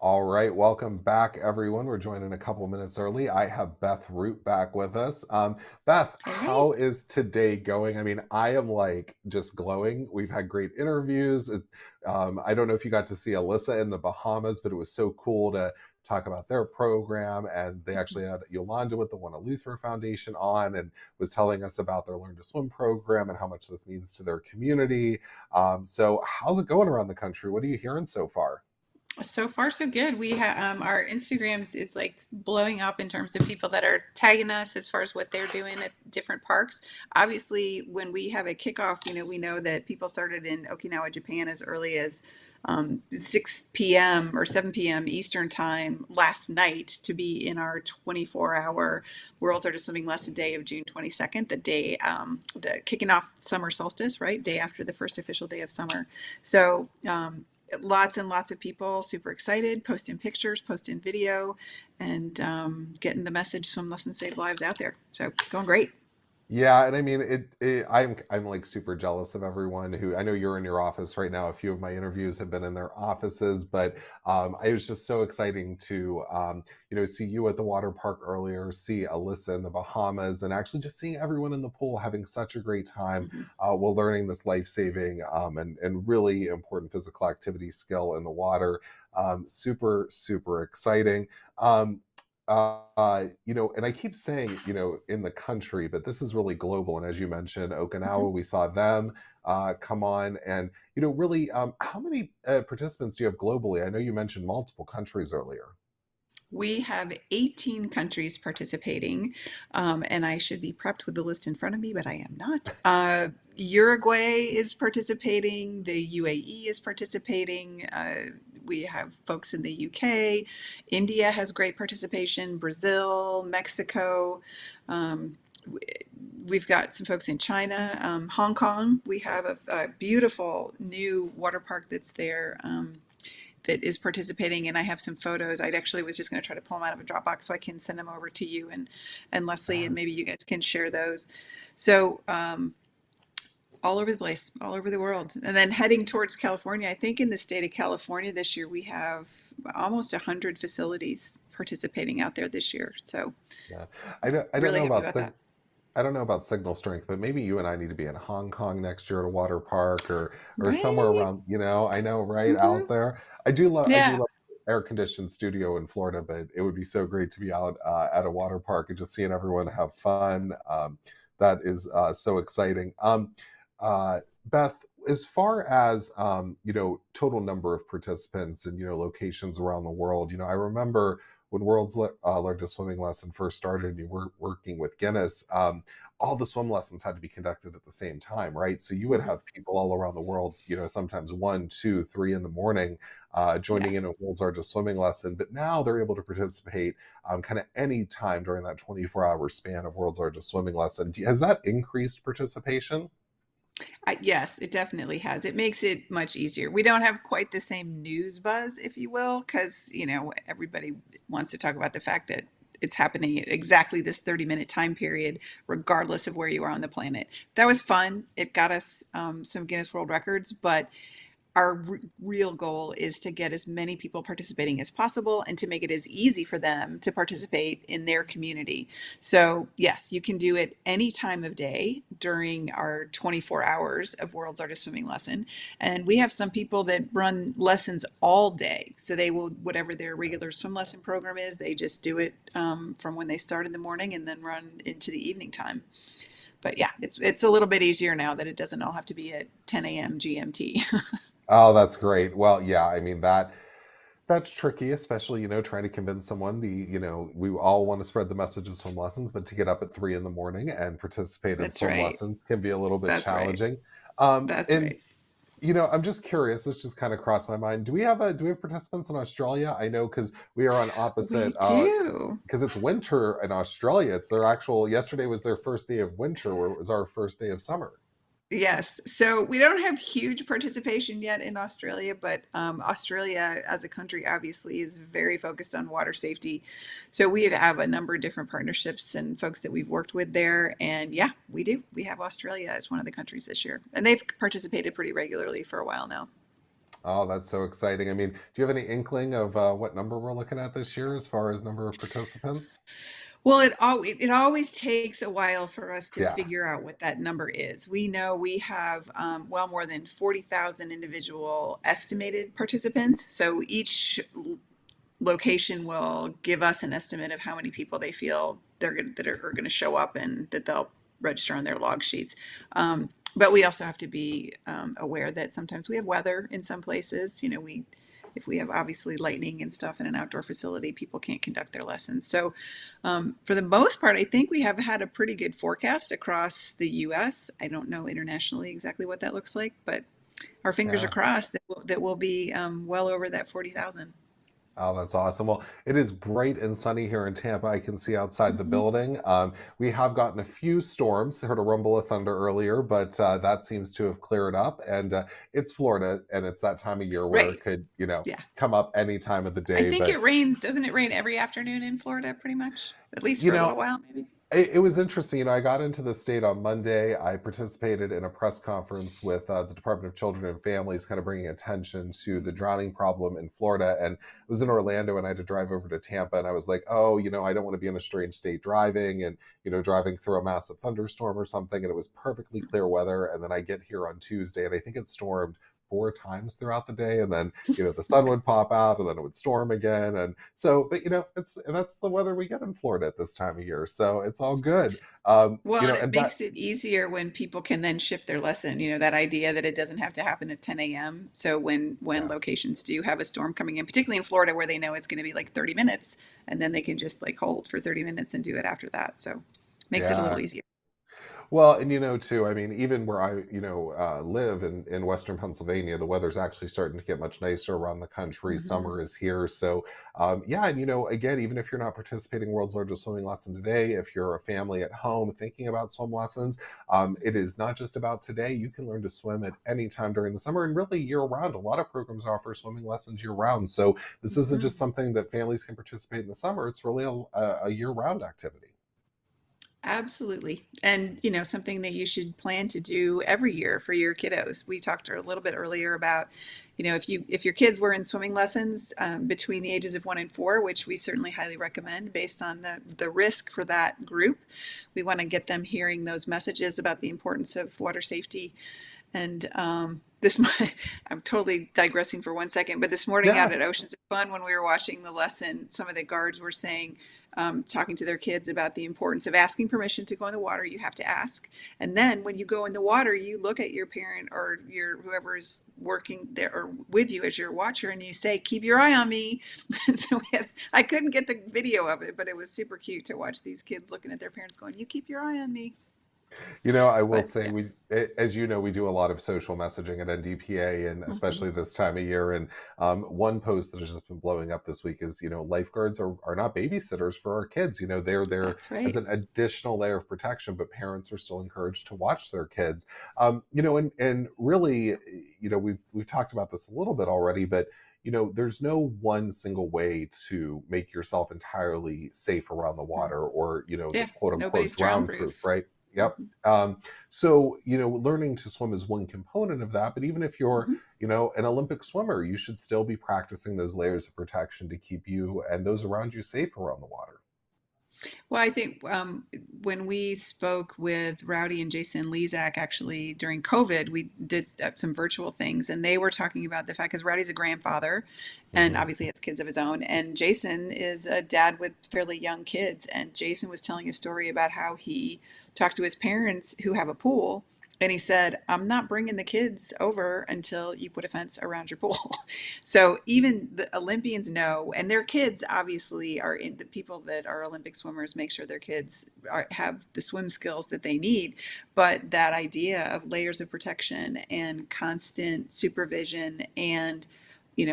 All right, welcome back, everyone. We're joining a couple minutes early. I have Beth Root back with us. Beth, how is today going? I mean, I am like just glowing. We've had great interviews. I don't know if you got to see Alyssa in the Bahamas, but it was so cool to talk about their program. And they actually had Yolanda with the One Luther Foundation on and was telling us about their Learn to Swim program and how much this means to their community. So how's it going around the country? What are you hearing so far? So far, so good. We have our Instagrams is like blowing up in terms of people that are tagging us as far as what they're doing at different parks. Obviously, when we have a kickoff, we know that people started in Okinawa, Japan as early as 6 p.m. or 7 p.m. Eastern time last night to be in our 24-hour World's Largest Swimming Lesson Day of June 22nd, the day, the kicking off summer solstice, right? Day after the first official day of summer. So, lots and lots of people super excited, posting pictures, posting video, and getting the message swim lessons save lives out there. So it's going great. Yeah, and I mean, I'm like super jealous of everyone who, I know you're in your office right now. A few of my interviews have been in their offices, but it was just so exciting to, see you at the water park earlier, see Alyssa in the Bahamas, and actually just seeing everyone in the pool having such a great time while learning this life-saving and really important physical activity skill in the water. Super, super exciting. And I keep saying, in the country, but this is really global. And as you mentioned, Okinawa, we saw them come on. And, really, how many participants do you have globally? I know you mentioned multiple countries earlier. We have 18 countries participating, and I should be prepped with the list in front of me, but I am not. Uruguay is participating. The UAE is participating. We have folks in the UK. India has great participation. Brazil, Mexico. We've got some folks in China, Hong Kong. We have a beautiful new water park that's there. That is participating, and I have some photos. I actually was just going to try to pull them out of a Dropbox so I can send them over to you and Leslie, and maybe you guys can share those. So all over the place, all over the world. And then heading towards California, I think in the state of California this year, we have almost 100 facilities participating out there this year. So yeah, I don't really know about that. I don't know about signal strength, but maybe you and I need to be in Hong Kong next year at a water park or Right. somewhere around, I know, right out there. I do love air conditioned studio in Florida, but it would be so great to be out at a water park and just seeing everyone have fun. That is so exciting. Beth, as far as total number of participants and locations around the world, I remember when World's Largest Swimming Lesson first started and you were working with Guinness, all the swim lessons had to be conducted at the same time, right? So you would have people all around the world, sometimes 1, 2, 3 in the morning joining in a World's Largest Swimming Lesson. But now they're able to participate kind of any time during that 24-hour span of World's Largest Swimming Lesson. Has that increased participation? Yes, it definitely has. It makes it much easier. We don't have quite the same news buzz, if you will, because, everybody wants to talk about the fact that it's happening at exactly this 30-minute time period, regardless of where you are on the planet. That was fun. It got us some Guinness World Records, but our real goal is to get as many people participating as possible and to make it as easy for them to participate in their community. So yes, you can do it any time of day during our 24 hours of World's Largest Swimming Lesson. And we have some people that run lessons all day. So they will, whatever their regular swim lesson program is, they just do it from when they start in the morning and then run into the evening time. But yeah, it's a little bit easier now that it doesn't all have to be at 10 a.m. GMT. Oh, that's great. Well, yeah, I mean that's tricky, especially, trying to convince someone we all want to spread the message of swim lessons, but to get up at 3 in the morning and participate in swim lessons can be a little bit challenging. That's right. I'm just curious, this just kind of crossed my mind. Do we have participants in Australia? I know because we are on opposite because it's winter in Australia. It's their yesterday was their first day of winter, where it was our first day of summer. Yes. So we don't have huge participation yet in Australia, but Australia as a country obviously is very focused on water safety. So we have a number of different partnerships and folks that we've worked with there. And yeah, we do. We have Australia as one of the countries this year. And they've participated pretty regularly for a while now. Oh, that's so exciting. I mean, do you have any inkling of what number we're looking at this year as far as number of participants? Well, it always takes a while for us to Yeah. figure out what that number is. We know we have well more than 40,000 individual estimated participants. So each location will give us an estimate of how many people they feel that are going to show up and that they'll register on their log sheets. But we also have to be aware that sometimes we have weather in some places. If we have obviously lightning and stuff in an outdoor facility, people can't conduct their lessons. So for the most part, I think we have had a pretty good forecast across the U.S. I don't know internationally exactly what that looks like, but our fingers are crossed that we'll be well over that 40,000. Oh, that's awesome. Well, it is bright and sunny here in Tampa. I can see outside the building. We have gotten a few storms. I heard a rumble of thunder earlier, but that seems to have cleared up. And it's Florida, and it's that time of year where Right. it could, Yeah. come up any time of the I day. think But it rains. Doesn't it rain every afternoon in Florida, pretty much? At least you for a little know, while, maybe? it was interesting. I got into the state on Monday. I participated in a press conference with the Department of Children and Families, kind of bringing attention to the drowning problem in Florida. And I was in Orlando and I had to drive over to Tampa. And I was like, oh, I don't want to be in a strange state driving and, driving through a massive thunderstorm or something. And it was perfectly clear weather. And then I get here on Tuesday and I think it stormed 4 times throughout the day, and then the sun would pop out and then it would storm again. And so, but that's the weather we get in Florida at this time of year, so it's all good. Well, and it And makes it easier when people can then shift their lesson. That idea that it doesn't have to happen at 10 a.m. So when locations do have a storm coming in, particularly in Florida where they know it's going to be like 30 minutes, and then they can just like hold for 30 minutes and do it after that. So makes it a little easier. Well, and too, I mean, even where I, live in Western Pennsylvania, the weather's actually starting to get much nicer around the country. Summer is here. So, yeah. And, again, even if you're not participating in World's Largest Swimming Lesson today, if you're a family at home thinking about swim lessons, it is not just about today. You can learn to swim at any time during the summer and really year round. A lot of programs offer swimming lessons year round. So this isn't just something that families can participate in the summer. It's really a year round activity. Absolutely. And, something that you should plan to do every year for your kiddos. We talked a little bit earlier about, if your kids were in swimming lessons between the ages of 1 and 4, which we certainly highly recommend based on the risk for that group, we want to get them hearing those messages about the importance of water safety. And I'm totally digressing for 1 second, but this morning out at Oceans of Fun, when we were watching the lesson, some of the guards were saying, talking to their kids about the importance of asking permission to go in the water. You have to ask. And then when you go in the water, you look at your parent or whoever is working there or with you as your watcher, and you say, keep your eye on me. And so I couldn't get the video of it, but it was super cute to watch these kids looking at their parents going, you keep your eye on me. I will say as we do a lot of social messaging at NDPA, and especially this time of year. And one post that has just been blowing up this week is, lifeguards are not babysitters for our kids. They're there as an additional layer of protection, but parents are still encouraged to watch their kids. And really, we've talked about this a little bit already, but there's no one single way to make yourself entirely safe around the water or, the quote unquote drown proof, right? Yep. So, learning to swim is one component of that. But even if you're, an Olympic swimmer, you should still be practicing those layers of protection to keep you and those around you safe around the water. Well, I think when we spoke with Rowdy and Jason Lezak, actually during COVID, we did some virtual things, and they were talking about the fact, because Rowdy's a grandfather and obviously has kids of his own, and Jason is a dad with fairly young kids. And Jason was telling a story about how he talked to his parents who have a pool, and he said, I'm not bringing the kids over until you put a fence around your pool. So even the Olympians know, and their kids obviously are the people that are Olympic swimmers make sure their kids have the swim skills that they need. But that idea of layers of protection and constant supervision and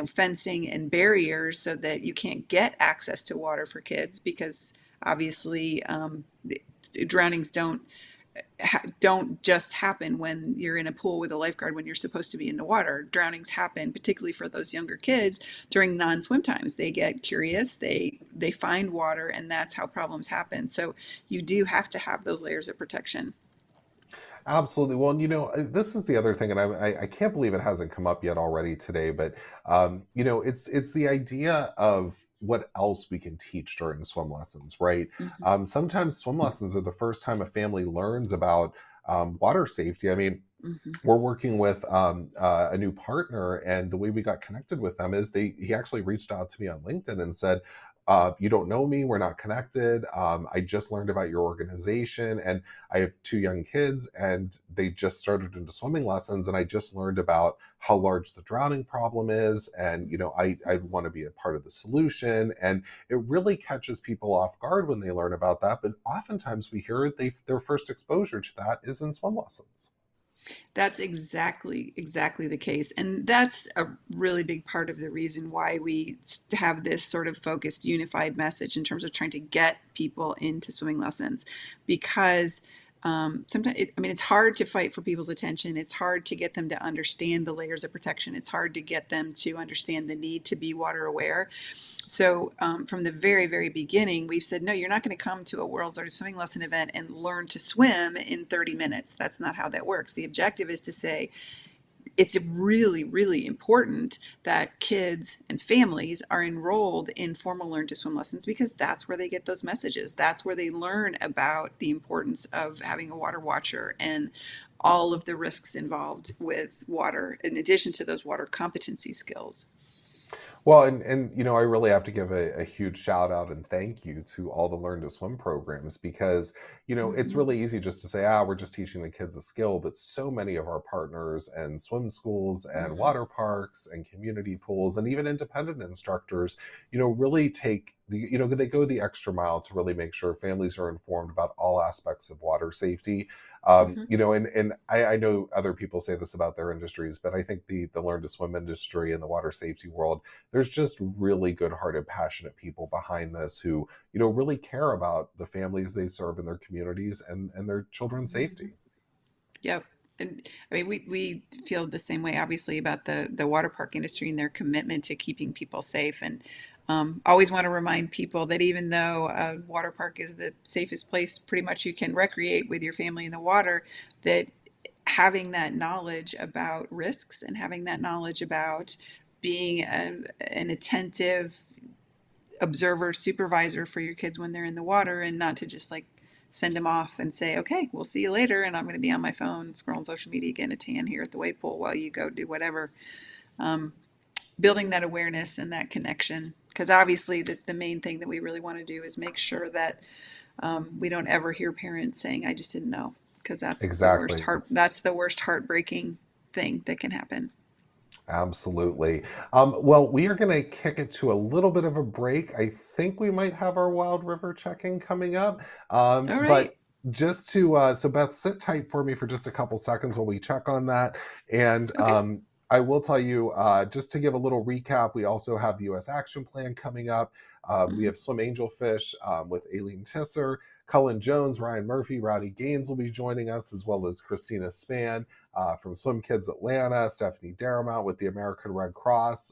fencing and barriers so that you can't get access to water for kids, because obviously drownings don't just happen when you're in a pool with a lifeguard when you're supposed to be in the water. Drownings happen, particularly for those younger kids, during non-swim times. They get curious, they find water, and that's how problems happen. So you do have to have those layers of protection. Absolutely. Well, and, this is the other thing, and I can't believe it hasn't come up yet already today. But it's the idea of what else we can teach during swim lessons, right? Mhm. Sometimes swim lessons are the first time a family learns about water safety. I mean, Mhm. we're working with a new partner, and the way we got connected with them is he actually reached out to me on LinkedIn and said, you don't know me, we're not connected, I just learned about your organization, and I have two young kids, and they just started into swimming lessons, and I just learned about how large the drowning problem is, and I want to be a part of the solution. And it really catches people off guard when they learn about that, but oftentimes we hear their first exposure to that is in swim lessons. That's exactly the case. And that's a really big part of the reason why we have this sort of focused, unified message in terms of trying to get people into swimming lessons. Because sometimes, it's hard to fight for people's attention. It's hard to get them to understand the layers of protection. It's hard to get them to understand the need to be water aware. So from the very, very beginning, we've said, no, you're not going to come to a world's largest swimming lesson event and learn to swim in 30 minutes. That's not how that works. The objective is to say, it's really, really important that kids and families are enrolled in formal learn to swim lessons, because that's where they get those messages. That's where they learn about the importance of having a water watcher and all of the risks involved with water, in addition to those water competency skills. Well, and I really have to give a huge shout out and thank you to all the Learn to Swim programs, because it's Mhm. really easy just to say, we're just teaching the kids a skill, but so many of our partners and swim schools and Mhm. water parks and community pools and even independent instructors, really take they go the extra mile to really make sure families are informed about all aspects of water safety. Mhm. And I know other people say this about their industries, but I think the Learn to Swim industry and the water safety world, there's just really good-hearted, passionate people behind this who, really care about the families they serve in their communities and their children's Mhm. safety. Yep. And we feel the same way, obviously, about the water park industry and their commitment to keeping people safe. And always want to remind people that even though a water park is the safest place pretty much you can recreate with your family in the water, that having that knowledge about risks and having that knowledge about being an attentive observer, supervisor for your kids when they're in the water, and not to just like send them off and say, okay, we'll see you later. And I'm going to be on my phone scrolling social media, getting a tan here at the wave pool while you go do whatever. Um, Building that awareness and that connection. Because obviously, the main thing that we really want to do is make sure that we don't ever hear parents saying, I just didn't know. Because Exactly. that's the worst heartbreaking thing that can happen. Absolutely. Well, we are going to kick it to a little bit of a break. I think we might have our Wild River check-in coming up. All right. But just so Beth, sit tight for me for just a couple seconds while we check on that. And Okay. I will tell you, just to give a little recap, we also have the U.S. Action Plan coming up. We Mhm. have Swim Angelfish with Aileen Tisser, Cullen Jones, Ryan Murphy, Rowdy Gaines will be joining us, as well as Christina Span from Swim Kids Atlanta, Stephanie Daramount with the American Red Cross,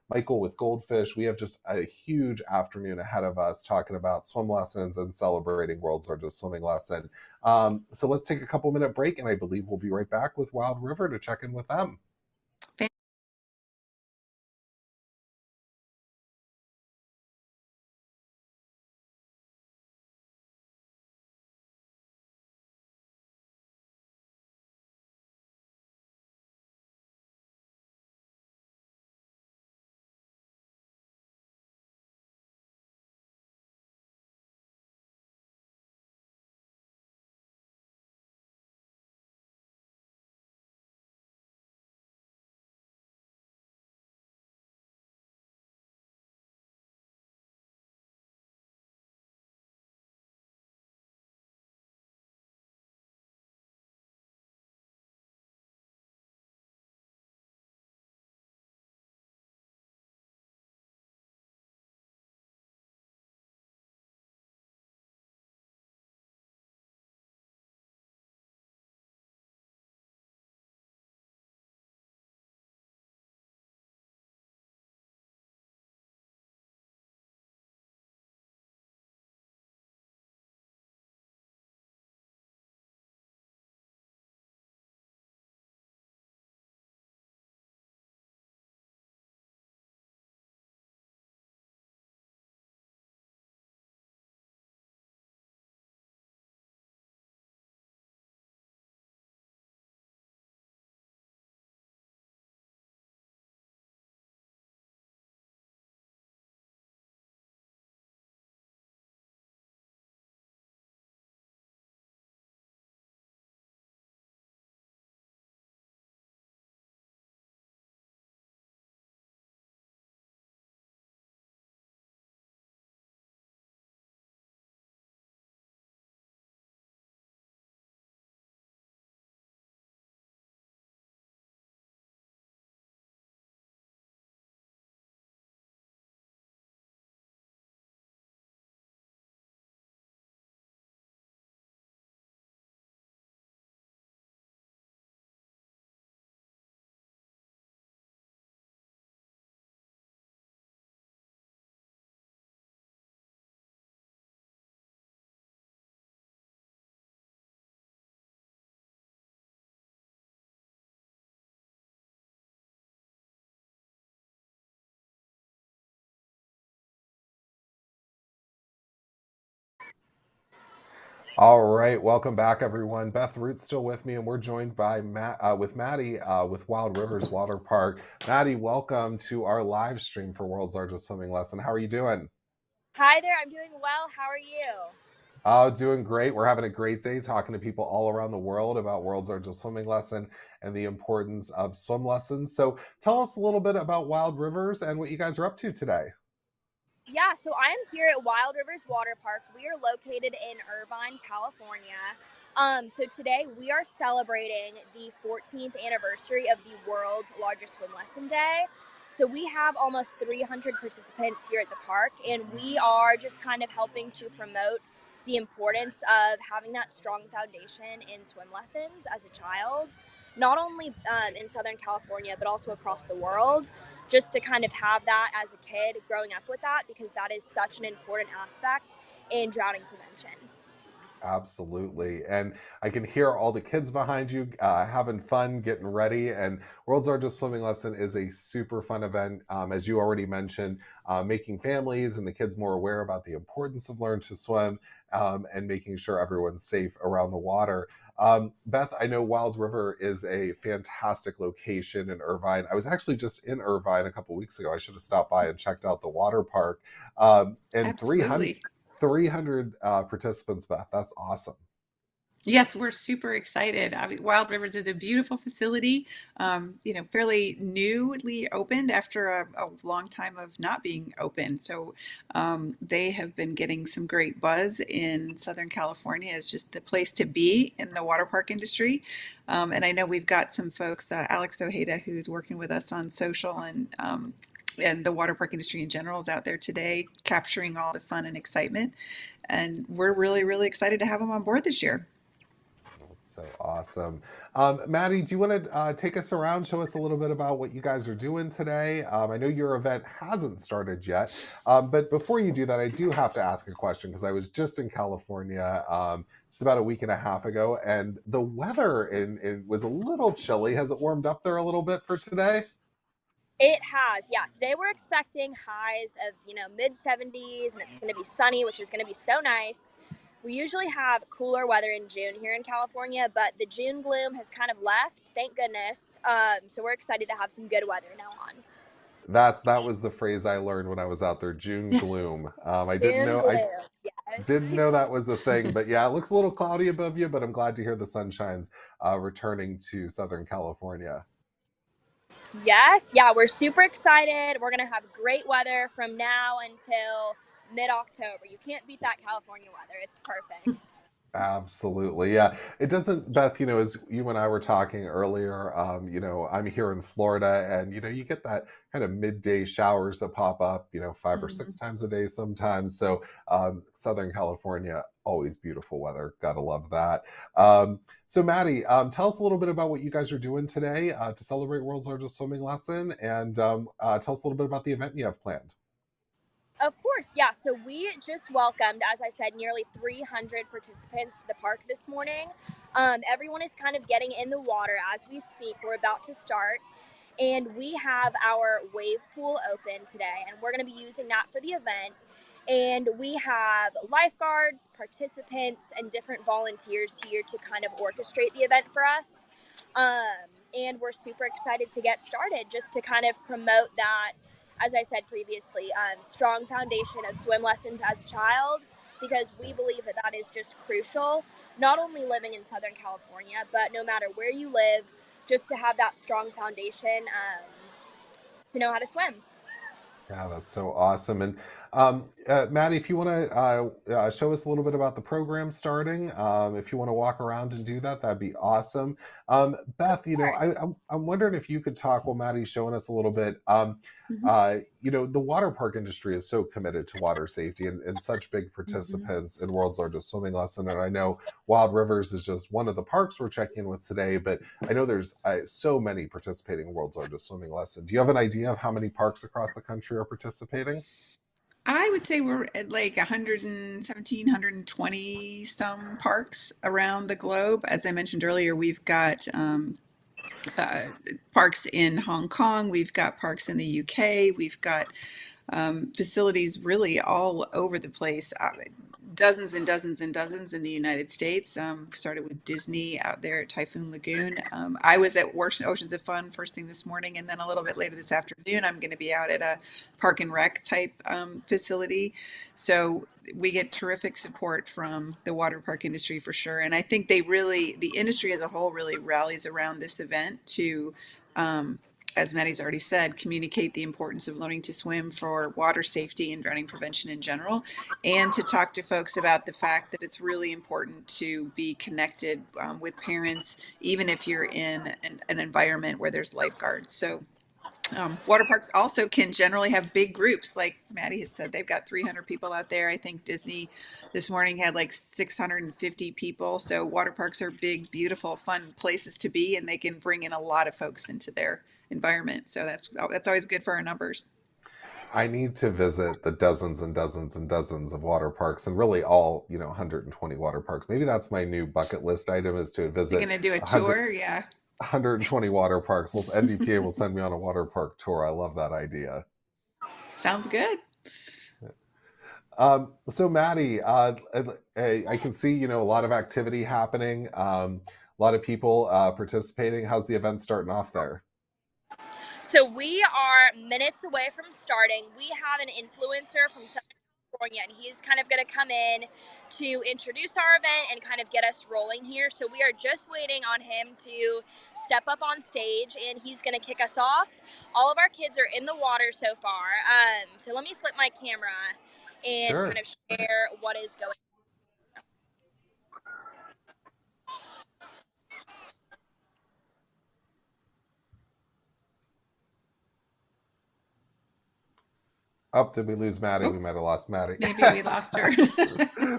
Michael with Goldfish. We have just a huge afternoon ahead of us talking about swim lessons and celebrating World's Largest Swimming Lesson. So let's take a couple-minute break, and I believe we'll be right back with Wild River to check in with them. All right, welcome back, everyone. Beth Root's still with me, and we're joined by Maddie with Wild Rivers Water Park. Maddie, welcome to our live stream for World's Largest Swimming Lesson. How are you doing? Hi there, I'm doing well. How are you? Oh, doing great. We're having a great day talking to people all around the world about World's Largest Swimming Lesson and the importance of swim lessons. So tell us a little bit about Wild Rivers and what you guys are up to today. Yeah, so I am here at Wild Rivers Water Park. We are located in Irvine, California. So today we are celebrating the 14th anniversary of the world's largest swim lesson day. So we have almost 300 participants here at the park, and we are just kind of helping to promote the importance of having that strong foundation in swim lessons as a child, not only in Southern California, but also across the world, just to kind of have that as a kid growing up with that, because that is such an important aspect in drowning prevention. Absolutely. And I can hear all the kids behind you having fun, getting ready. And World's Largest Swimming Lesson is a super fun event, as you already mentioned, making families and the kids more aware about the importance of learn to swim and making sure everyone's safe around the water. Beth, I know Wild River is a fantastic location in Irvine. I was actually just in Irvine a couple weeks ago. I should have stopped by and checked out the water park. And Absolutely. 300 participants, Beth. That's awesome. Yes, we're super excited. Wild Rivers is a beautiful facility, fairly newly opened after a long time of not being open. So they have been getting some great buzz in Southern California as just the place to be in the water park industry. And I know we've got some folks, Alex Ojeda, who's working with us on social and the water park industry in general is out there today capturing all the fun and excitement. And we're really, really excited to have them on board this year. So awesome. Maddie, do you want to take us around, show us a little bit about what you guys are doing today? I know your event hasn't started yet, but before you do that, I do have to ask a question because I was just in California just about a week and a half ago, and the weather was a little chilly. Has it warmed up there a little bit for today? It has, yeah. Today we're expecting highs of, mid 70s, and it's going to be sunny, which is going to be so nice. We usually have cooler weather in June here in California, but the June gloom has kind of left, thank goodness. So we're excited to have some good weather now on. That was the phrase I learned when I was out there, June gloom. I didn't know that was a thing, but yeah, it looks a little cloudy above you, but I'm glad to hear the sunshine's returning to Southern California. Yes, yeah, we're super excited. We're going to have great weather from now until mid-October. You can't beat that California weather. It's perfect. Absolutely. Yeah. It doesn't, Beth, as you and I were talking earlier, I'm here in Florida and, you get that kind of midday showers that pop up, 5 or 6 times a day sometimes. So Southern California, always beautiful weather. Gotta love that. So Maddie, tell us a little bit about what you guys are doing today to celebrate World's Largest Swimming Lesson, and tell us a little bit about the event you have planned. Of course, yeah. So we just welcomed, as I said, nearly 300 participants to the park this morning. Everyone is kind of getting in the water as we speak. We're about to start. And we have our wave pool open today, and we're going to be using that for the event. And we have lifeguards, participants, and different volunteers here to kind of orchestrate the event for us. And we're super excited to get started, just to kind of promote that, as I said previously, strong foundation of swim lessons as a child, because we believe that that is just crucial, not only living in Southern California, but no matter where you live, just to have that strong foundation to know how to swim. Yeah, that's so awesome. And Maddie, if you want to show us a little bit about the program starting, if you want to walk around and do that, that'd be awesome. Beth, I'm wondering if you could talk while Maddie's showing us a little bit. The water park industry is so committed to water safety and such big participants in World's Largest Swimming Lesson. And I know Wild Rivers is just one of the parks we're checking in with today, but I know there's so many participating in World's Largest Swimming Lesson. Do you have an idea of how many parks across the country are participating? I would say we're at like 117, 120 some parks around the globe. As I mentioned earlier, we've got parks in Hong Kong, we've got parks in the UK, we've got facilities really all over the place. dozens and dozens and dozens in the United States. Started with Disney out there at Typhoon Lagoon. I was at Oceans of Fun first thing this morning, and then a little bit later this afternoon, I'm going to be out at a park and rec type facility. So we get terrific support from the water park industry for sure. And I think the industry as a whole really rallies around this event to, as Maddie's already said, communicate the importance of learning to swim for water safety and drowning prevention in general, and to talk to folks about the fact that it's really important to be connected with parents, even if you're in an environment where there's lifeguards. So water parks also can generally have big groups. Like Maddie has said, they've got 300 people out there. I think Disney this morning had like 650 people. So water parks are big, beautiful, fun places to be, and they can bring in a lot of folks into their environment. So that's always good for our numbers. I need to visit the dozens and dozens and dozens of water parks, and really all 120 water parks. Maybe that's my new bucket list item, is to You're visit going to do a 100, tour? Yeah. 120 water parks. Well, NDPA will send me on a water park tour. I love that idea. Sounds good. So Maddie, I can see, a lot of activity happening, a lot of people participating. How's the event starting off there? So we are minutes away from starting. We have an influencer from Southern California, and he's kind of going to come in to introduce our event and kind of get us rolling here. So we are just waiting on him to step up on stage, and he's going to kick us off. All of our kids are in the water so far. So let me flip my camera and Sure. kind of share what is going on. Oh, did we lose Maddie? We might have lost Maddie. Maybe we lost her.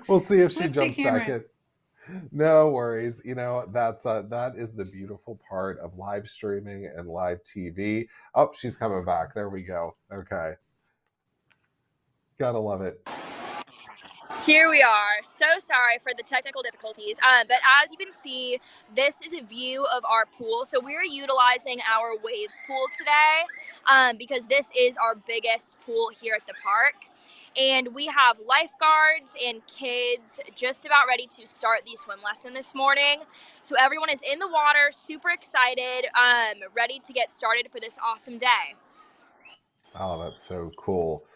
We'll see if she Flip the jumps back camera. in. No worries. That is the beautiful part of live streaming and live TV. Oh, she's coming back. There we go. Okay. Gotta love it. Here we are. So sorry for the technical difficulties. But as you can see, this is a view of our pool. So we're utilizing our wave pool today because this is our biggest pool here at the park. And we have lifeguards and kids just about ready to start the swim lesson this morning. So everyone is in the water, super excited, ready to get started for this awesome day. Oh, that's so cool.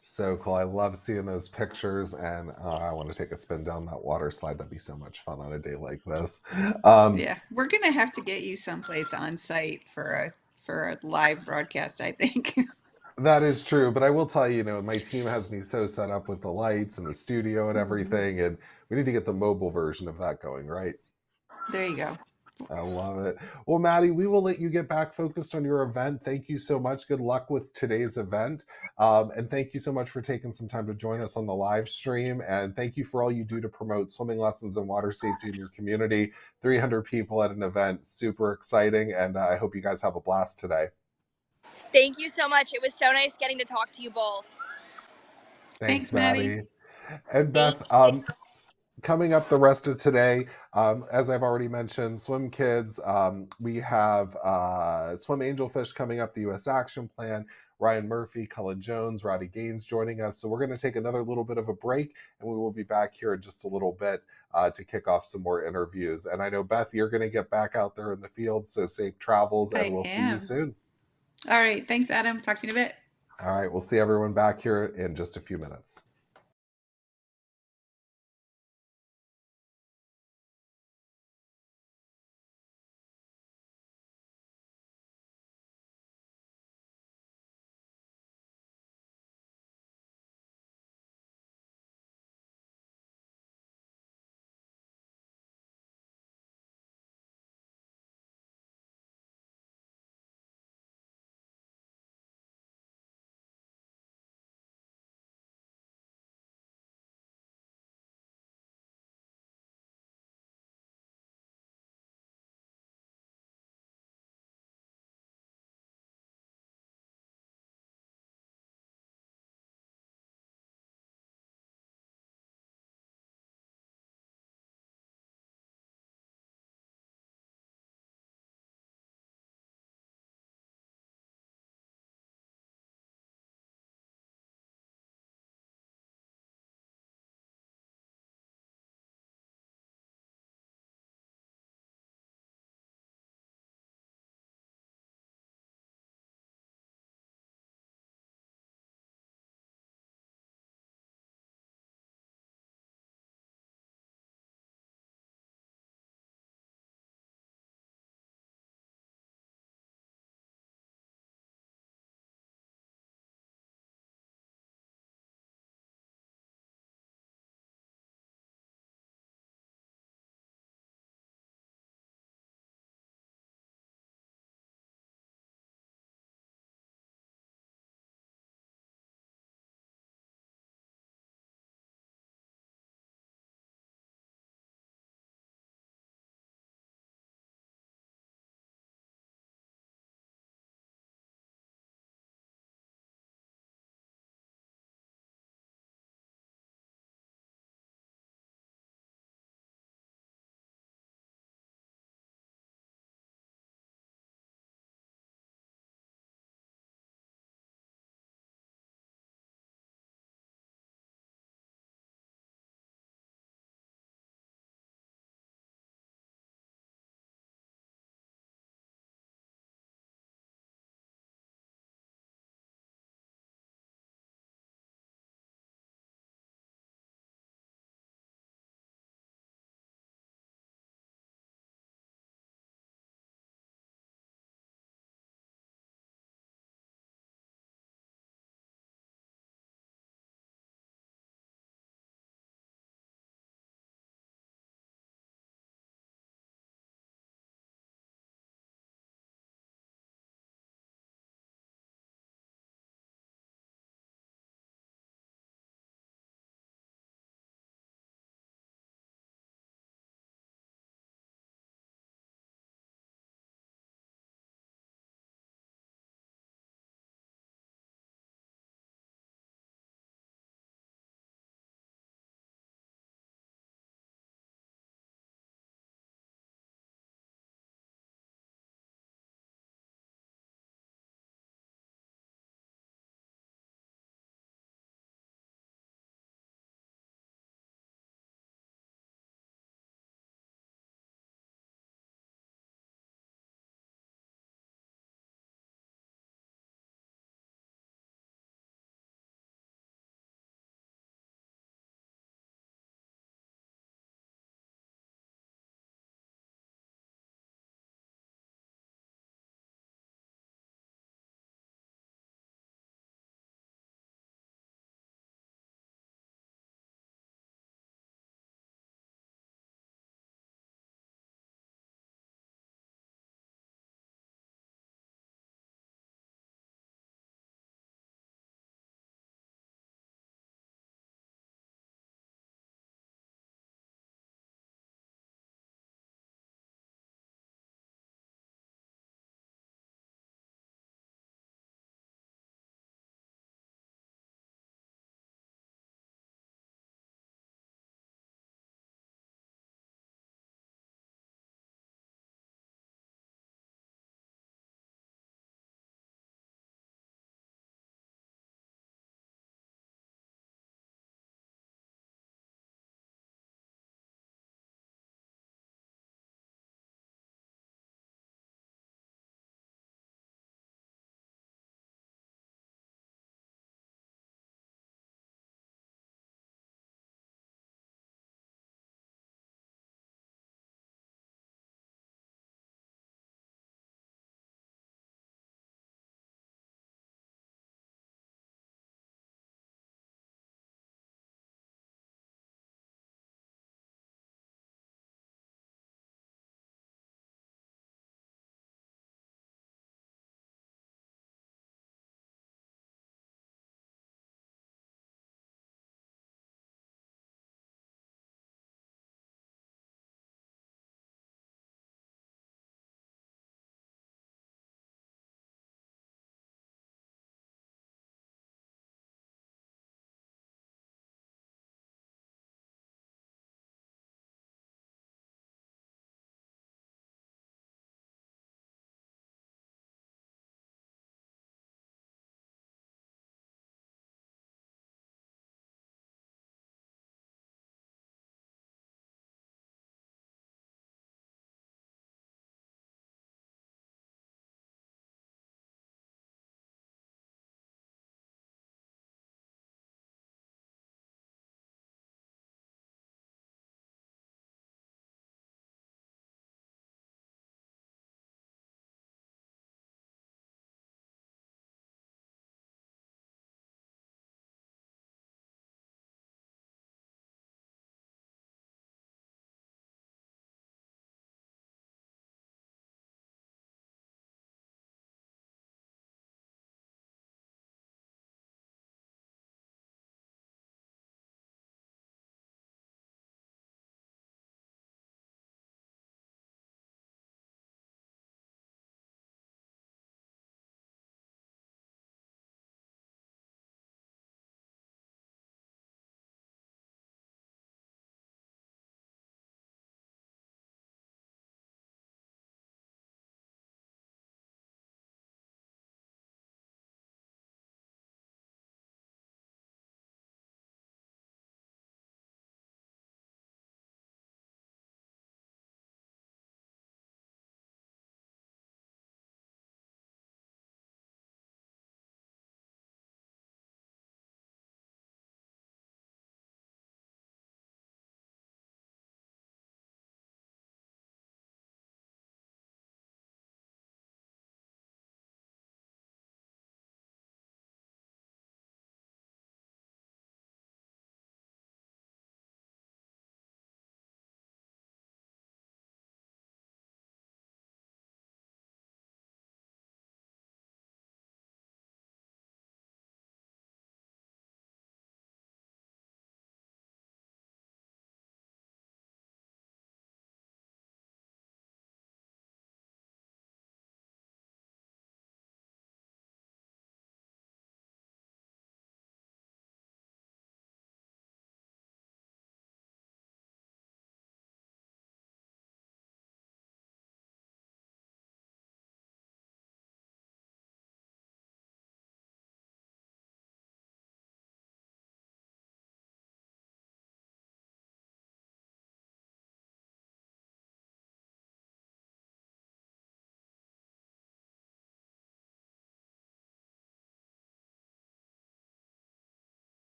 So cool. I love seeing those pictures, and I want to take a spin down that water slide. That'd be so much fun on a day like this. Yeah, we're going to have to get you someplace on site for a live broadcast, I think. That is true, but I will tell you, my team has me so set up with the lights and the studio and everything, and we need to get the mobile version of that going, right? There you go. I love it. Well, Maddie, we will let you get back focused on your event. Thank you so much. Good luck with today's event. And thank you so much for taking some time to join us on the live stream. And thank you for all you do to promote swimming lessons and water safety in your community. 300 people at an event, super exciting. And I hope you guys have a blast today. Thank you so much. It was so nice getting to talk to you both. Thanks, Maddie. Maddie. And Beth, coming up the rest of today, as I've already mentioned, Swim Kids, we have Swim Angelfish coming up, the U.S. Action Plan, Ryan Murphy, Cullen Jones, Roddy Gaines joining us. So we're going to take another little bit of a break, and we will be back here in just a little bit to kick off some more interviews. And I know, Beth, you're going to get back out there in the field, so safe travels, and we'll see you soon. All right. Thanks, Adam. Talk to you in a bit. All right. We'll see everyone back here in just a few minutes.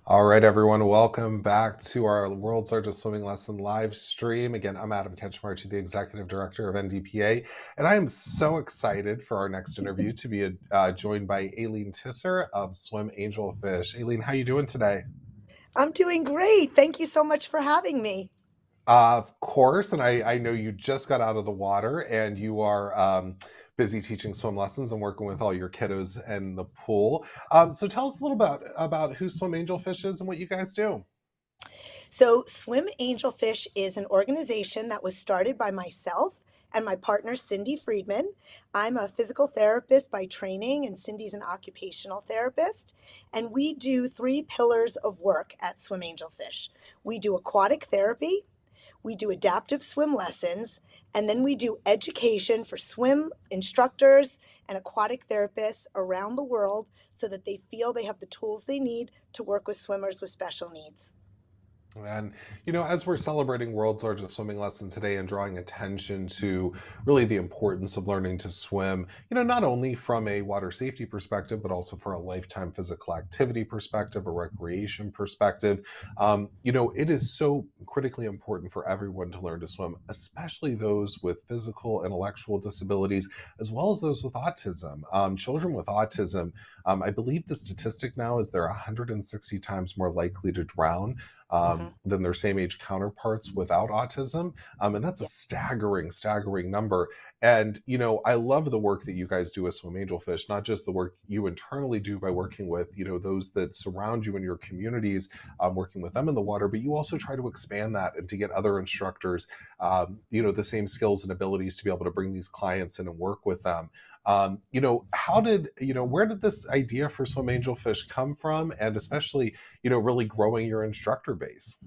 All right, everyone, welcome back to our World's Largest Swimming Lesson live stream. Again, I'm Adam Ketchmarch, the Executive Director of NDPA, and I am so excited for our next interview to be joined by Aileen Tisser of Swim Angelfish. Aileen, how you doing today? I'm doing great. Thank you so much for having me. Of course, and I know you just got out of the water and you are busy teaching swim lessons and working with all your kiddos in the pool. So tell us a little about who Swim Angelfish is and what you guys do. So, Swim Angelfish is an organization that was started by myself and my partner, Cindy Friedman. I'm a physical therapist by training, and Cindy's an occupational therapist. And we do 3 pillars of work at Swim Angelfish. We do aquatic therapy, we do adaptive swim lessons, and then we do education for swim instructors and aquatic therapists around the world so that they feel they have the tools they need to work with swimmers with special needs. And, as we're celebrating World's Largest Swimming Lesson today and drawing attention to really the importance of learning to swim, not only from a water safety perspective, but also for a lifetime physical activity perspective, a recreation perspective, it is so critically important for everyone to learn to swim, especially those with physical, intellectual disabilities, as well as those with autism. Children with autism, I believe the statistic now is they're 160 times more likely to drown than their same age counterparts without autism. And that's a staggering number. And, I love the work that you guys do with Swim Angelfish, not just the work you internally do by working with, those that surround you in your communities, working with them in the water, but you also try to expand that and to get other instructors, the same skills and abilities to be able to bring these clients in and work with them. Where did this idea for Swim Angelfish come from? And especially, really growing your instructor base?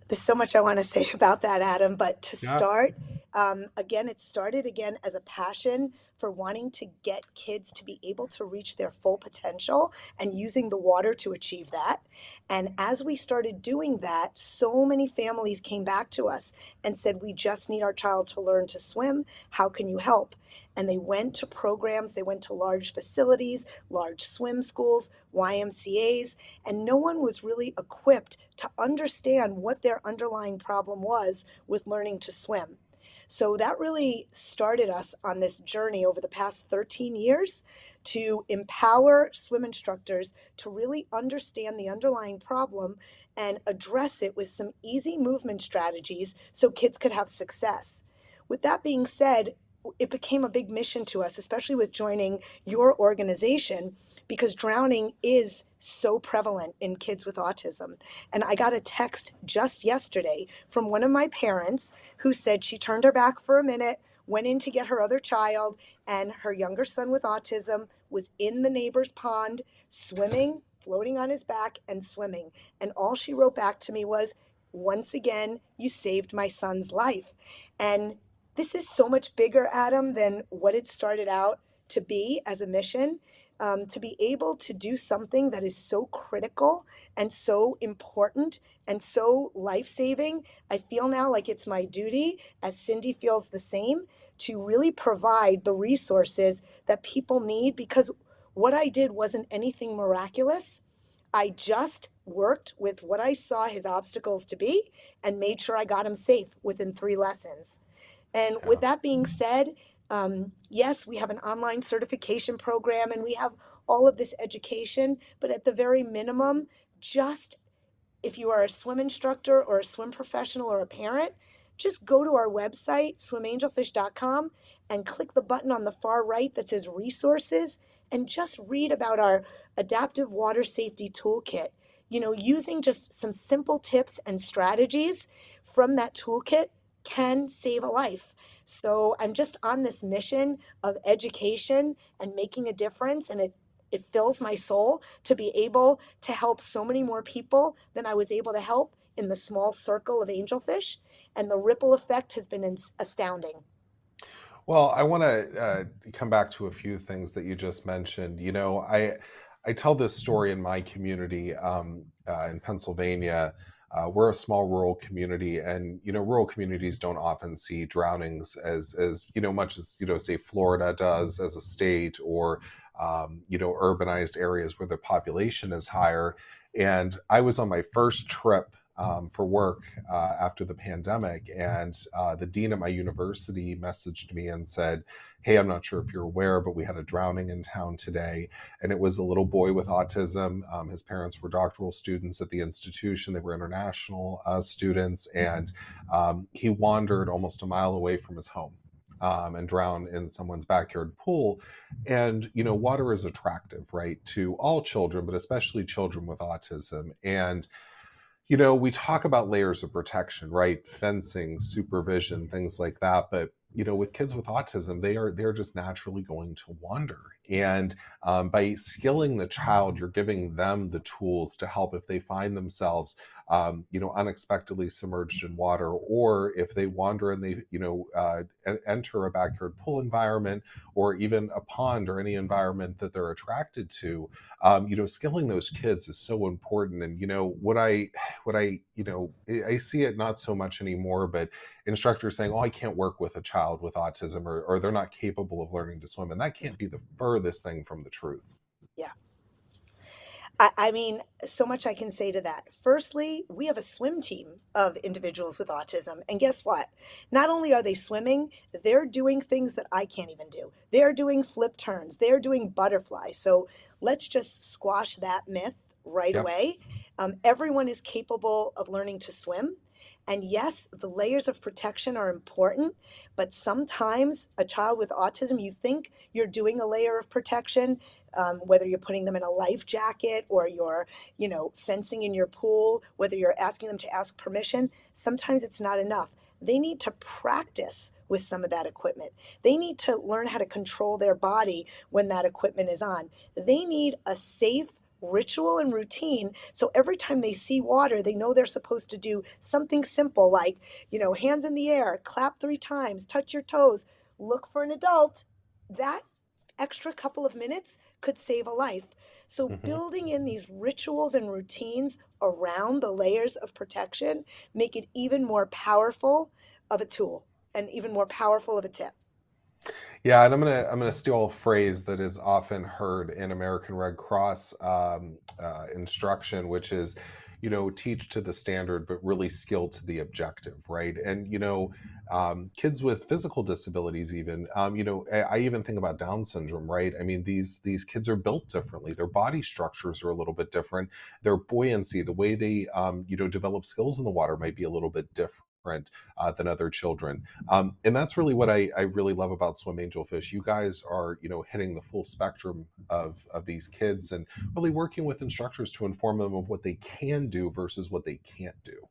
There's so much I want to say about that, Adam, but to start, again, it started again as a passion for wanting to get kids to be able to reach their full potential and using the water to achieve that. And as we started doing that, so many families came back to us and said, we just need our child to learn to swim. How can you help? And they went to programs, they went to large facilities, large swim schools, YMCAs, and no one was really equipped to understand what their underlying problem was with learning to swim. So that really started us on this journey over the past 13 years to empower swim instructors to really understand the underlying problem and address it with some easy movement strategies so kids could have success. With that being said, it became a big mission to us, especially with joining your organization, because drowning is so prevalent in kids with autism. And I got a text just yesterday from one of my parents who said she turned her back for a minute, went in to get her other child, and her younger son with autism was in the neighbor's pond, swimming, floating on his back and swimming. And all she wrote back to me was, once again, you saved my son's life. And this is so much bigger, Adam, than what it started out to be as a mission. To be able to do something that is so critical and so important and so life-saving, I feel now like it's my duty, as Cindy feels the same, to really provide the resources that people need, because what I did wasn't anything miraculous. I just worked with what I saw his obstacles to be and made sure I got him safe within 3 lessons. And with that being said, yes, we have an online certification program and we have all of this education, but at the very minimum, just if you are a swim instructor or a swim professional or a parent, just go to our website, swimangelfish.com, and click the button on the far right that says resources and just read about our adaptive water safety toolkit. Using just some simple tips and strategies from that toolkit can save a life. So I'm just on this mission of education and making a difference, and it fills my soul to be able to help so many more people than I was able to help in the small circle of angelfish, and the ripple effect has been astounding. Well, I want to come back to a few things that you just mentioned. I tell this story in my community in Pennsylvania. We're a small rural community, and rural communities don't often see drownings as much as say Florida does as a state, or urbanized areas where the population is higher. And I was on my first trip for work after the pandemic, and the dean at my university messaged me and said, "Hey, I'm not sure if you're aware, but we had a drowning in town today." And it was a little boy with autism. His parents were doctoral students at the institution. They were international students, and he wandered almost a mile away from his home. And drowned in someone's backyard pool. And, water is attractive, right, to all children, but especially children with autism. And we talk about layers of protection, right? Fencing, supervision, things like that. But with kids with autism, they're just naturally going to wander. And by skilling the child, you're giving them the tools to help if they find themselves, unexpectedly submerged in water, or if they wander and they, enter a backyard pool environment, or even a pond or any environment that they're attracted to. Skilling those kids is so important. And I see it not so much anymore, but instructors saying, "Oh, I can't work with a child with autism," or they're not capable of learning to swim. And that can't be the furthest thing from the truth. Yeah. I mean, so much I can say to that. Firstly, we have a swim team of individuals with autism. And guess what? Not only are they swimming, they're doing things that I can't even do. They're doing flip turns, they're doing butterflies. So let's just squash that myth right Yep. away. Everyone is capable of learning to swim. And yes, the layers of protection are important, but sometimes a child with autism, you think you're doing a layer of protection, whether you're putting them in a life jacket or you're, fencing in your pool, whether you're asking them to ask permission, sometimes it's not enough. They need to practice with some of that equipment. They need to learn how to control their body when that equipment is on. They need a safe ritual and routine. So every time they see water, they know they're supposed to do something simple like, hands in the air, clap 3 times, touch your toes, look for an adult. That extra couple of minutes could save a life. So building in these rituals and routines around the layers of protection make it even more powerful of a tool and even more powerful of a tip. Yeah, and I'm gonna steal a phrase that is often heard in American Red Cross instruction, which is, teach to the standard, but really skill to the objective, right? And kids with physical disabilities, even, I even think about Down syndrome, right? I mean, these kids are built differently. Their body structures are a little bit different. Their buoyancy, the way they, develop skills in the water, might be a little bit different than other children. And that's really what I really love about Swim Angelfish. You guys are, hitting the full spectrum of these kids and really working with instructors to inform them of what they can do versus what they can't do.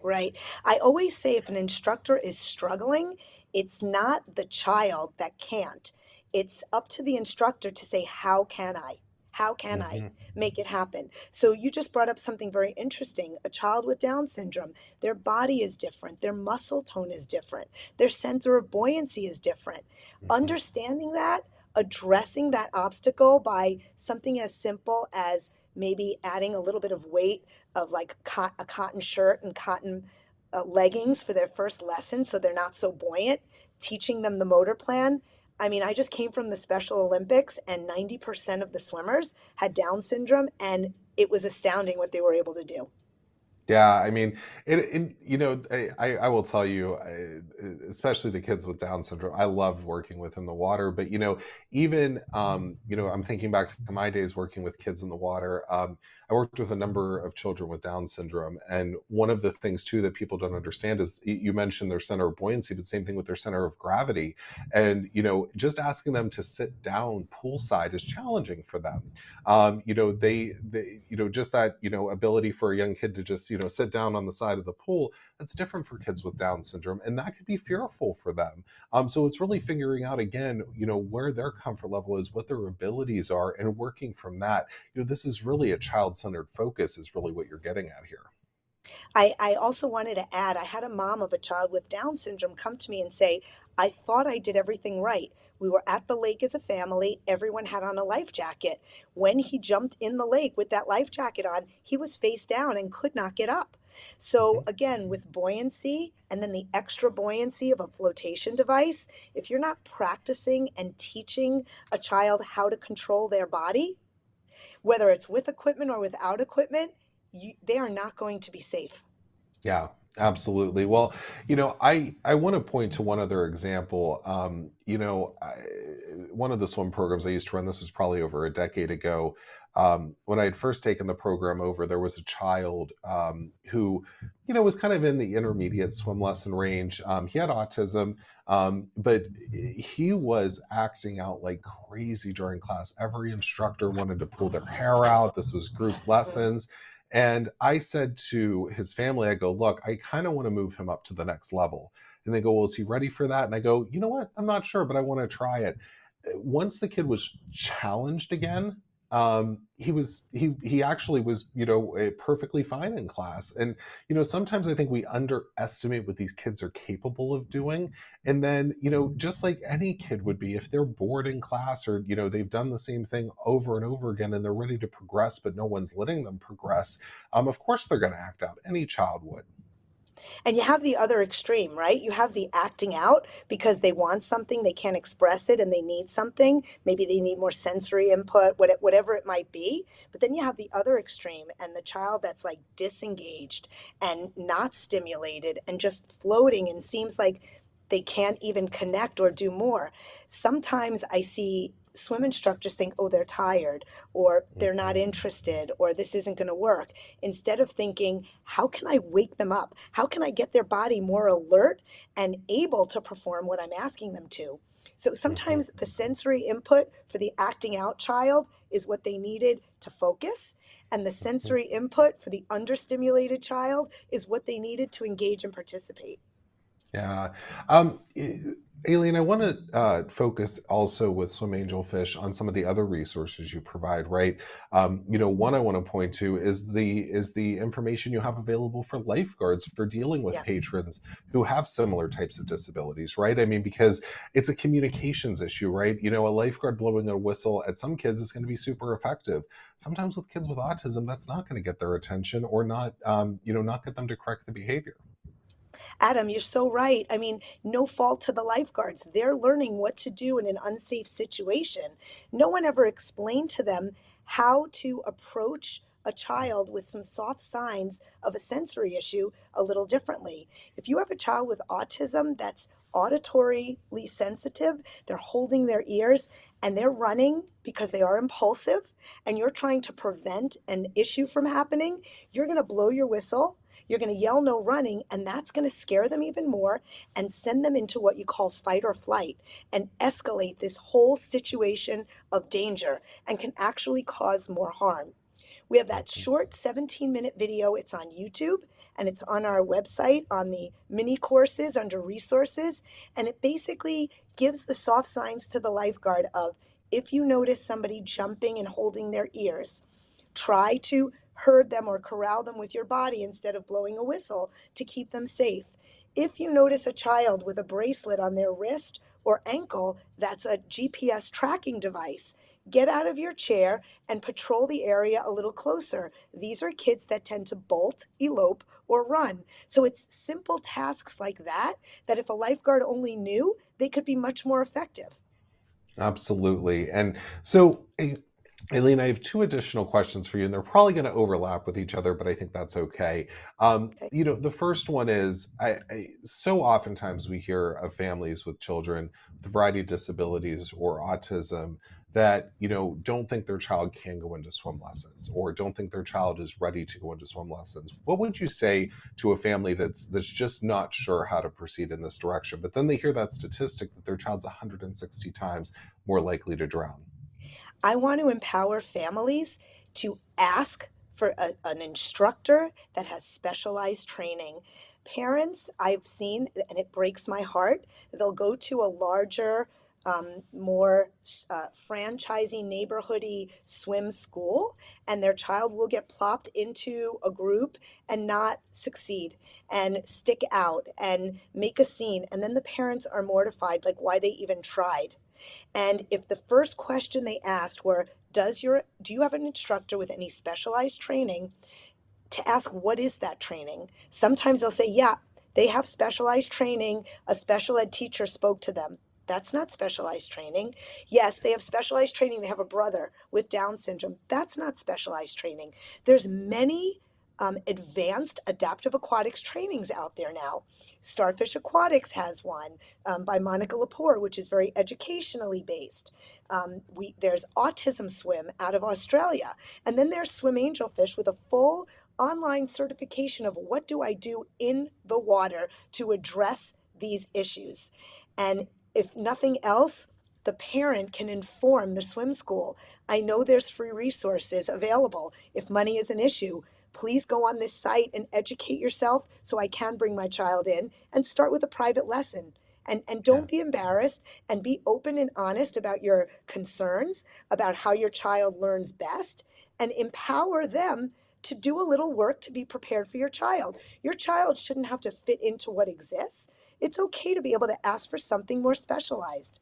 Right. I always say if an instructor is struggling, it's not the child that can't. It's up to the instructor to say, how can I? How can I make it happen? So you just brought up something very interesting. A child with Down syndrome, their body is different, their muscle tone is different, their center of buoyancy is different. Understanding that, addressing that obstacle by something as simple as maybe adding a little bit of weight of like a cotton shirt and cotton leggings for their first lesson so they're not so buoyant, teaching them the motor plan. I mean, I just came from the Special Olympics and 90% of the swimmers had Down syndrome, and it was astounding what they were able to do. Yeah, I mean, I will tell you, especially the kids with Down syndrome, I love working with in the water. But even I'm thinking back to my days working with kids in the water. I worked with a number of children with Down syndrome, and one of the things too that people don't understand is you mentioned their center of buoyancy, but same thing with their center of gravity. And just asking them to sit down poolside is challenging for them. They just that ability for a young kid to just sit down on the side of the pool, that's different for kids with Down syndrome, and that could be fearful for them. So it's really figuring out again where their comfort level is, what their abilities are, and working from that. This is really a child-centered focus is really what you're getting at here. I also wanted to add, I had a mom of a child with Down syndrome come to me and say, I thought I did everything right. We were at the lake as a family. Everyone had on a life jacket. When he jumped in the lake with that life jacket on, he was face down and could not get up. So again, with buoyancy and then the extra buoyancy of a flotation device, if you're not practicing and teaching a child how to control their body, whether it's with equipment or without equipment, they are not going to be safe. Yeah, absolutely. Well, I want to point to one other example. One of the swim programs I used to run, this was probably over a decade ago. When I had first taken the program over, there was a child who, was kind of in the intermediate swim lesson range. He had autism, but he was acting out like crazy during class. Every instructor wanted to pull their hair out. This was group lessons. And I said to his family, I go, look, I kind of want to move him up to the next level. And they go, well, is he ready for that? And I go, you know what? I'm not sure, but I want to try it. Once the kid was challenged again, he actually was, perfectly fine in class. And, sometimes I think we underestimate what these kids are capable of doing. And then, just like any kid would be, if they're bored in class or, they've done the same thing over and over again and they're ready to progress, but no one's letting them progress, of course they're going to act out. Any child would. And you have the other extreme, right? You have the acting out because they want something, they can't express it, and they need something. Maybe they need more sensory input, whatever it might be. But then you have the other extreme and the child that's like disengaged and not stimulated and just floating and seems like they can't even connect or do more. Sometimes I see swim instructors think, oh, they're tired or they're not interested or this isn't going to work, instead of thinking, how can I wake them up? How can I get their body more alert and able to perform what I'm asking them to? So sometimes the sensory input for the acting out child is what they needed to focus, and the sensory input for the understimulated child is what they needed to engage and participate. Yeah. Aileen, I want to focus also with Swim Angelfish on some of the other resources you provide, right? One I want to point to is the information you have available for lifeguards for dealing with patrons who have similar types of disabilities, right? I mean, because it's a communications issue, right? A lifeguard blowing a whistle at some kids is going to be super effective. Sometimes with kids with autism, that's not going to get their attention or not get them to correct the behavior. Adam, you're so right. I mean, no fault to the lifeguards. They're learning what to do in an unsafe situation. No one ever explained to them how to approach a child with some soft signs of a sensory issue a little differently. If you have a child with autism that's auditorily sensitive, they're holding their ears and they're running because they are impulsive, and you're trying to prevent an issue from happening, you're going to blow your whistle. You're going to yell no running, and that's going to scare them even more and send them into what you call fight or flight and escalate this whole situation of danger and can actually cause more harm. We have that short 17-minute video. It's on YouTube, and it's on our website on the mini courses under resources. And it basically gives the soft signs to the lifeguard of, if you notice somebody jumping and holding their ears, try to herd them or corral them with your body instead of blowing a whistle to keep them safe. If you notice a child with a bracelet on their wrist or ankle, that's a GPS tracking device. Get out of your chair and patrol the area a little closer. These are kids that tend to bolt, elope, or run. So it's simple tasks like that if a lifeguard only knew, they could be much more effective. Absolutely. And so, Aileen, I have two additional questions for you, and they're probably going to overlap with each other, but I think that's okay. The first one is, so oftentimes we hear of families with children with a variety of disabilities or autism that, don't think their child can go into swim lessons or don't think their child is ready to go into swim lessons. What would you say to a family that's just not sure how to proceed in this direction, but then they hear that statistic that their child's 160 times more likely to drown? I want to empower families to ask for an instructor that has specialized training. Parents, I've seen, and it breaks my heart, they'll go to a larger, more franchisee, neighborhoody swim school, and their child will get plopped into a group and not succeed and stick out and make a scene. And then the parents are mortified, like why they even tried. And if the first question they asked were, do you have an instructor with any specialized training? to ask, what is that training? Sometimes they'll say, yeah, they have specialized training. A special ed teacher spoke to them. That's not specialized training. Yes, they have specialized training. They have a brother with Down syndrome. That's not specialized training. There's many advanced adaptive aquatics trainings out there now. Starfish Aquatics has one by Monica Lepore, which is very educationally based. There's Autism Swim out of Australia. And then there's Swim Angelfish with a full online certification of what do I do in the water to address these issues. And if nothing else, the parent can inform the swim school. I know there's free resources available. If money is an issue, please go on this site and educate yourself so I can bring my child in and start with a private lesson. And don't be embarrassed, and be open and honest about your concerns, about how your child learns best, and empower them to do a little work to be prepared for your child. Your child shouldn't have to fit into what exists. It's okay to be able to ask for something more specialized.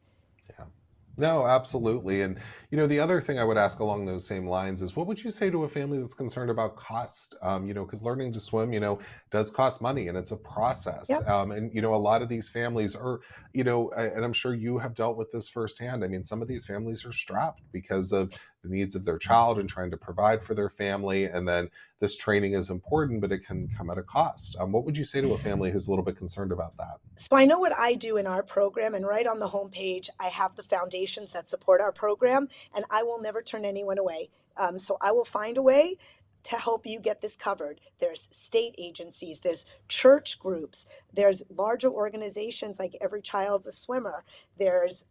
No, absolutely. And, the other thing I would ask along those same lines is, what would you say to a family that's concerned about cost? Because learning to swim, does cost money, and it's a process. Yep. And, a lot of these families are, and I'm sure you have dealt with this firsthand. I mean, some of these families are strapped because of the needs of their child and trying to provide for their family. And then this training is important, but it can come at a cost. What would you say to a family who's a little bit concerned about that? So I know what I do in our program, and right on the homepage, I have the foundations that support our program, and I will never turn anyone away. So I will find a way to help you get this covered. There's state agencies, there's church groups, there's larger organizations like Every Child's a Swimmer. There's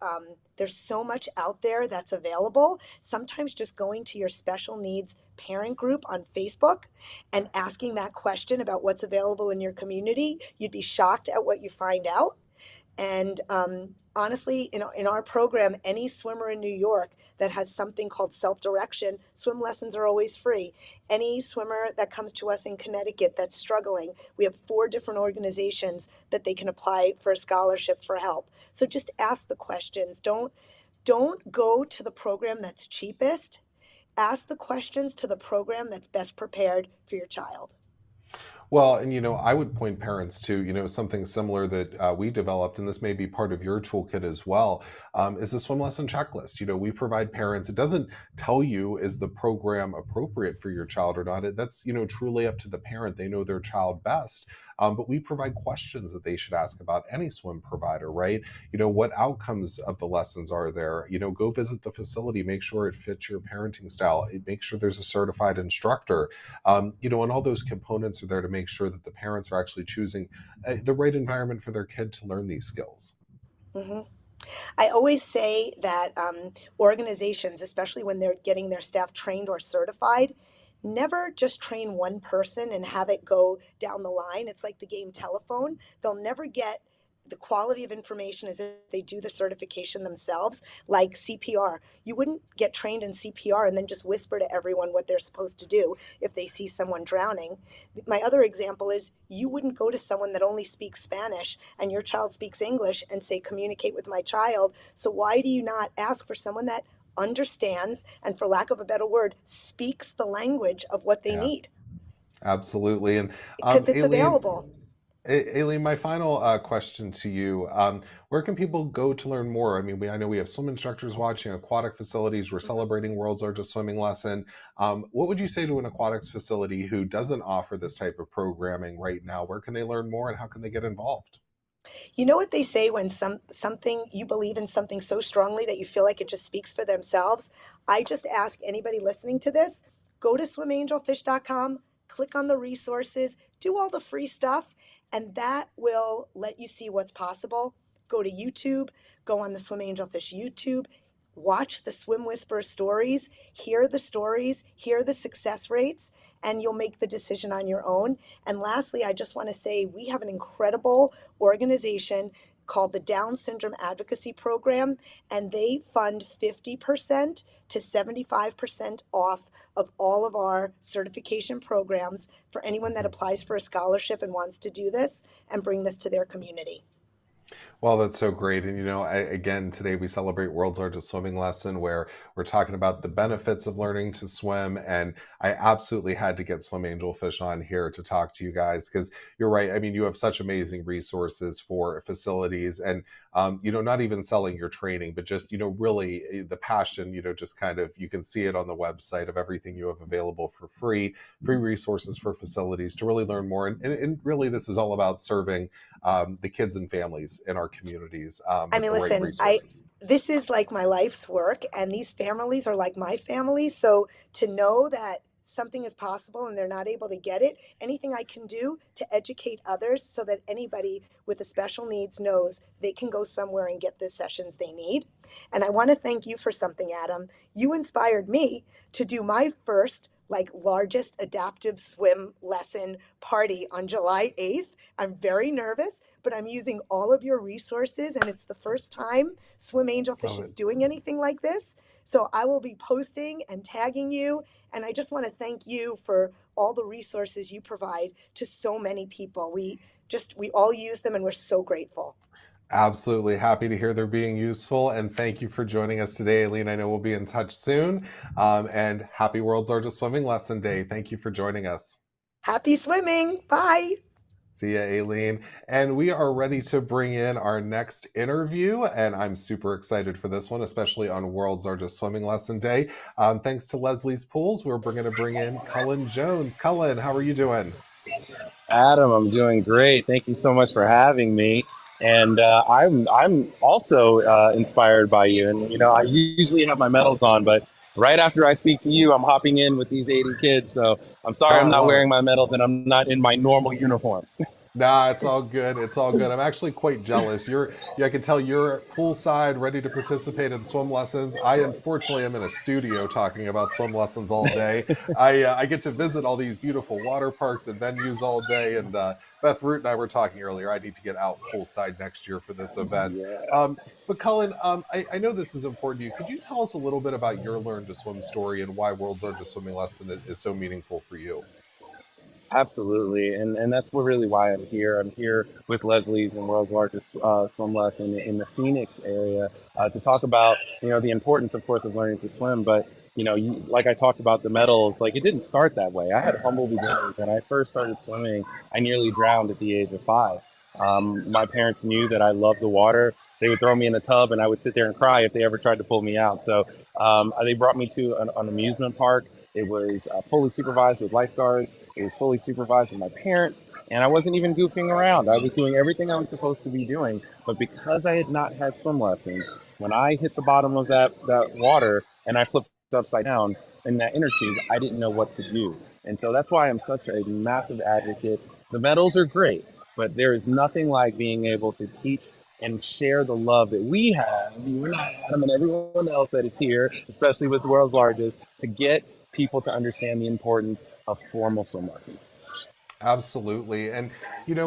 so much out there that's available. Sometimes just going to your special needs parent group on Facebook and asking that question about what's available in your community, you'd be shocked at what you find out. And honestly, in our program, any swimmer in New York that has something called self-direction, swim lessons are always free. Any swimmer that comes to us in Connecticut that's struggling, we have 4 different organizations that they can apply for a scholarship for help. So just ask the questions. Don't go to the program that's cheapest. Ask the questions to the program that's best prepared for your child. Well, and I would point parents to something similar that we developed, and this may be part of your toolkit as well, is a swim lesson checklist. We provide parents. It doesn't tell you is the program appropriate for your child or not. That's truly up to the parent. They know their child best. But we provide questions that they should ask about any swim provider, right? What outcomes of the lessons are there? Go visit the facility, make sure it fits your parenting style, make sure there's a certified instructor, and all those components are there to make sure that the parents are actually choosing the right environment for their kid to learn these skills. Mm-hmm. I always say that organizations, especially when they're getting their staff trained or certified, never just train one person and have it go down the line. It's like the game telephone. They'll never get the quality of information as if they do the certification themselves, like CPR. You wouldn't get trained in CPR and then just whisper to everyone what they're supposed to do if they see someone drowning. My other example is you wouldn't go to someone that only speaks Spanish and your child speaks English and say, communicate with my child. So why do you not ask for someone that understands and, for lack of a better word, speaks the language of what they need? Absolutely. And because it's Aileen, available. Aileen, my final question to you, where can people go to learn more? I mean, I know we have swim instructors watching, aquatic facilities. We're celebrating World's Largest Swimming Lesson. What would you say to an aquatics facility who doesn't offer this type of programming right now? Where can they learn more, and how can they get involved? You know what they say when something you believe in something so strongly that you feel like it just speaks for themselves? I just ask anybody listening to this, go to swimangelfish.com, click on the resources, do all the free stuff, and that will let you see what's possible. Go to YouTube, go on the Swim Angelfish YouTube, watch the Swim Whisperer stories, hear the success rates, and you'll make the decision on your own. And lastly, I just want to say we have an incredible organization called the Down Syndrome Advocacy Program, and they fund 50% to 75% off of all of our certification programs for anyone that applies for a scholarship and wants to do this and bring this to their community. Well, that's so great. And, again, today we celebrate World's Largest Swimming Lesson, where we're talking about the benefits of learning to swim. And I absolutely had to get Swim Angelfish on here to talk to you guys, because you're right. I mean, you have such amazing resources for facilities and, not even selling your training, but just, really the passion, just kind of, you can see it on the website of everything you have available for free resources for facilities to really learn more. And really, this is all about serving the kids and families in our communities I with mean, the right listen, resources. this is like my life's work, and these families are like my family. So to know that something is possible and they're not able to get it, anything I can do to educate others so that anybody with the special needs knows they can go somewhere and get the sessions they need. And I want to thank you for something, Adam. You inspired me to do my first largest adaptive swim lesson party on July 8th. I'm very nervous, but I'm using all of your resources, and it's the first time Swim Angelfish is doing anything like this. So I will be posting and tagging you, and I just want to thank you for all the resources you provide to so many people. We all use them, and we're so grateful. Absolutely happy to hear they're being useful. And thank you for joining us today, Aileen. I know we'll be in touch soon. And happy World's Largest Swimming Lesson Day. Thank you for joining us. Happy swimming. Bye. See ya, Aileen. And we are ready to bring in our next interview. And I'm super excited for this one, especially on World's Largest Swimming Lesson Day. Thanks to Leslie's Pools, we're going to bring in Cullen Jones. Cullen, how are you doing? Adam, I'm doing great. Thank you so much for having me. And I'm also inspired by you. And I usually have my medals on, but right after I speak to you, I'm hopping in with these 80 kids. So I'm sorry I'm not wearing my medals and I'm not in my normal uniform. Nah, it's all good. It's all good. I'm actually quite jealous. I can tell you're poolside, ready to participate in swim lessons. I unfortunately am in a studio talking about swim lessons all day. I get to visit all these beautiful water parks and venues all day. And Beth Root and I were talking earlier. I need to get out poolside next year for this event. But Cullen, I know this is important to you. Could you tell us a little bit about your Learn to Swim story and why World's Largest Swimming Lesson is so meaningful for you? Absolutely, and that's really why I'm here. I'm here with Leslie's and World's Largest Swim Lesson in the Phoenix area to talk about, the importance, of course, of learning to swim. But, like I talked about the medals, like it didn't start that way. I had humble beginnings. When I first started swimming, I nearly drowned at the age of 5. My parents knew that I loved the water. They would throw me in a tub and I would sit there and cry if they ever tried to pull me out. So they brought me to an amusement park. It was fully supervised with lifeguards. It was fully supervised with my parents, and I wasn't even goofing around. I was doing everything I was supposed to be doing, but because I had not had swim lessons, when I hit the bottom of that water and I flipped upside down in that inner tube, I didn't know what to do. And so that's why I'm such a massive advocate. The medals are great, but there is nothing like being able to teach and share the love that we have, you and I, Adam, and everyone else that is here, especially with the World's Largest, to get people to understand the importance of formal swim lessons. Absolutely. And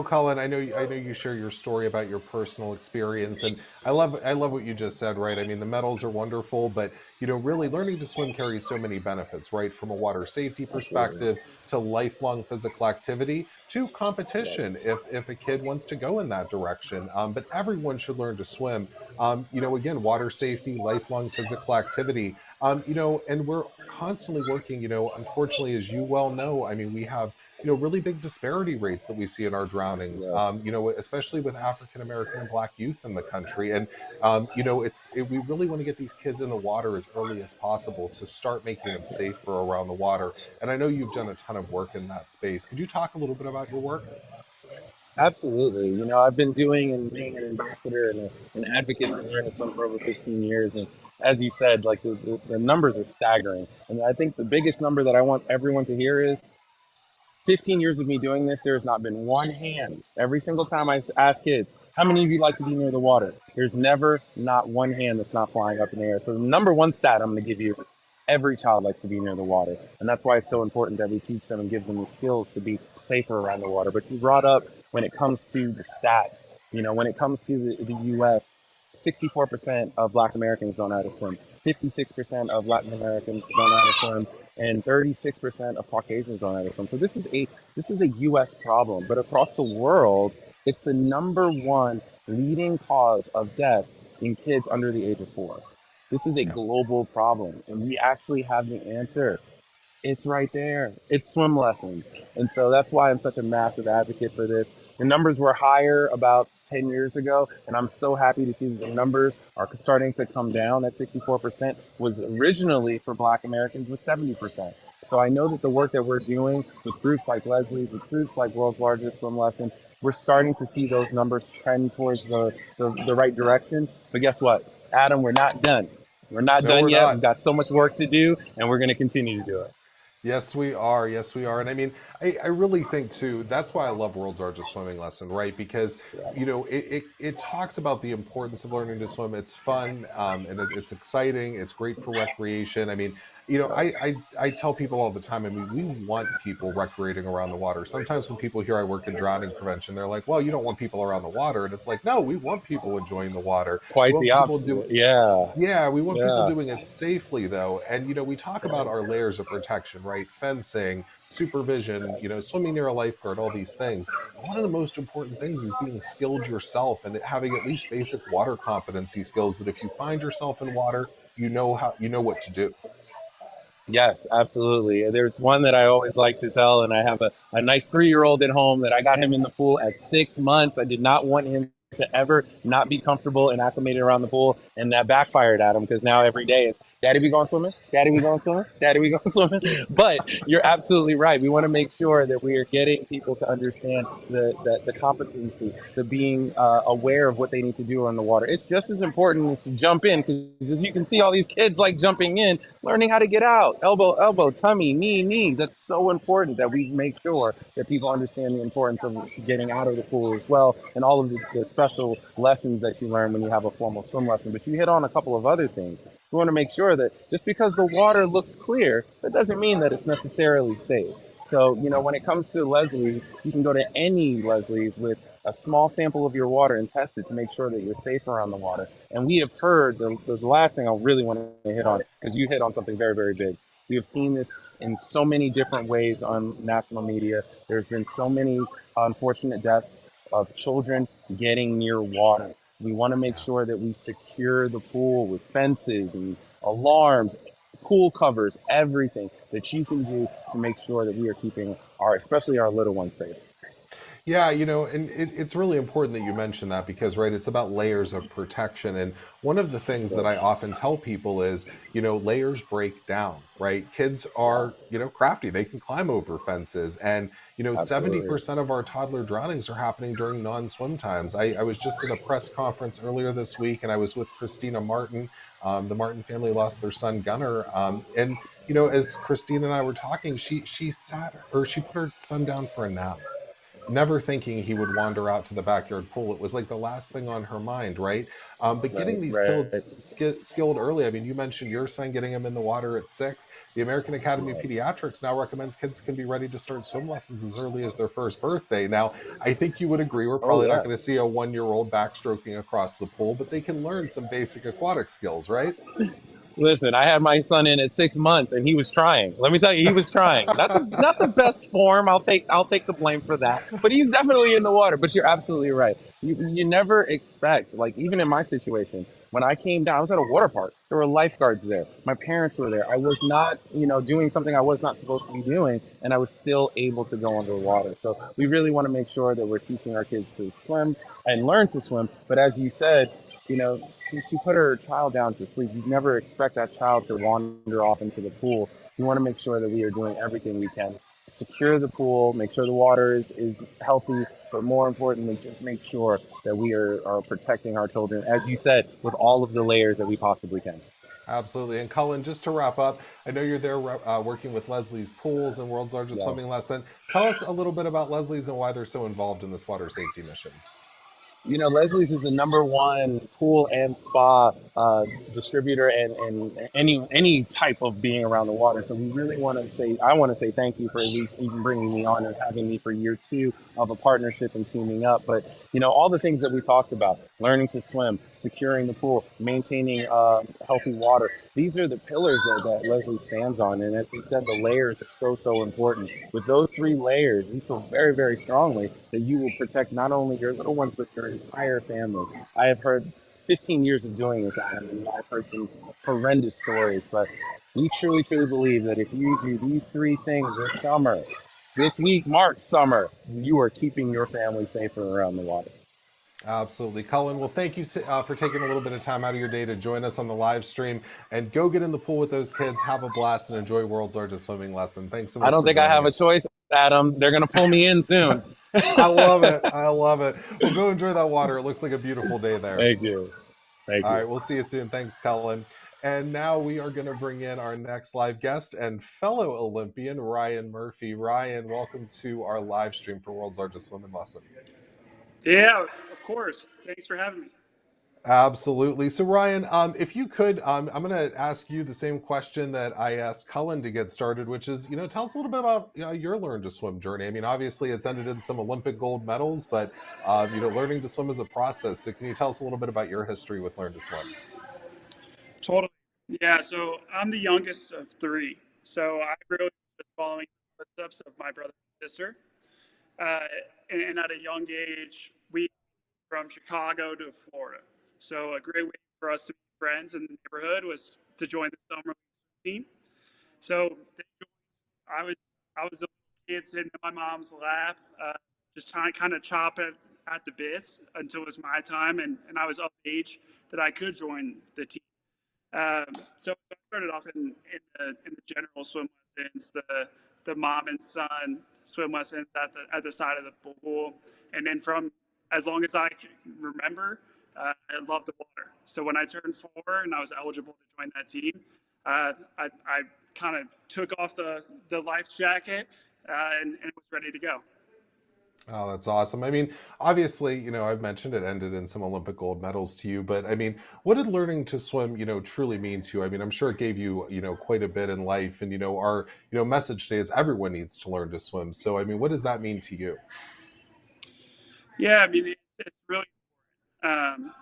Cullen, I know you share your story about your personal experience, and I love what you just said, right? I mean, the medals are wonderful, but really learning to swim carries so many benefits, right? From a water safety perspective to lifelong physical activity to competition if a kid wants to go in that direction. But everyone should learn to swim. Again, water safety, lifelong physical activity. And we're constantly working, unfortunately, as you well know, I mean, we have really big disparity rates that we see in our drownings, especially with African American and Black youth in the country. And, we really want to get these kids in the water as early as possible to start making them safer around the water. And I know you've done a ton of work in that space. Could you talk a little bit about your work? Absolutely. I've been doing and being an ambassador and an advocate for learning to swim for over 15 years. And as you said, like the numbers are staggering. And I think the biggest number that I want everyone to hear is 15 years of me doing this, there has not been one hand. Every single time I ask kids, how many of you like to be near the water? There's never not one hand that's not flying up in the air. So the number one stat I'm going to give you is every child likes to be near the water. And that's why it's so important that we teach them and give them the skills to be safer around the water. But you brought up when it comes to the stats, when it comes to the U.S., 64% of Black Americans don't know how to swim. 56% of Latin Americans don't know how to swim, and 36% of Caucasians don't know how to swim. So this is a U.S. problem, but across the world, It's the number one leading cause of death in kids under the age of 4. This is a global problem, and we actually have the answer. It's right there. It's swim lessons. And so that's why I'm such a massive advocate for this. The numbers were higher about 10 years ago, and I'm so happy to see that the numbers are starting to come down. That 64% was originally for Black Americans was 70%. So I know that the work that we're doing with groups like Leslie's, with groups like World's Largest Swim Lesson, we're starting to see those numbers trend towards the right direction. But guess what, Adam, we're not done. We're not No, done we're yet. We've not. got so much work to do, and we're going to continue to do it. Yes, we are. Yes, we are. And I mean, I really think too, that's why I love World's Largest Swimming Lesson, right? Because, it talks about the importance of learning to swim. It's fun, and it's exciting. It's great for recreation. I mean, I tell people all the time, I mean, we want people recreating around the water. Sometimes when people hear I work in drowning prevention, they're like, well, you don't want people around the water. And it's like, no, we want people enjoying the water. We Quite want the people opposite. Yeah. yeah, we want people Yeah. doing it safely though. And we talk about our layers of protection, right? Fencing, supervision, swimming near a lifeguard, all these things. And one of the most important things is being skilled yourself and having at least basic water competency skills that if you find yourself in water, you know what to do. Yes, absolutely. There's one that I always like to tell, and I have a nice 3-year-old at home that I got him in the pool at 6 months. I did not want him to ever not be comfortable and acclimated around the pool, and that backfired at him because now every day it's, Daddy, we going swimming? Daddy, we going swimming? Daddy, we going swimming? But you're absolutely right. We want to make sure that we are getting people to understand the competency, the being aware of what they need to do on the water. It's just as important as to jump in, because as you can see, all these kids like jumping in, learning how to get out, elbow, elbow, tummy, knee, knee. That's so important that we make sure that people understand the importance of getting out of the pool as well, and all of the special lessons that you learn when you have a formal swim lesson. But you hit on a couple of other things. We want to make sure that just because the water looks clear, that doesn't mean that it's necessarily safe. So, when it comes to Leslie's, you can go to any Leslie's with a small sample of your water and test it to make sure that you're safe around the water. And we have heard, the last thing I really want to hit on, because you hit on something very, very big. We have seen this in so many different ways on national media. There's been so many unfortunate deaths of children getting near water. We want to make sure that we secure the pool with fences and alarms, pool covers, everything that you can do to make sure that we are keeping especially our little ones safe. Yeah, and it's really important that you mention that because, right, it's about layers of protection. And one of the things that I often tell people is, layers break down, right? Kids are, crafty. They can climb over fences. And, Absolutely. 70% of our toddler drownings are happening during non-swim times. I was just at a press conference earlier this week, and I was with Christina Martin. The Martin family lost their son, Gunnar. And, as Christina and I were talking, she put her son down for a nap, never thinking he would wander out to the backyard pool. It was like the last thing on her mind, right? But getting these kids skilled early. I mean, you mentioned your son getting him in the water at 6. The American Academy of Pediatrics now recommends kids can be ready to start swim lessons as early as their first birthday. Now, I think you would agree we're probably not going to see a 1-year-old backstroking across the pool, but they can learn some basic aquatic skills, right? Listen, I had my son in at 6 months, and he was trying. Let me tell you, he was trying. Not the best form. I'll take the blame for that. But he's definitely in the water. But you're absolutely right. You never expect, like even in my situation, when I came down, I was at a water park. There were lifeguards there. My parents were there. I was not, doing something I was not supposed to be doing, and I was still able to go underwater. So we really want to make sure that we're teaching our kids to swim and learn to swim. But as you said, she put her child down to sleep. You never expect that child to wander off into the pool. We want to make sure that we are doing everything we can. Secure the pool, make sure the water is healthy, but more importantly, just make sure that we are protecting our children, as you said, with all of the layers that we possibly can. Absolutely. And Cullen, just to wrap up, I know you're there working with Leslie's Pools and World's Largest Swimming Lesson. Tell us a little bit about Leslie's and why they're so involved in this water safety mission. Leslie's is the #1 pool and spa distributor and any type of being around the water. So we really I want to say thank you for at least even bringing me on and having me for year 2 of a partnership and teaming up. But, all the things that we talked about, learning to swim, securing the pool, maintaining healthy water. These are the pillars that Leslie stands on. And as we said, the layers are so important. With those 3 layers, we feel very, very strongly that you will protect not only your little ones, but your entire family. I have heard 15 years of doing this, Adam, and I've heard some horrendous stories, but we truly believe that if you do these 3 things this summer, this week marks summer, you are keeping your family safer around the water. Absolutely. Cullen, well, thank you for taking a little bit of time out of your day to join us on the live stream, and go get in the pool with those kids, have a blast, and enjoy World's Largest Swimming Lesson. Thanks so much I don't for think I joining have a us. choice, Adam. They're going to pull me in soon. I love it. I love it. Well, go enjoy that water. It looks like a beautiful day there. Thank you. Thank All you. right, we'll see you soon. Thanks, Cullen. And now we are going to bring in our next live guest and fellow Olympian, Ryan Murphy. Ryan, welcome to our live stream for World's Largest Swimming Lesson. Yeah, of course. Thanks for having me. Absolutely. So Ryan, if you could, I'm going to ask you the same question that I asked Cullen to get started, which is, tell us a little bit about your learn to swim journey. I mean, obviously it's ended in some Olympic gold medals, but learning to swim is a process. So can you tell us a little bit about your history with Learn to Swim? Totally. Yeah, so I'm the youngest of 3. So I really was following the footsteps of my brother and sister. And at a young age, we from Chicago to Florida. So a great way for us to be friends in the neighborhood was to join the summer team. So I was a little kid sitting in my mom's lap, just trying to kind of chop it at the bits until it was my time, and I was of age that I could join the team. So I started off in the general swim lessons, the mom and son swim lessons at the side of the pool, and then from as long as I can remember, I loved the water. So when I turned 4 and I was eligible to join that team, I kind of took off the life jacket and was ready to go. Oh, that's awesome. I mean, obviously, I've mentioned it ended in some Olympic gold medals to you, but I mean, what did learning to swim, truly mean to you? I mean, I'm sure it gave you, quite a bit in life, and, our, message today is everyone needs to learn to swim. So, I mean, what does that mean to you? Yeah, I mean, it's really important.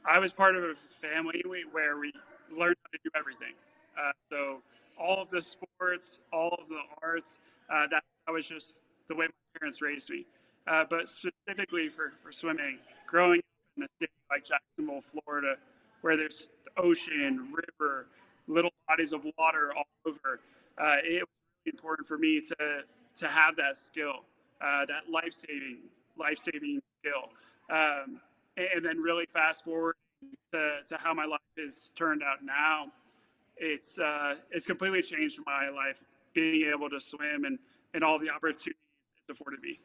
I was part of a family where we learned how to do everything. So all of the sports, all of the arts, that was just the way my parents raised me. But specifically for swimming, growing up in a city like Jacksonville, Florida, where there's ocean, river, little bodies of water all over, it was really important for me to have that skill, that life-saving skill. And then really fast forward to how my life has turned out now, it's completely changed my life, being able to swim and all the opportunities it's afforded me.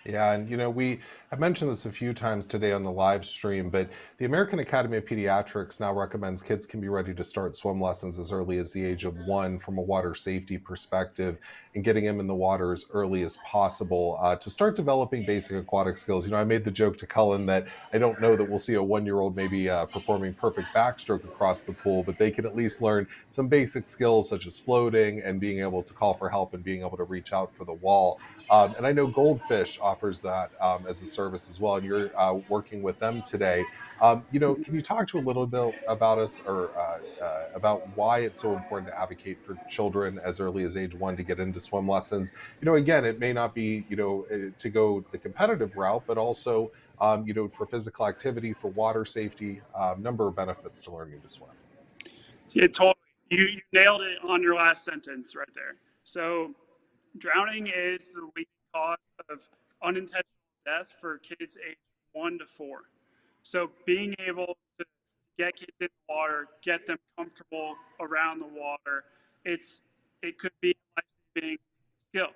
Yeah, and we have mentioned this a few times today on the live stream, but the American Academy of Pediatrics now recommends kids can be ready to start swim lessons as early as the age of 1 from a water safety perspective, and getting them in the water as early as possible to start developing basic aquatic skills. I made the joke to Cullen that I don't know that we'll see a 1-year-old maybe performing perfect backstroke across the pool, but they can at least learn some basic skills such as floating and being able to call for help and being able to reach out for the wall. And I know Goldfish offers that as a service as well, and you're working with them today. Can you talk to a little bit about us or about why it's so important to advocate for children as early as age 1 to get into swim lessons? Again, it may not be, to go the competitive route, but also, for physical activity, for water safety, number of benefits to learning to swim. Yeah, totally. You nailed it on your last sentence right there. So drowning is the leading cause of unintentional death for kids aged 1 to 4. So being able to get kids in the water, get them comfortable around the water, it could be a life-saving skill.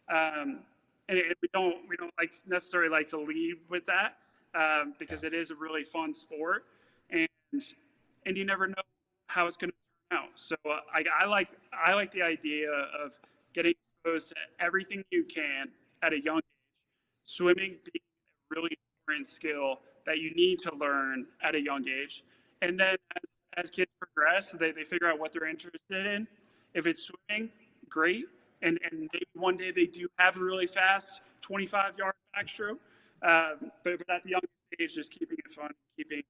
And we don't necessarily like to lead with that because it is a really fun sport, and you never know how it's going to turn out. So I like the idea of getting exposed to everything you can at a young age. Swimming being a really important skill that you need to learn at a young age. And then as kids progress, they figure out what they're interested in. If it's swimming, great. And maybe one day they do have a really fast 25-yard backstroke. But at the young age, just keeping it fun, keeping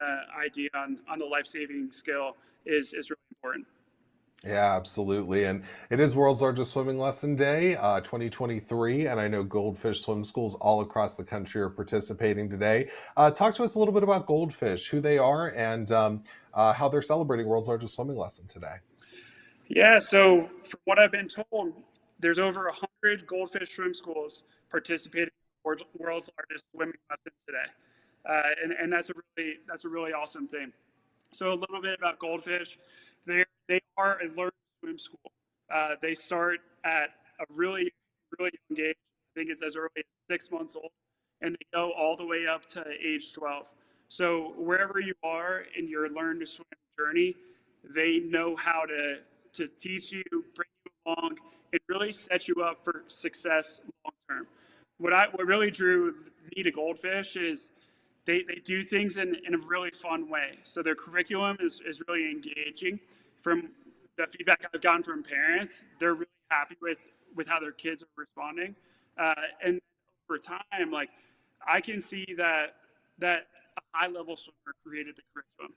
the idea on the life saving skill is really important. Yeah, absolutely. And it is World's Largest Swimming Lesson Day, 2023. And I know Goldfish swim schools all across the country are participating today. Talk to us a little bit about Goldfish, who they are, and how they're celebrating World's Largest Swimming Lesson today. Yeah, so from what I've been told, there's over 100 Goldfish swim schools participating in World's Largest Swimming Lesson today. And that's a really awesome thing. So a little bit about Goldfish. They are a learn to swim school. They start at a really young age. I think it's as early as 6 months old, and they go all the way up to age 12. So wherever you are in your learn to swim journey, they know how to teach you, bring you along, and really set you up for success long term. What really drew me to Goldfish is they do things in a really fun way. So their curriculum is really engaging. From the feedback I've gotten from parents, they're really happy with how their kids are responding. And over time, like I can see that a high level swimmer created the curriculum,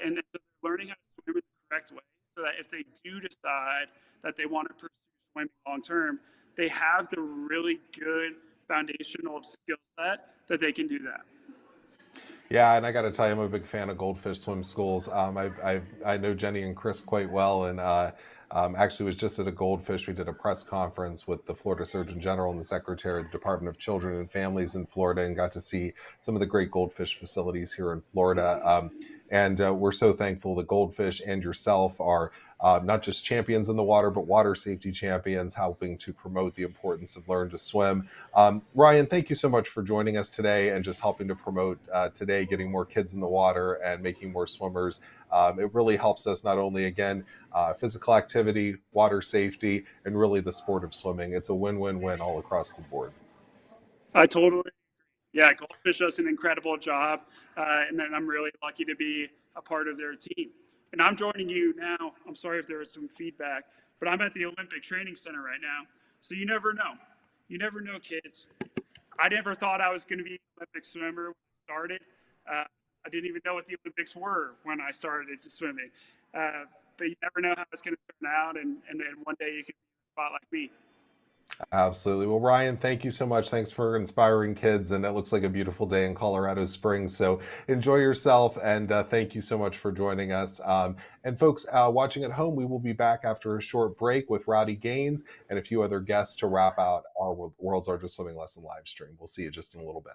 and so they're learning how to swim in the correct way, so that if they do decide that they want to pursue swimming long term, they have the really good foundational skill set that they can do that. Yeah, and I got to tell you, I'm a big fan of Goldfish swim schools. I know Jenny and Chris quite well, and actually was just at a Goldfish. We did a press conference with the Florida Surgeon General and the Secretary of the Department of Children and Families in Florida, and got to see some of the great Goldfish facilities here in Florida. And we're so thankful that Goldfish and yourself are not just champions in the water, but water safety champions, helping to promote the importance of learn to swim. Ryan, thank you so much for joining us today and just helping to promote today, getting more kids in the water and making more swimmers. It really helps us not only, again, physical activity, water safety, and really the sport of swimming. It's a win-win-win all across the board. I totally, yeah, Goldfish does an incredible job, and then I'm really lucky to be a part of their team. And I'm joining you now. I'm sorry if there was some feedback, but I'm at the Olympic Training Center right now. So you never know. You never know, kids. I never thought I was going to be an Olympic swimmer when I started. I didn't even know what the Olympics were when I started swimming. But you never know how it's going to turn out, and then one day you could be in a spot like me. Absolutely. Well, Ryan, thank you so much. Thanks for inspiring kids. And it looks like a beautiful day in Colorado Springs. So enjoy yourself. And thank you so much for joining us. And folks watching at home, we will be back after a short break with Rowdy Gaines and a few other guests to wrap out our World's Largest Swimming Lesson live stream. We'll see you just in a little bit.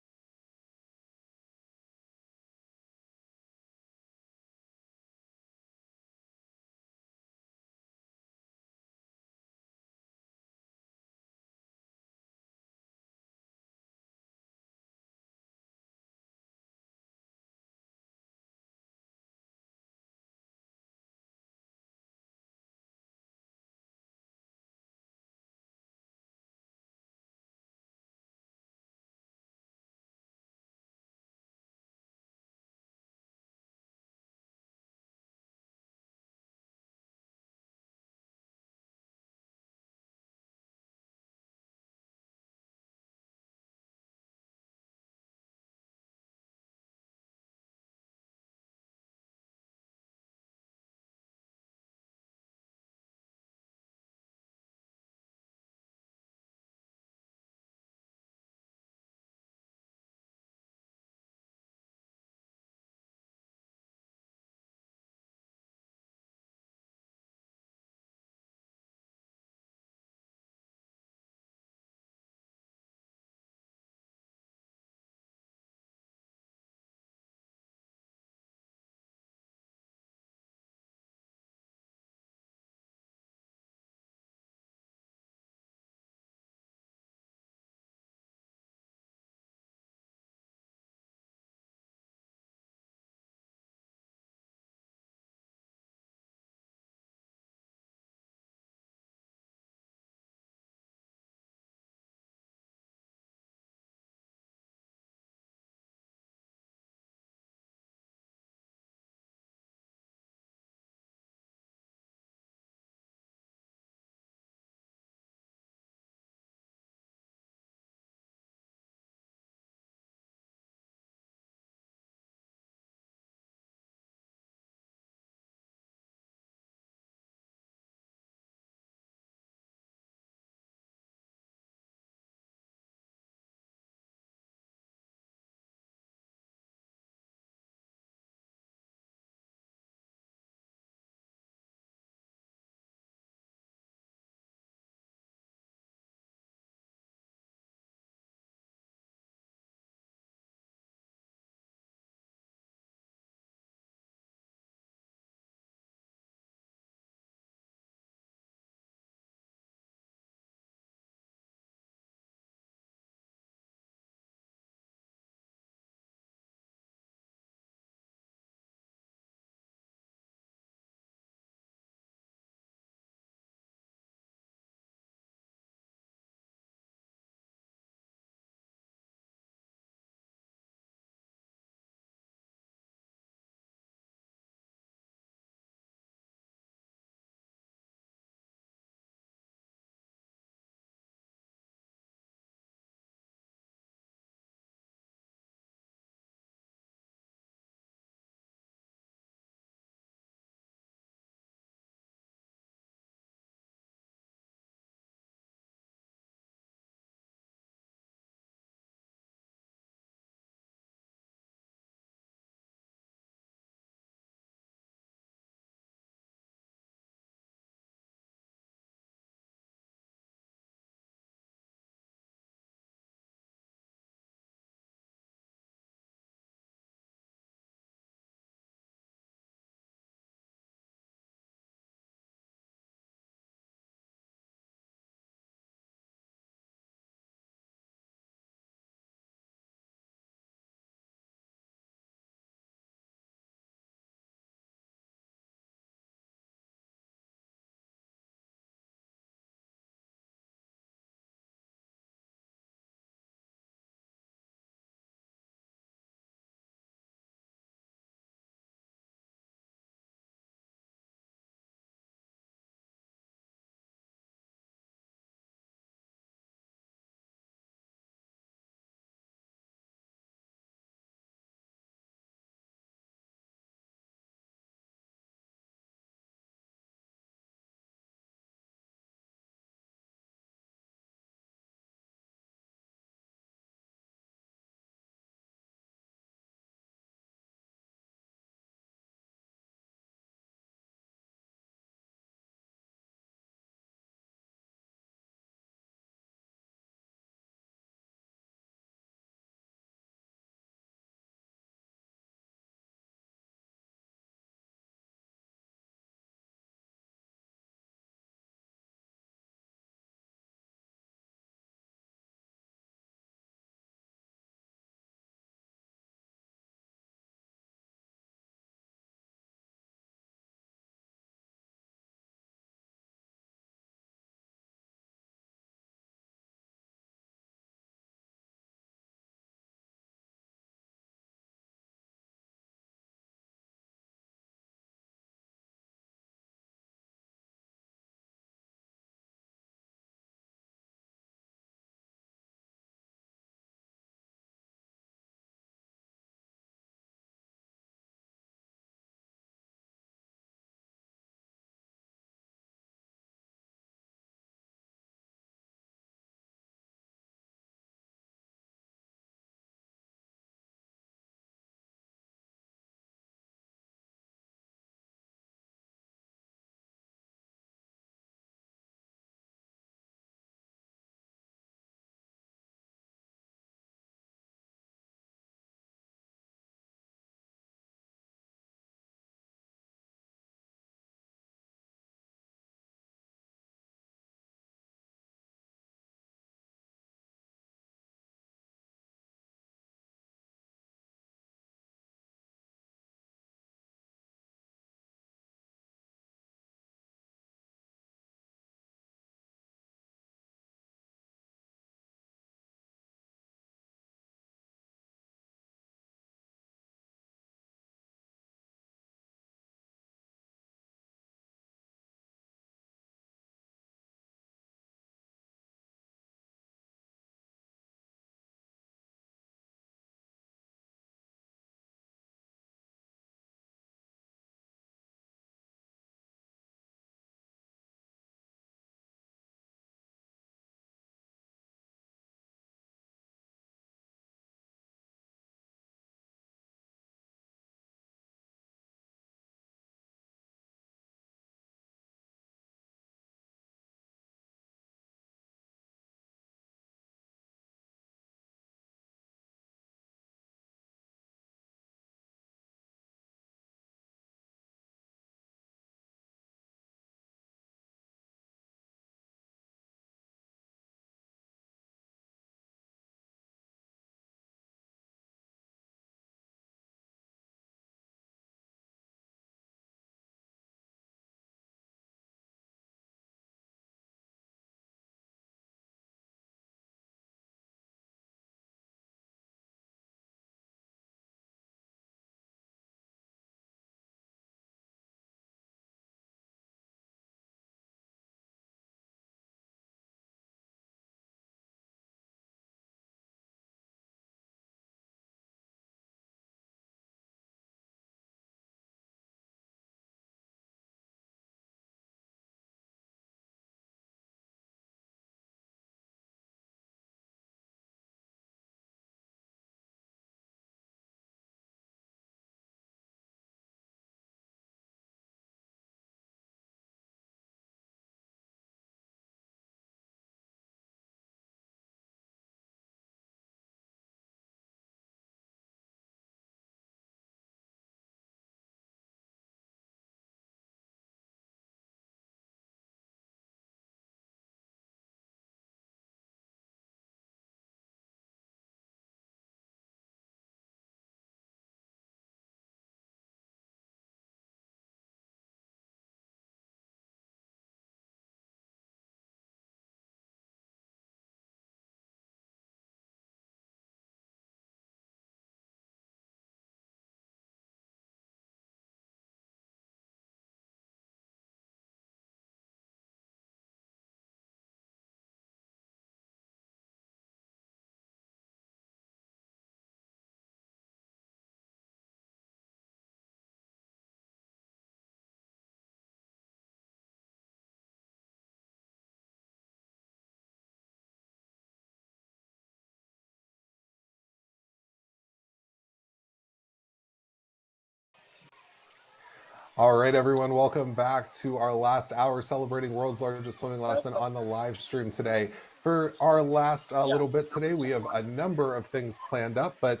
All right, everyone, welcome back to our last hour celebrating world's largest swimming lesson on the live stream today. For our last little bit today, we have a number of things planned up, but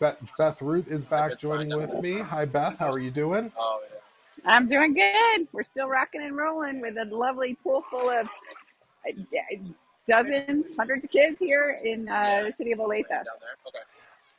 Beth Root is back joining with me. Hi, Beth. How are you doing? I'm doing good. We're still rocking and rolling with a lovely pool full of dozens, hundreds of kids here in the city of Olathe.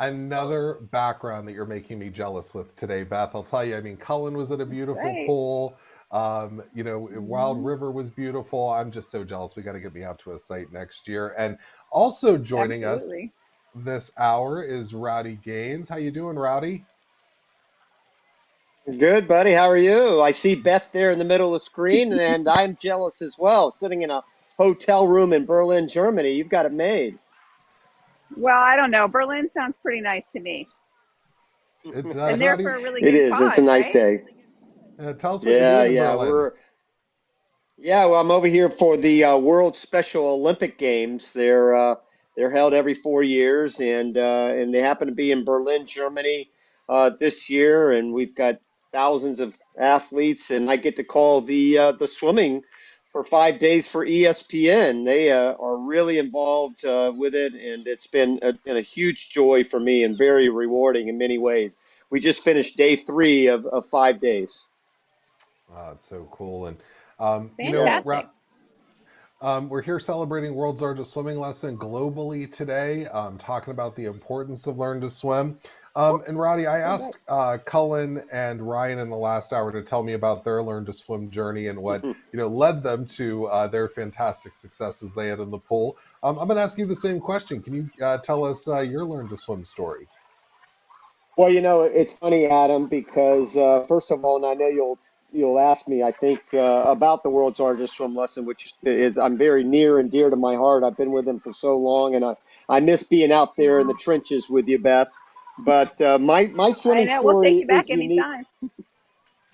Another background that you're making me jealous with today, Beth. I'll tell you, I mean, Cullen was at a beautiful Right. pool. Wild River was beautiful. I'm just so jealous. We got to get me out to a site next year. And also joining Absolutely. us this hour is Rowdy Gaines. How you doing, Rowdy? Good, buddy. How are you? I see Beth there in the middle of the screen, and I'm jealous as well, sitting in a hotel room in Berlin, Germany. You've got it made. Well, I don't know. Berlin sounds pretty nice to me. It does, And there Rowdy. for a really It good is. cause, It's a nice right? day. Tell us what you're doing in Yeah. Berlin. Well, I'm over here for the World Special Olympic Games. They're held every 4 years, and they happen to be in Berlin, Germany, this year. And we've got thousands of athletes, and I get to call the swimming for 5 days for ESPN. They are really involved with it, and it's been a huge joy for me and very rewarding in many ways. We just finished day 3 of 5 days. Oh, it's so cool. And, Fantastic. we're here celebrating World's Largest Swimming Lesson globally today, talking about the importance of learn to swim. And Rowdy, I asked Cullen and Ryan in the last hour to tell me about their learn to swim journey and what led them to their fantastic successes they had in the pool. I'm going to ask you the same question. Can you tell us your learn to swim story? Well, it's funny, Adam, because first of all, and I know you'll ask me, I think, about the world's largest swim lesson, which is I'm very near and dear to my heart. I've been with them for so long, and I miss being out there in the trenches with you, Beth. But my I swimming know. We'll take story you back is unique. anytime.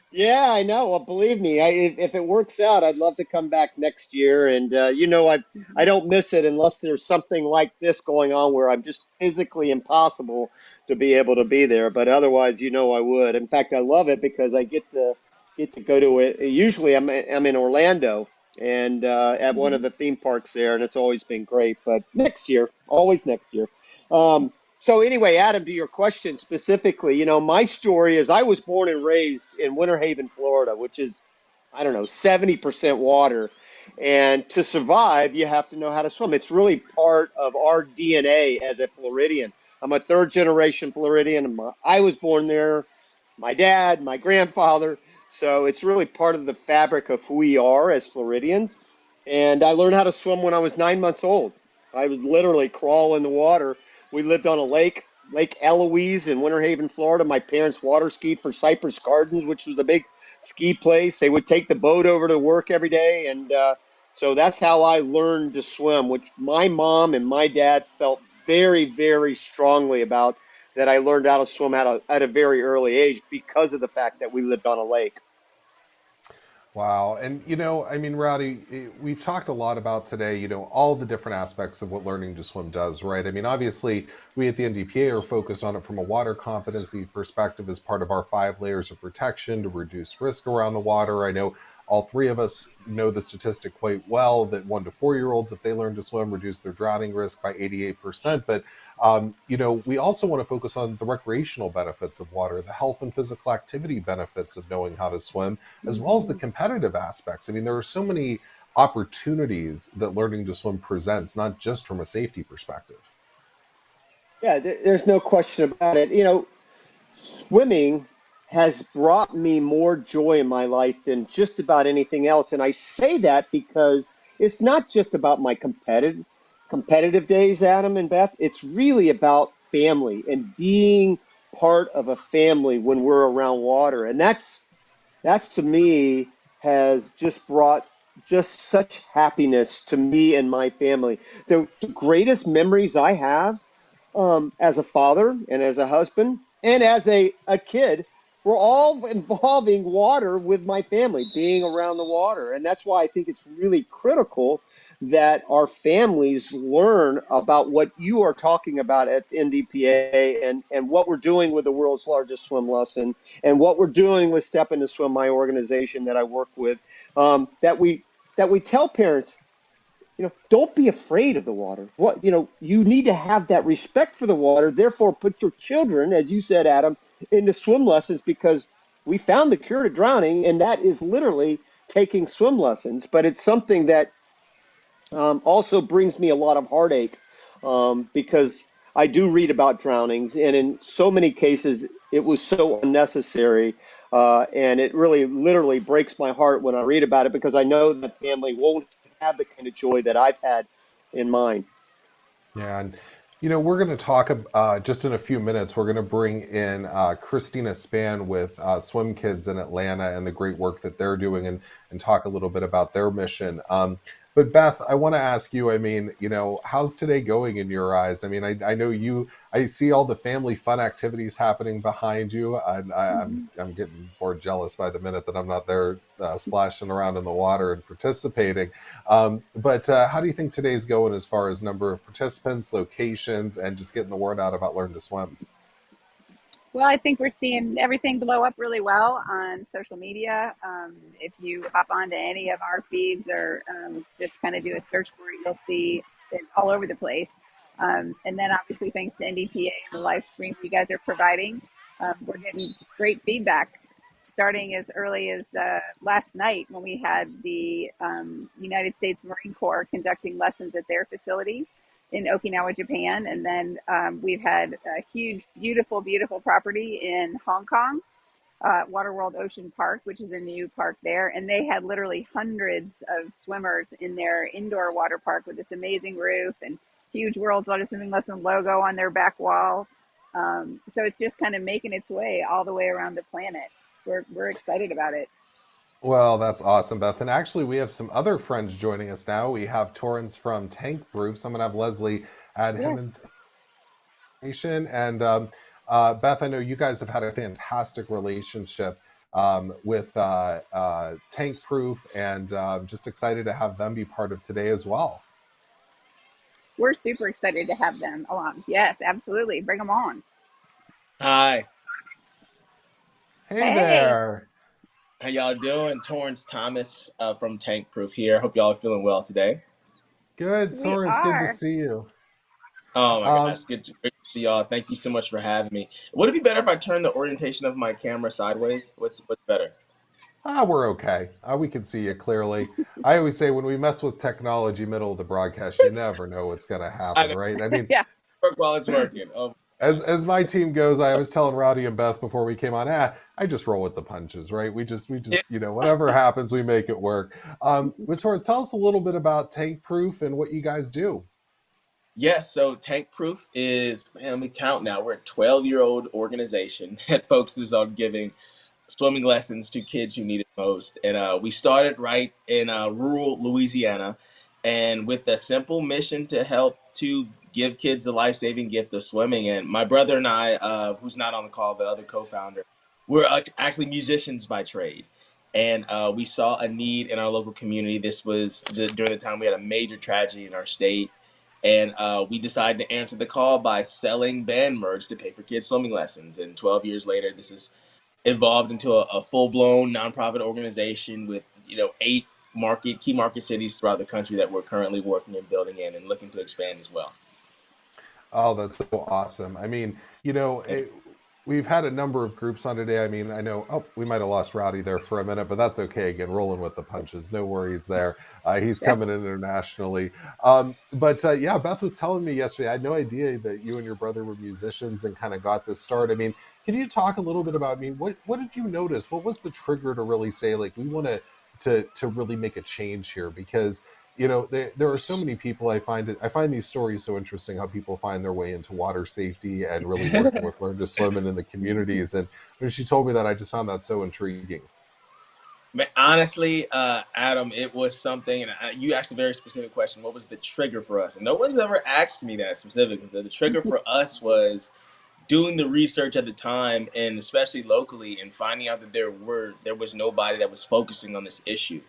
Yeah, I know. Well, believe me, if it works out, I'd love to come back next year. And I don't miss it unless there's something like this going on where I'm just physically impossible to be able to be there. But otherwise, I would. In fact, I love it because I get to go to it. Usually, I'm in Orlando and at one of the theme parks there, and it's always been great. But next year, always next year. So anyway, Adam, to your question specifically, my story is I was born and raised in Winter Haven, Florida, which is, I don't know, 70% water. And to survive, you have to know how to swim. It's really part of our DNA as a Floridian. I'm a third generation Floridian. I was born there, my dad, my grandfather. So it's really part of the fabric of who we are as Floridians. And I learned how to swim when I was 9 months old. I would literally crawl in the water. We lived on a lake, Lake Eloise in Winter Haven, Florida. My parents water skied for Cypress Gardens, which was a big ski place. They would take the boat over to work every day. And so that's how I learned to swim, which my mom and my dad felt very, very strongly about, that I learned how to swim at a very early age because of the fact that we lived on a lake. Wow. And, Rowdy, we've talked a lot about today, all the different aspects of what learning to swim does, right? I mean, obviously, we at the NDPA are focused on it from a water competency perspective as part of our 5 layers of protection to reduce risk around the water. I know all 3 of us know the statistic quite well that 1 to 4-year-olds, if they learn to swim, reduce their drowning risk by 88%. But we also want to focus on the recreational benefits of water, the health and physical activity benefits of knowing how to swim, as well as the competitive aspects. I mean, there are so many opportunities that learning to swim presents, not just from a safety perspective. Yeah, there's no question about it. Swimming has brought me more joy in my life than just about anything else. And I say that because it's not just about my competitive days, Adam and Beth. It's really about family and being part of a family when we're around water. And that's to me has just brought just such happiness to me and my family. The greatest memories I have as a father and as a husband and as a kid we're all involving water with my family, being around the water. And that's why I think it's really critical that our families learn about what you are talking about at NDPA and what we're doing with the world's largest swim lesson and what we're doing with Step Into Swim, my organization that I work with, that we tell parents, don't be afraid of the water. You need to have that respect for the water. Therefore, put your children, as you said, Adam, into swim lessons because we found the cure to drowning, and that is literally taking swim lessons. But it's something that also brings me a lot of heartache because I do read about drownings, and in so many cases, it was so unnecessary. And it really literally breaks my heart when I read about it because I know that family won't have the kind of joy that I've had in mine. Yeah, and we're going to talk just in a few minutes. We're going to bring in Christina Span with Swim Kids in Atlanta and the great work that they're doing, and talk a little bit about their mission. But Beth, I want to ask you. I mean, how's today going in your eyes? I mean, I know you. I see all the family fun activities happening behind you, and I'm getting more jealous by the minute that I'm not there splashing around in the water and participating. But how do you think today's going as far as number of participants, locations, and just getting the word out about Learn to Swim? Well, I think we're seeing everything blow up really well on social media. If you hop onto any of our feeds or just kind of do a search for it, you'll see it all over the place. And then obviously thanks to NDPA and the live stream you guys are providing, we're getting great feedback starting as early as last night when we had the United States Marine Corps conducting lessons at their facilities in Okinawa, Japan. And then we've had a huge, beautiful, beautiful property in Hong Kong, Waterworld Ocean Park, which is a new park there. And they had literally hundreds of swimmers in their indoor water park with this amazing roof and huge World's Largest Swimming Lesson logo on their back wall. So it's just kind of making its way all the way around the planet. We're excited about it. Well, that's awesome, Beth. And actually, we have some other friends joining us now. We have Torrance from Tank Proof. So I'm going to have Leslie add him into information. And Beth, I know you guys have had a fantastic relationship with Tank Proof, and just excited to have them be part of today as well. We're super excited to have them along. Yes, absolutely. Bring them on. Hi. Hey there. How y'all doing? Torrance Thomas from Tank Proof here. Hope y'all are feeling well today. Good, Torrance. Good to see you. Oh my gosh, great to see y'all. Thank you so much for having me. Would it be better if I turn the orientation of my camera sideways? What's better? We're okay. We can see you clearly. I always say when we mess with technology middle of the broadcast, you never know what's going to happen, right? I mean, work while it's working. As my team goes, I was telling Roddy and Beth before we came on, I just roll with the punches, right? We just whatever happens, we make it work. But Torrance, tell us a little bit about Tank Proof and what you guys do. Yes, so Tank Proof is, man, let me count now. We're a 12-year-old organization that focuses on giving swimming lessons to kids who need it most. And we started right in rural Louisiana, and with a simple mission to help to give kids the life-saving gift of swimming. And my brother and I, who's not on the call, the other co-founder, we're actually musicians by trade. And we saw a need in our local community. This was during the time we had a major tragedy in our state. And we decided to answer the call by selling band merch to pay for kids' swimming lessons. And 12 years later, this is evolved into a full-blown nonprofit organization with 8 key market cities throughout the country that we're currently working and building in and looking to expand as well. Oh, that's so awesome. I mean, we've had a number of groups on today. I mean, I know, we might have lost Rowdy there for a minute, but that's okay. Again, rolling with the punches. No worries there. He's coming in internationally. Yeah, Beth was telling me yesterday, I had no idea that you and your brother were musicians and kind of got this start. I mean, can you talk a little bit about, what did you notice? What was the trigger to really say, like, we want to really make a change here? Because there are so many people. I find these stories so interesting, how people find their way into water safety and really working with Learn to Swim and in the communities. And when she told me that, I just found that so intriguing. Honestly, Adam, it was something, and you asked a very specific question. What was the trigger for us? And no one's ever asked me that specifically. The trigger for us was doing the research at the time, and especially locally, and finding out that there was nobody that was focusing on this issue.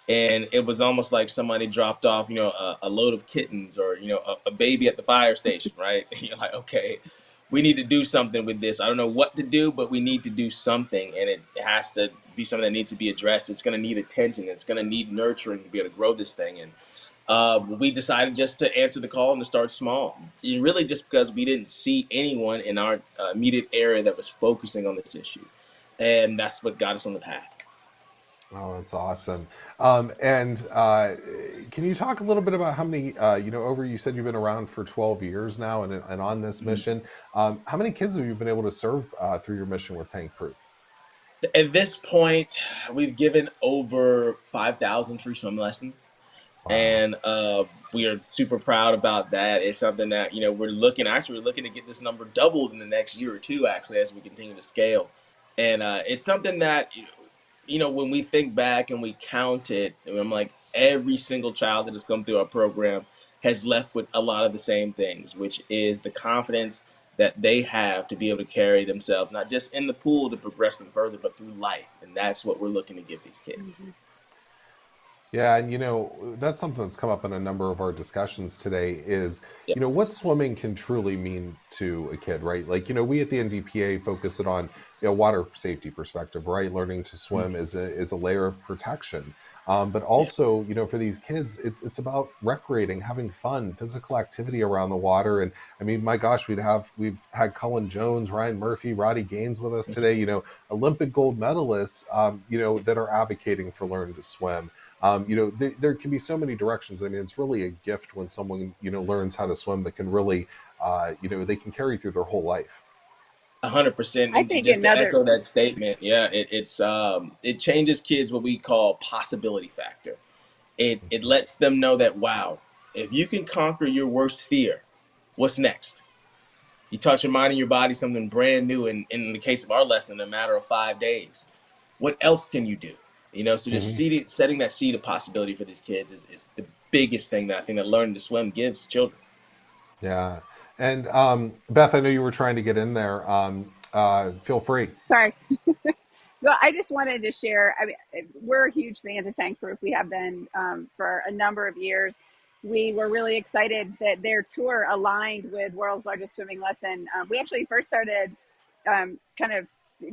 And it was almost like somebody dropped off, a load of kittens, or a baby at the fire station, right? You're like, okay, we need to do something with this. I don't know what to do, but we need to do something, and it has to be something that needs to be addressed. It's going to need attention. It's going to need nurturing to be able to grow this thing. And we decided just to answer the call and to start small. Really, just because we didn't see anyone in our immediate area that was focusing on this issue, and that's what got us on the path. Oh, that's awesome. And can you talk a little bit about how many, you said you've been around for 12 years now and on this mission. How many kids have you been able to serve through your mission with Tank Proof? At this point, we've given over 5,000 free swim lessons. Wow. And we are super proud about that. It's something that, we're looking to get this number doubled in the next year or two, actually, as we continue to scale. And it's something that, when we think back and we count it, I'm like, every single child that has come through our program has left with a lot of the same things, which is the confidence that they have to be able to carry themselves, not just in the pool to progress them further, but through life. And that's what we're looking to give these kids. Mm-hmm. Yeah, and that's something that's come up in a number of our discussions today is, Yes. What swimming can truly mean to a kid, right? Like, we at the NDPA focus it on, water safety perspective, right? Learning to swim is a layer of protection. But also, for these kids, it's about recreating, having fun, physical activity around the water. And I mean, my gosh, we've had Cullen Jones, Ryan Murphy, Roddy Gaines with us today, Olympic gold medalists, that are advocating for learning to swim. There can be so many directions. I mean, it's really a gift when someone, learns how to swim that can really, they can carry through their whole life. 100%. I think just to echo that statement, yeah, it changes kids what we call possibility factor. It lets them know that, wow, if you can conquer your worst fear, what's next? You taught your mind and your body something brand new, and in the case of our lesson, in a matter of 5 days. What else can you do? So just setting that seed of possibility for these kids is the biggest thing that I think that learning to swim gives children. Yeah. And Beth, I know you were trying to get in there. Feel free. Sorry. Well, I just wanted to share. I mean, we're huge fans of Tank Proof. We have been for a number of years. We were really excited that their tour aligned with World's Largest Swimming Lesson. We actually first started kind of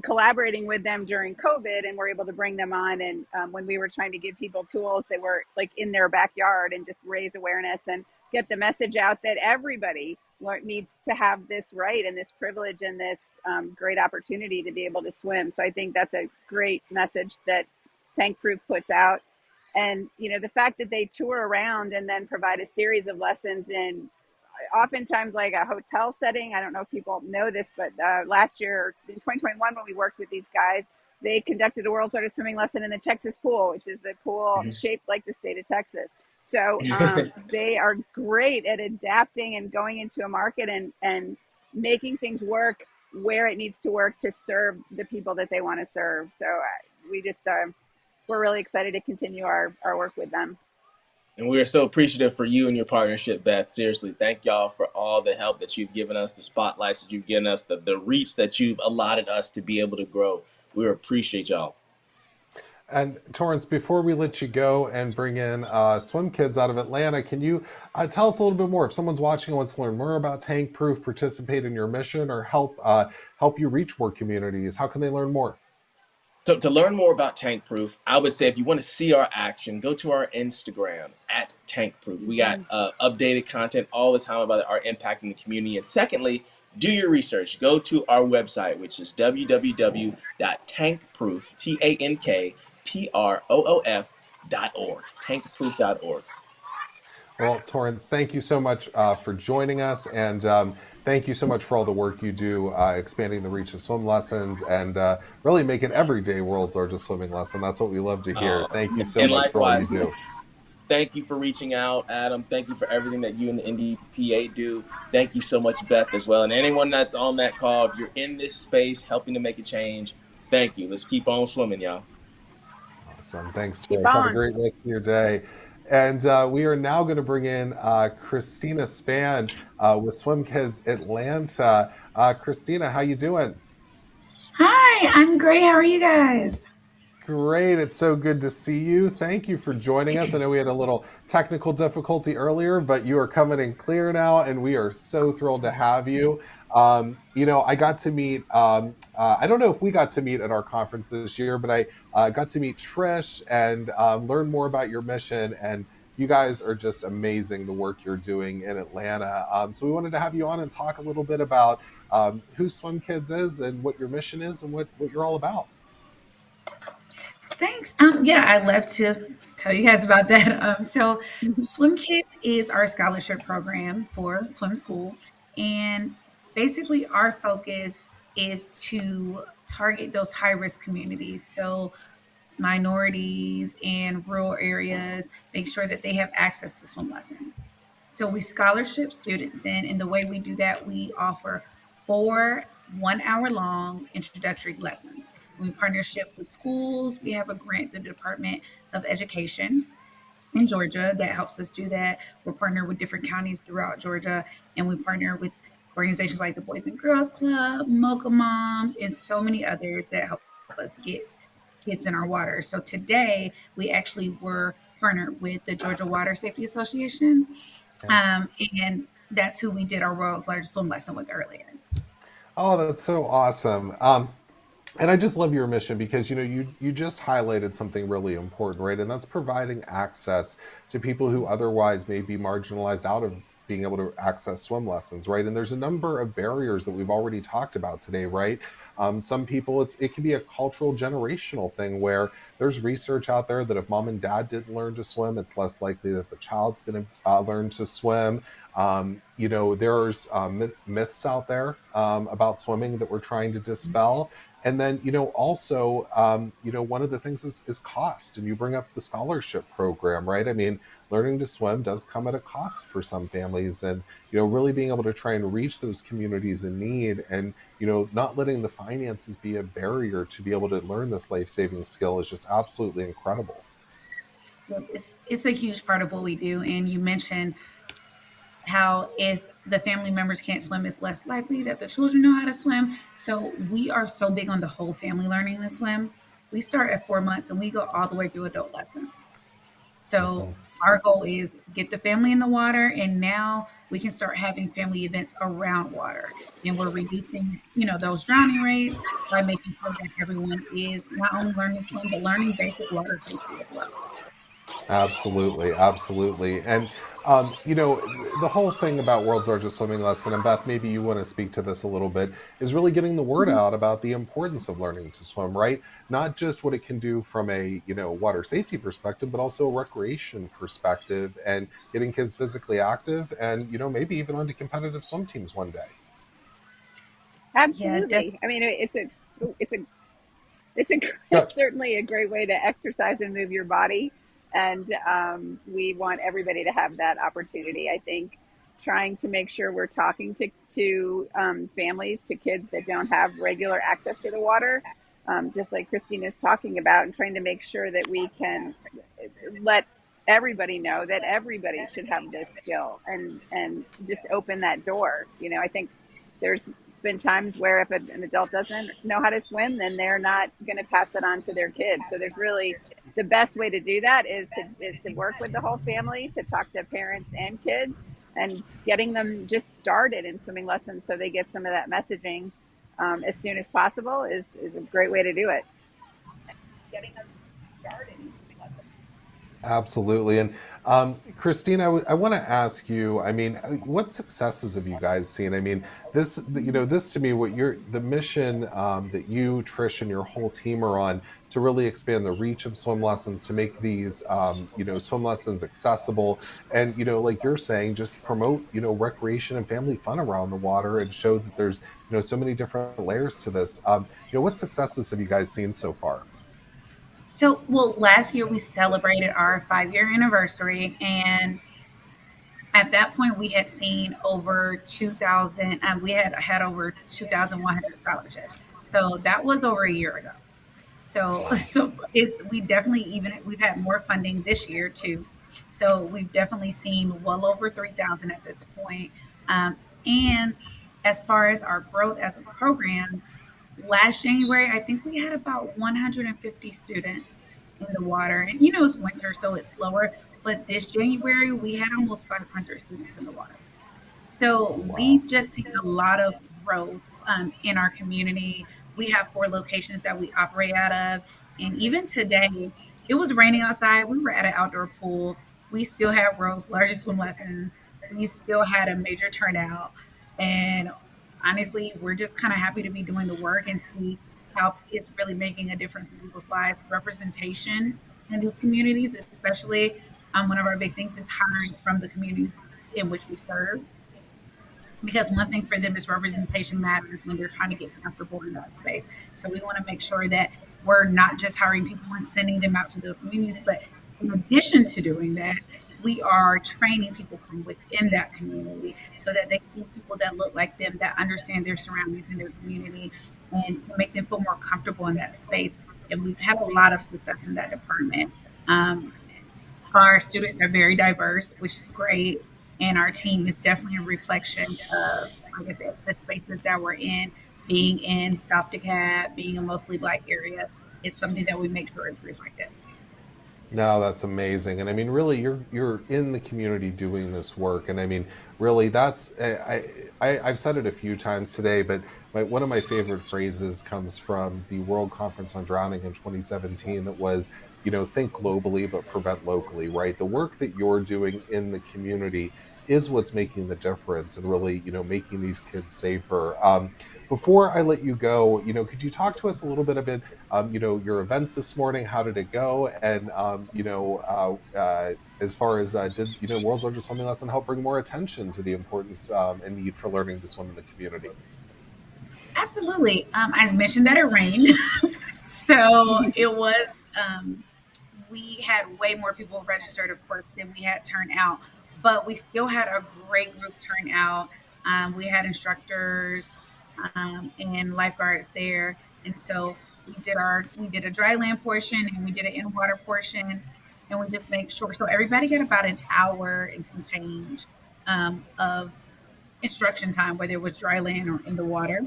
collaborating with them during COVID, and we're able to bring them on. And when we were trying to give people tools that were like in their backyard and just raise awareness and get the message out that everybody needs to have this right and this privilege and this great opportunity to be able to swim. So I think that's a great message that Tank Proof puts out. And, the fact that they tour around and then provide a series of lessons in oftentimes like a hotel setting. I don't know if people know this, but last year in 2021, when we worked with these guys, they conducted a world largest swimming lesson in the Texas pool, which is the pool shaped like the state of Texas. So they are great at adapting and going into a market and making things work where it needs to work to serve the people that they want to serve. So we're really excited to continue our work with them. And we are so appreciative for you and your partnership, Beth. Seriously, thank y'all for all the help that you've given us, the spotlights that you've given us, the reach that you've allotted us to be able to grow. We appreciate y'all. And Torrance, before we let you go and bring in Swim Kids out of Atlanta, can you tell us a little bit more? If someone's watching and wants to learn more about Tank Proof, participate in your mission, or help you reach more communities, how can they learn more? So to learn more about Tank Proof, I would say if you want to see our action, go to our Instagram at Tank Proof. We got updated content all the time about our impact in the community. And secondly, do your research. Go to our website, which is www.tankproof.org. Tankproof.org. Well, Torrance, thank you so much for joining us, and thank you so much for all the work you do expanding the reach of swim lessons and really making every day world's largest swimming lesson. That's what we love to hear. Thank you so much for all you do. Thank you for reaching out, Adam. Thank you for everything that you and the NDPA do. Thank you so much, Beth, as well. And anyone that's on that call, if you're in this space helping to make a change, thank you. Let's keep on swimming, y'all. Awesome. Thanks, Jay. Have a great rest of your day. And we are now going to bring in Christina Span with Swim Kids Atlanta. Christina, how you doing? Hi, I'm great. How are you guys? Great. It's so good to see you. Thank you for joining us. I know we had a little technical difficulty earlier, but you are coming in clear now, and we are so thrilled to have you. I got to meet, I don't know if we got to meet at our conference this year, but I got to meet Trish and learn more about your mission. And you guys are just amazing, the work you're doing in Atlanta. So we wanted to have you on and talk a little bit about who Swim Kids is and what your mission is and what you're all about. Thanks. Yeah, I'd love to tell you guys about that. So, Swim Kids is our scholarship program for swim school, and basically, our focus is to target those high risk communities. So, minorities and rural areas, make sure that they have access to swim lessons. So we scholarship students in, and the way we do that, we offer 4 1 hour long introductory lessons. We partnership with schools. We have a grant through the Department of Education in Georgia that helps us do that. We're partnered with different counties throughout Georgia, and we partner with organizations like the Boys and Girls Club, Mocha Moms, and so many others that help us get kids in our water. So today we actually were partnered with the Georgia Water Safety Association, and that's who we did our world's largest swim lesson with earlier. Oh, that's so awesome. And I just love your mission because you just highlighted something really important, right? And that's providing access to people who otherwise may be marginalized out of being able to access swim lessons, right? And there's a number of barriers that we've already talked about today, right? Some people, it can be a cultural generational thing where there's research out there that if mom and dad didn't learn to swim, it's less likely that the child's going to learn to swim. There's myths out there about swimming that we're trying to dispel. And then, also, one of the things is cost. And you bring up the scholarship program, right? I mean, learning to swim does come at a cost for some families. And, really being able to try and reach those communities in need and, not letting the finances be a barrier to be able to learn this life-saving skill is just absolutely incredible. It's a huge part of what we do. And you mentioned how if the family members can't swim, it's less likely that the children know how to swim. So we are so big on the whole family learning to swim. We start at 4 months and we go all the way through adult lessons. So our goal is get the family in the water, and now we can start having family events around water. And we're reducing, those drowning rates by making sure that everyone is not only learning to swim, but learning basic water safety as well. Absolutely, absolutely. And the whole thing about World's Largest Swimming Lesson, and Beth, maybe you want to speak to this a little bit, is really getting the word out about the importance of learning to swim, right? Not just what it can do from a water safety perspective, but also a recreation perspective, and getting kids physically active, and maybe even onto competitive swim teams one day. Absolutely. I mean, it's certainly a great way to exercise and move your body. And we want everybody to have that opportunity. I think trying to make sure we're talking to families, to kids that don't have regular access to the water, just like Christine is talking about, and trying to make sure that we can let everybody know that everybody should have this skill and just open that door. I think there's been times where if an adult doesn't know how to swim, then they're not going to pass it on to their kids. So there's really the best way to do that is to work with the whole family, to talk to parents and kids, and getting them just started in swimming lessons so they get some of that messaging as soon as possible is a great way to do it. Getting them started in swimming lessons. Absolutely. And Christine, I want to ask you, I mean, what successes have you guys seen? I mean, this to me, the mission that you, Trish, and your whole team are on to really expand the reach of swim lessons, to make these, swim lessons accessible. And, like you're saying, just promote, recreation and family fun around the water and show that there's, so many different layers to this. What successes have you guys seen so far? So, well, last year we celebrated our 5-year anniversary, and at that point we had seen over 2,000. We had over 2,100 scholarships. So that was over a year ago. So we've definitely we've had more funding this year too. So we've definitely seen well over 3,000 at this point. And as far as our growth as a program, last January, I think we had about 150 students in the water. And it's winter, so it's slower. But this January, we had almost 500 students in the water. So Wow. we've just seen a lot of growth in our community. We have 4 locations that we operate out of. And even today, it was raining outside. We were at an outdoor pool. We still had world's largest swim lessons. We still had a major turnout. And honestly, we're just kind of happy to be doing the work and see how it's really making a difference in people's lives. Representation in these communities, especially one of our big things is hiring from the communities in which we serve, because one thing for them is representation matters when they're trying to get comfortable in that space. So we want to make sure that we're not just hiring people and sending them out to those communities, but in addition to doing that, we are training people from within that community so that they see people that look like them, that understand their surroundings and their community, and make them feel more comfortable in that space. And we've had a lot of success in that department. Our students are very diverse, which is great. And our team is definitely a reflection of, like I said, the spaces that we're in. Being in South DeKalb, being a mostly Black area, it's something that we make sure is reflected. No, that's amazing. And I mean, really, you're in the community doing this work. And I mean, really, that's I've said it a few times today, but one of my favorite phrases comes from the World Conference on Drowning in 2017. That was, think globally but prevent locally. Right, the work that you're doing in the community is what's making the difference, and really, making these kids safer. Before I let you go, could you talk to us a little bit about your event this morning? How did it go? And as far as did World's Largest Swimming Lesson help bring more attention to the importance and need for learning to swim in the community? Absolutely. I mentioned that it rained, so it was. We had way more people registered, of course, than we had turned out, but we still had a great group turn out. We had instructors and lifeguards there, and so we did a dry land portion and we did an in water portion, and we just make sure so everybody got about an hour and some change of instruction time, whether it was dry land or in the water.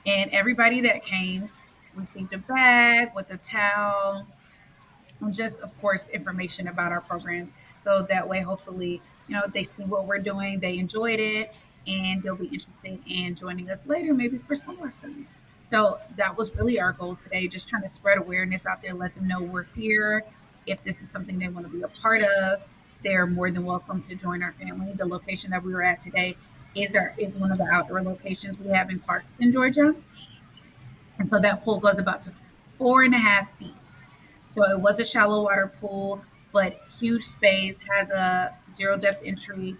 And everybody that came received a bag with a towel, and just of course information about our programs, so that way hopefully they see what we're doing, they enjoyed it, and they'll be interested in joining us later, maybe for swim lessons. So that was really our goal today, just trying to spread awareness out there, let them know we're here. If this is something they want to be a part of, they're more than welcome to join our family. The location that we were at today is one of the outdoor locations we have in Clarkston, Georgia, and so that pool goes about to 4.5 feet. So it was a shallow water pool, but huge space, has a zero depth entry,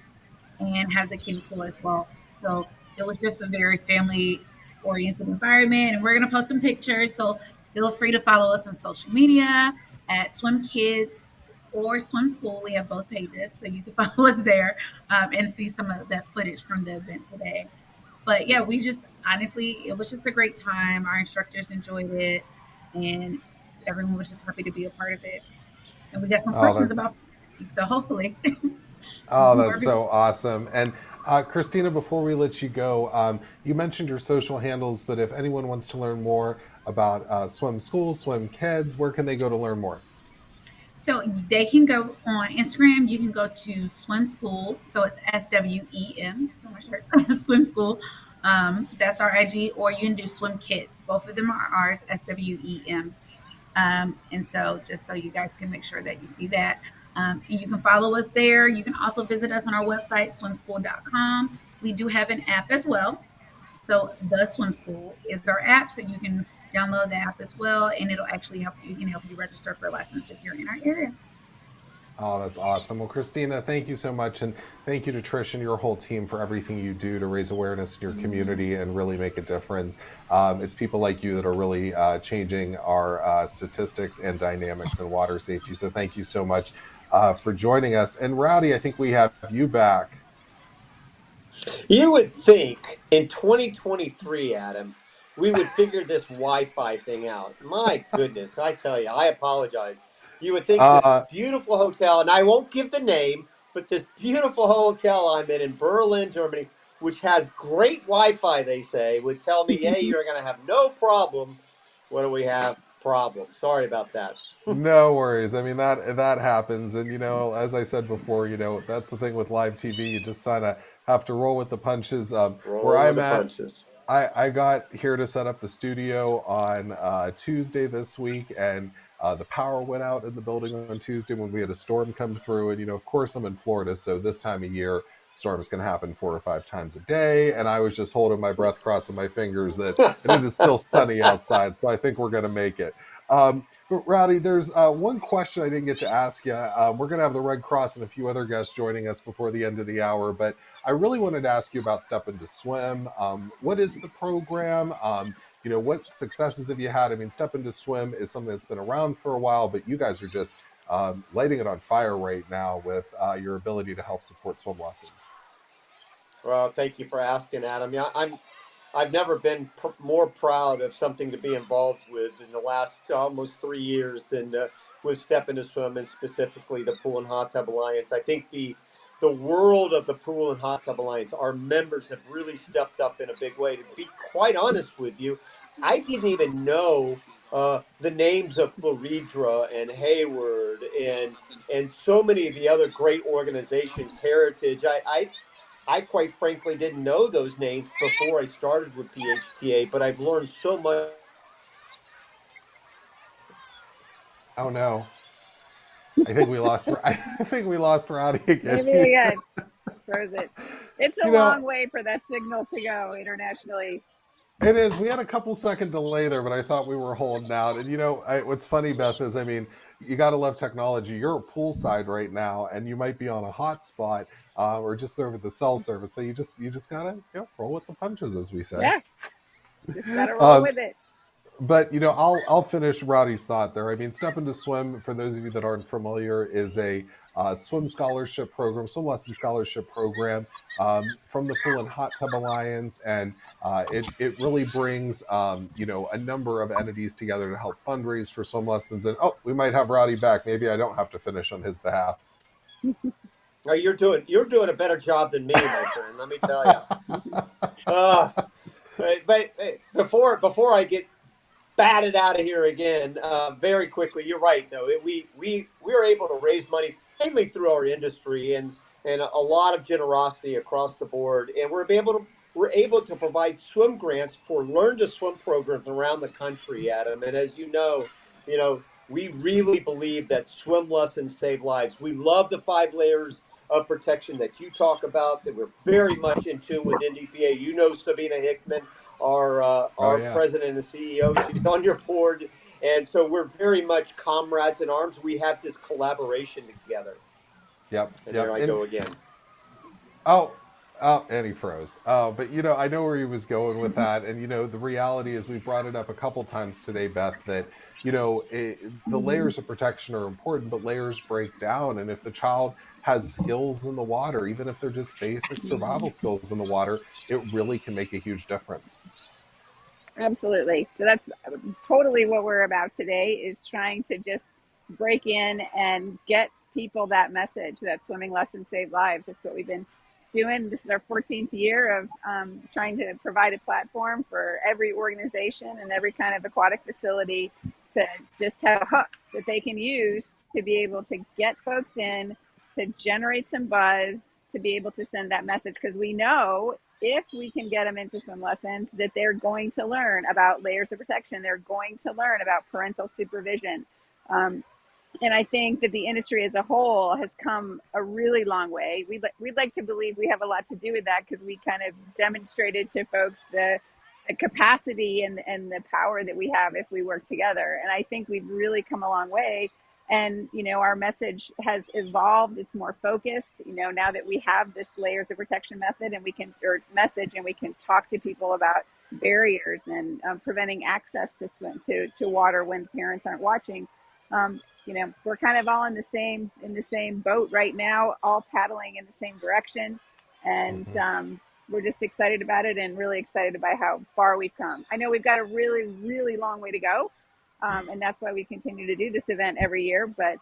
and has a kiddie pool as well. So it was just a very family oriented environment. And we're going to post some pictures. So feel free to follow us on social media at Swim Kids or Swim School. We have both pages. So you can follow us there and see some of that footage from the event today. But yeah, we just honestly, it was just a great time. Our instructors enjoyed it, and everyone was just happy to be a part of it. And we got some Oh, questions that about, so hopefully oh, more that's people. so awesome. And Christina, before we let you go, you mentioned your social handles, but if anyone wants to learn more about Swim School, Swim Kids, where can they go to learn more? So they can go on Instagram. You can go to Swim School. So it's SWEM. So my shirt, Swim School. That's our IG. Or you can do Swim Kids. Both of them are ours, SWEM. And so just so you guys can make sure that you see that. And you can follow us there. You can also visit us on our website, swimschool.com. We do have an app as well. So the Swim School is our app. So you can download the app as well, and it'll actually help you. It can help you register for lessons if you're in our area. Oh, that's awesome. Well, Christina, thank you so much. And thank you to Trish and your whole team for everything you do to raise awareness in your community and really make a difference. It's people like you that are really changing our statistics and dynamics in water safety. So thank you so much for joining us. And Rowdy, I think we have you back. You would think in 2023, Adam, we would figure this Wi-Fi thing out. My goodness, I tell you, I apologize. You would think this beautiful hotel, and I won't give the name, but this beautiful hotel I'm in Berlin, Germany, which has great Wi-Fi, they say, would tell me, hey, you're going to have no problem. What do we have? Problem. Sorry about that. No worries. I mean, that happens, and as I said before, that's the thing with live TV. You just kind of have to roll with the punches. Where Roll with I'm the at, punches. I got here to set up the studio on Tuesday this week, and the power went out in the building on Tuesday when we had a storm come through. And of course, I'm in Florida, so this time of year, storms can happen 4 or 5 times a day. And I was just holding my breath, crossing my fingers that and it is still sunny outside, so I think we're going to make it. But Rowdy, there's one question I didn't get to ask you. We're going to have the Red Cross and a few other guests joining us before the end of the hour, but I really wanted to ask you about Step Into Swim. What is the program? What successes have you had? I mean, Step Into Swim is something that's been around for a while, but you guys are just lighting it on fire right now with your ability to help support swim lessons. Well, thank you for asking, Adam. Yeah, I've never been more proud of something to be involved with in the last almost 3 years than with Step Into Swim, and specifically the Pool and Hot Tub Alliance. I think the world of the Pool and Hot Tub Alliance, our members have really stepped up in a big way. To be quite honest with you, I didn't even know the names of Floridra and Hayward and so many of the other great organizations, Heritage. I quite frankly didn't know those names before I started with PHTA, but I've learned so much. Oh no. I think we lost Rowdy again. Maybe again. Froze it. It's a long way for that signal to go internationally. It is. We had a couple second delay there, but I thought we were holding out. And what's funny, Beth, is you got to love technology. You're poolside right now, and you might be on a hotspot or just over the cell service. So you just gotta roll with the punches, as we say. Yeah, just gotta roll with it. But I'll finish Rowdy's thought there. I mean, Step Into Swim, for those of you that aren't familiar, is a swim scholarship program, swim lesson scholarship program from the Pool and Hot Tub Alliance, and it really brings a number of entities together to help fundraise for swim lessons. And we might have Rowdy back. Maybe I don't have to finish on his behalf. Oh, you're doing a better job than me, my friend. Let me tell you. But before I get batted out of here again, very quickly, you're right though. We were able to raise money mainly through our industry and a lot of generosity across the board, and we're able to provide swim grants for learn to swim programs around the country, Adam. And as you know, we really believe that swim lessons save lives. We love the 5 layers of protection that you talk about, that we're very much in tune with NDPA. Sabina Hickman, our president and CEO, she's on your board. And so we're very much comrades in arms. We have this collaboration together. Yep. And there I go again. And he froze. But I know where he was going with that. And the reality is, we brought it up a couple times today, Beth, that the layers of protection are important, but layers break down. And if the child has skills in the water, even if they're just basic survival skills in the water, it really can make a huge difference. Absolutely. So that's totally what we're about today, is trying to just break in and get people that message that swimming lessons save lives. That's what we've been doing. This is our 14th year of trying to provide a platform for every organization and every kind of aquatic facility to just have a hook that they can use to be able to get folks in, to generate some buzz, to be able to send that message. Because we know if we can get them into swim lessons, that they're going to learn about layers of protection. They're going to learn about parental supervision. And I think that the industry as a whole has come a really long way. We'd like to believe we have a lot to do with that, because we kind of demonstrated to folks the capacity and the power that we have if we work together. And I think we've really come a long way. And, our message has evolved. It's more focused, now that we have this layers of protection method and we can talk to people about barriers and preventing access to water when parents aren't watching. We're kind of all in the same boat right now, all paddling in the same direction. And we're just excited about it, and really excited about how far we've come. I know we've got a really, really long way to go. And that's why we continue to do this event every year. But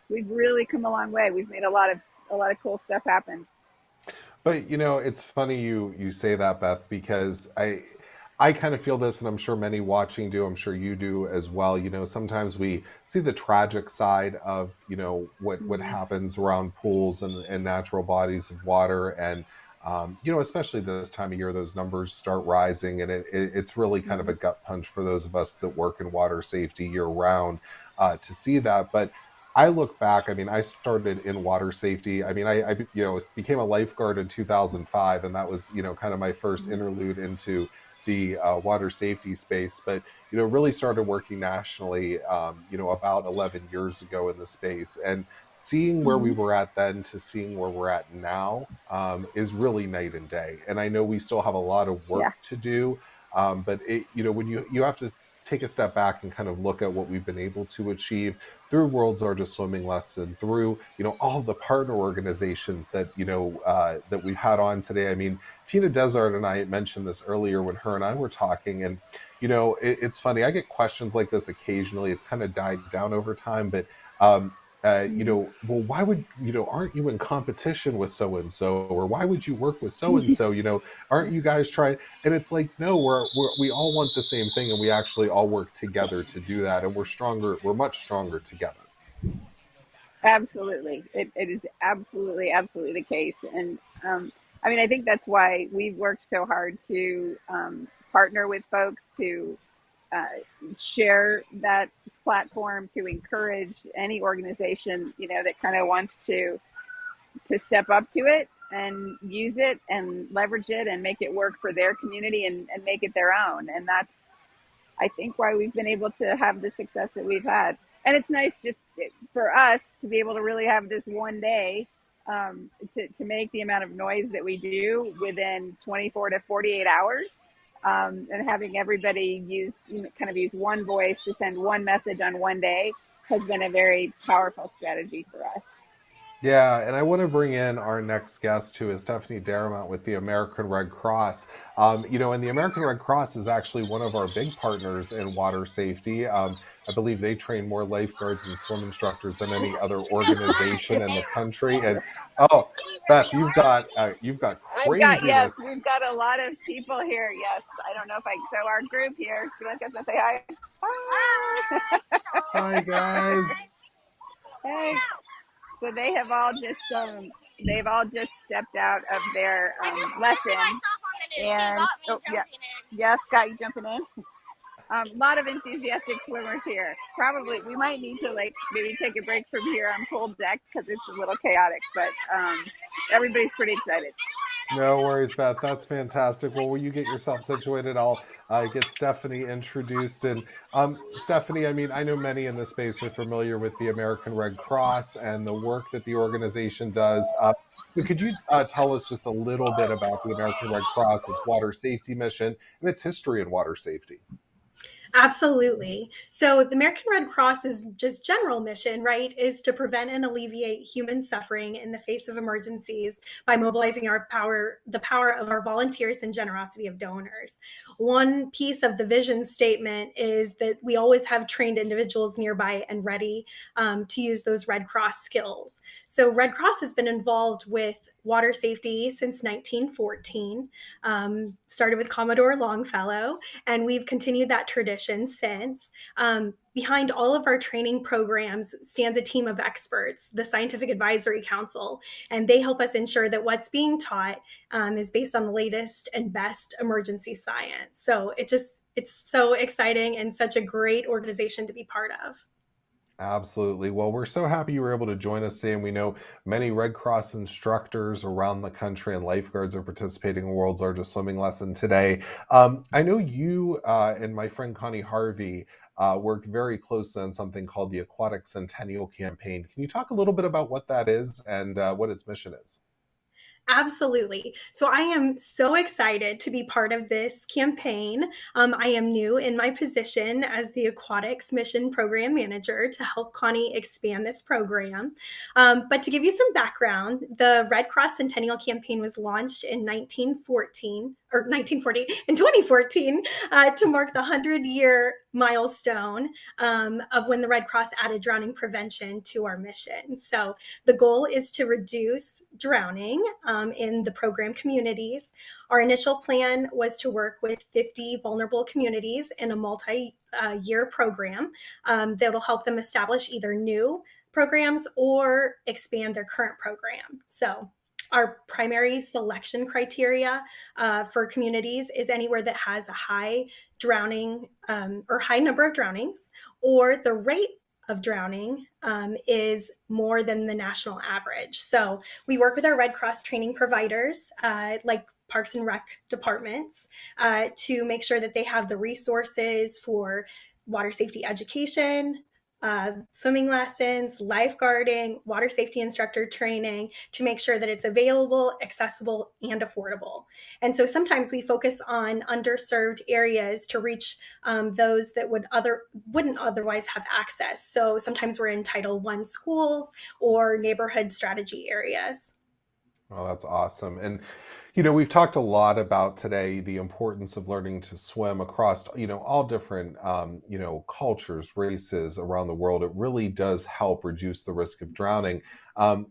we've really come a long way. We've made a lot of cool stuff happen. But it's funny you say that, Beth, because I kind of feel this, and I'm sure many watching do. I'm sure you do as well. Sometimes we see the tragic side of what happens around pools and natural bodies of water, and especially this time of year, those numbers start rising, and it's really kind of a gut punch for those of us that work in water safety year round to see that. But I look back. I mean, I started in water safety. I mean, I became a lifeguard in 2005, and that was kind of my first interlude into the water safety space. But really started working nationally, about 11 years ago in the space, and seeing where we were at then to seeing where we're at now is really night and day. And I know we still have a lot of work to do, but when you have to take a step back and kind of look at what we've been able to achieve through World's Largest Swimming Lesson, through all of the partner organizations that that we've had on today. I mean, Tina Desart and I mentioned this earlier when her and I were talking, and it's funny. I get questions like this occasionally. It's kind of died down over time, but well, why would aren't you in competition with so and so, or why would you work with so and so? Aren't you guys trying? And it's like, no, we all want the same thing, and we actually all work together to do that, and we're stronger. We're much stronger together. Absolutely, it is absolutely the case, and I mean, I think that's why we've worked so hard to partner with folks to share that platform, to encourage any organization that kind of wants to step up to it and use it and leverage it and make it work for their community and make it their own. And that's, I think, why we've been able to have the success that we've had. And it's nice just for us to be able to really have this one day to make the amount of noise that we do within 24 to 48 hours. And having everybody use one voice to send one message on one day has been a very powerful strategy for us. Yeah, and I want to bring in our next guest, who is Stephanie Daramont with the American Red Cross. And the American Red Cross is actually one of our big partners in water safety. I believe they train more lifeguards and swim instructors than any other organization in the country. And oh, Beth, you've got craziness. We've got a lot of people here. Yes, I don't know if so our group here. So let's get to say hi. Hi. Hi guys. Hey. So they have all just stepped out of their lesson, and Scott, you jumping in? A lot of enthusiastic swimmers here. Probably we might need to maybe take a break from here on pool deck because it's a little chaotic, but everybody's pretty excited. No worries, Beth. That's fantastic. Well, will you get yourself situated? I'll get Stephanie introduced. And Stephanie, I mean, I know many in this space are familiar with the American Red Cross and the work that the organization does. But could you tell us just a little bit about the American Red Cross, its water safety mission, and its history in water safety? Absolutely. So the American Red Cross's just general mission, right, is to prevent and alleviate human suffering in the face of emergencies by mobilizing the power of our volunteers and generosity of donors. One piece of the vision statement is that we always have trained individuals nearby and ready to use those Red Cross skills. So Red Cross has been involved with water safety since 1914, started with Commodore Longfellow, and we've continued that tradition since. Behind all of our training programs stands a team of experts, the Scientific Advisory Council, and they help us ensure that what's being taught is based on the latest and best emergency science. So it's so exciting and such a great organization to be part of. Absolutely. Well, we're so happy you were able to join us today. And we know many Red Cross instructors around the country and lifeguards are participating in World's Largest Swimming Lesson today. I know you and my friend Connie Harvey work very closely on something called the Aquatic Centennial Campaign. Can you talk a little bit about what that is and what its mission is? Absolutely. So I am so excited to be part of this campaign. I am new in my position as the Aquatics Mission Program Manager to help Connie expand this program. But to give you some background, the Red Cross Centennial Campaign was launched in 1914 or 1940 in 2014 to mark the 100-year milestone of when the Red Cross added drowning prevention to our mission. So the goal is to reduce drowning in the program communities. Our initial plan was to work with 50 vulnerable communities in a multi-year program that will help them establish either new programs or expand their current program. So our primary selection criteria for communities is anywhere that has a high drowning or high number of drownings, or the rate of drowning is more than the national average. So we work with our Red Cross training providers, like Parks and Rec departments, to make sure that they have the resources for water safety education, swimming lessons, lifeguarding, water safety instructor training, to make sure that it's available, accessible, and affordable. And so sometimes we focus on underserved areas to reach those that wouldn't otherwise have access. So sometimes we're in Title I schools or neighborhood strategy areas. Oh, that's awesome. And, we've talked a lot about today the importance of learning to swim across, all different, cultures, races around the world. It really does help reduce the risk of drowning. And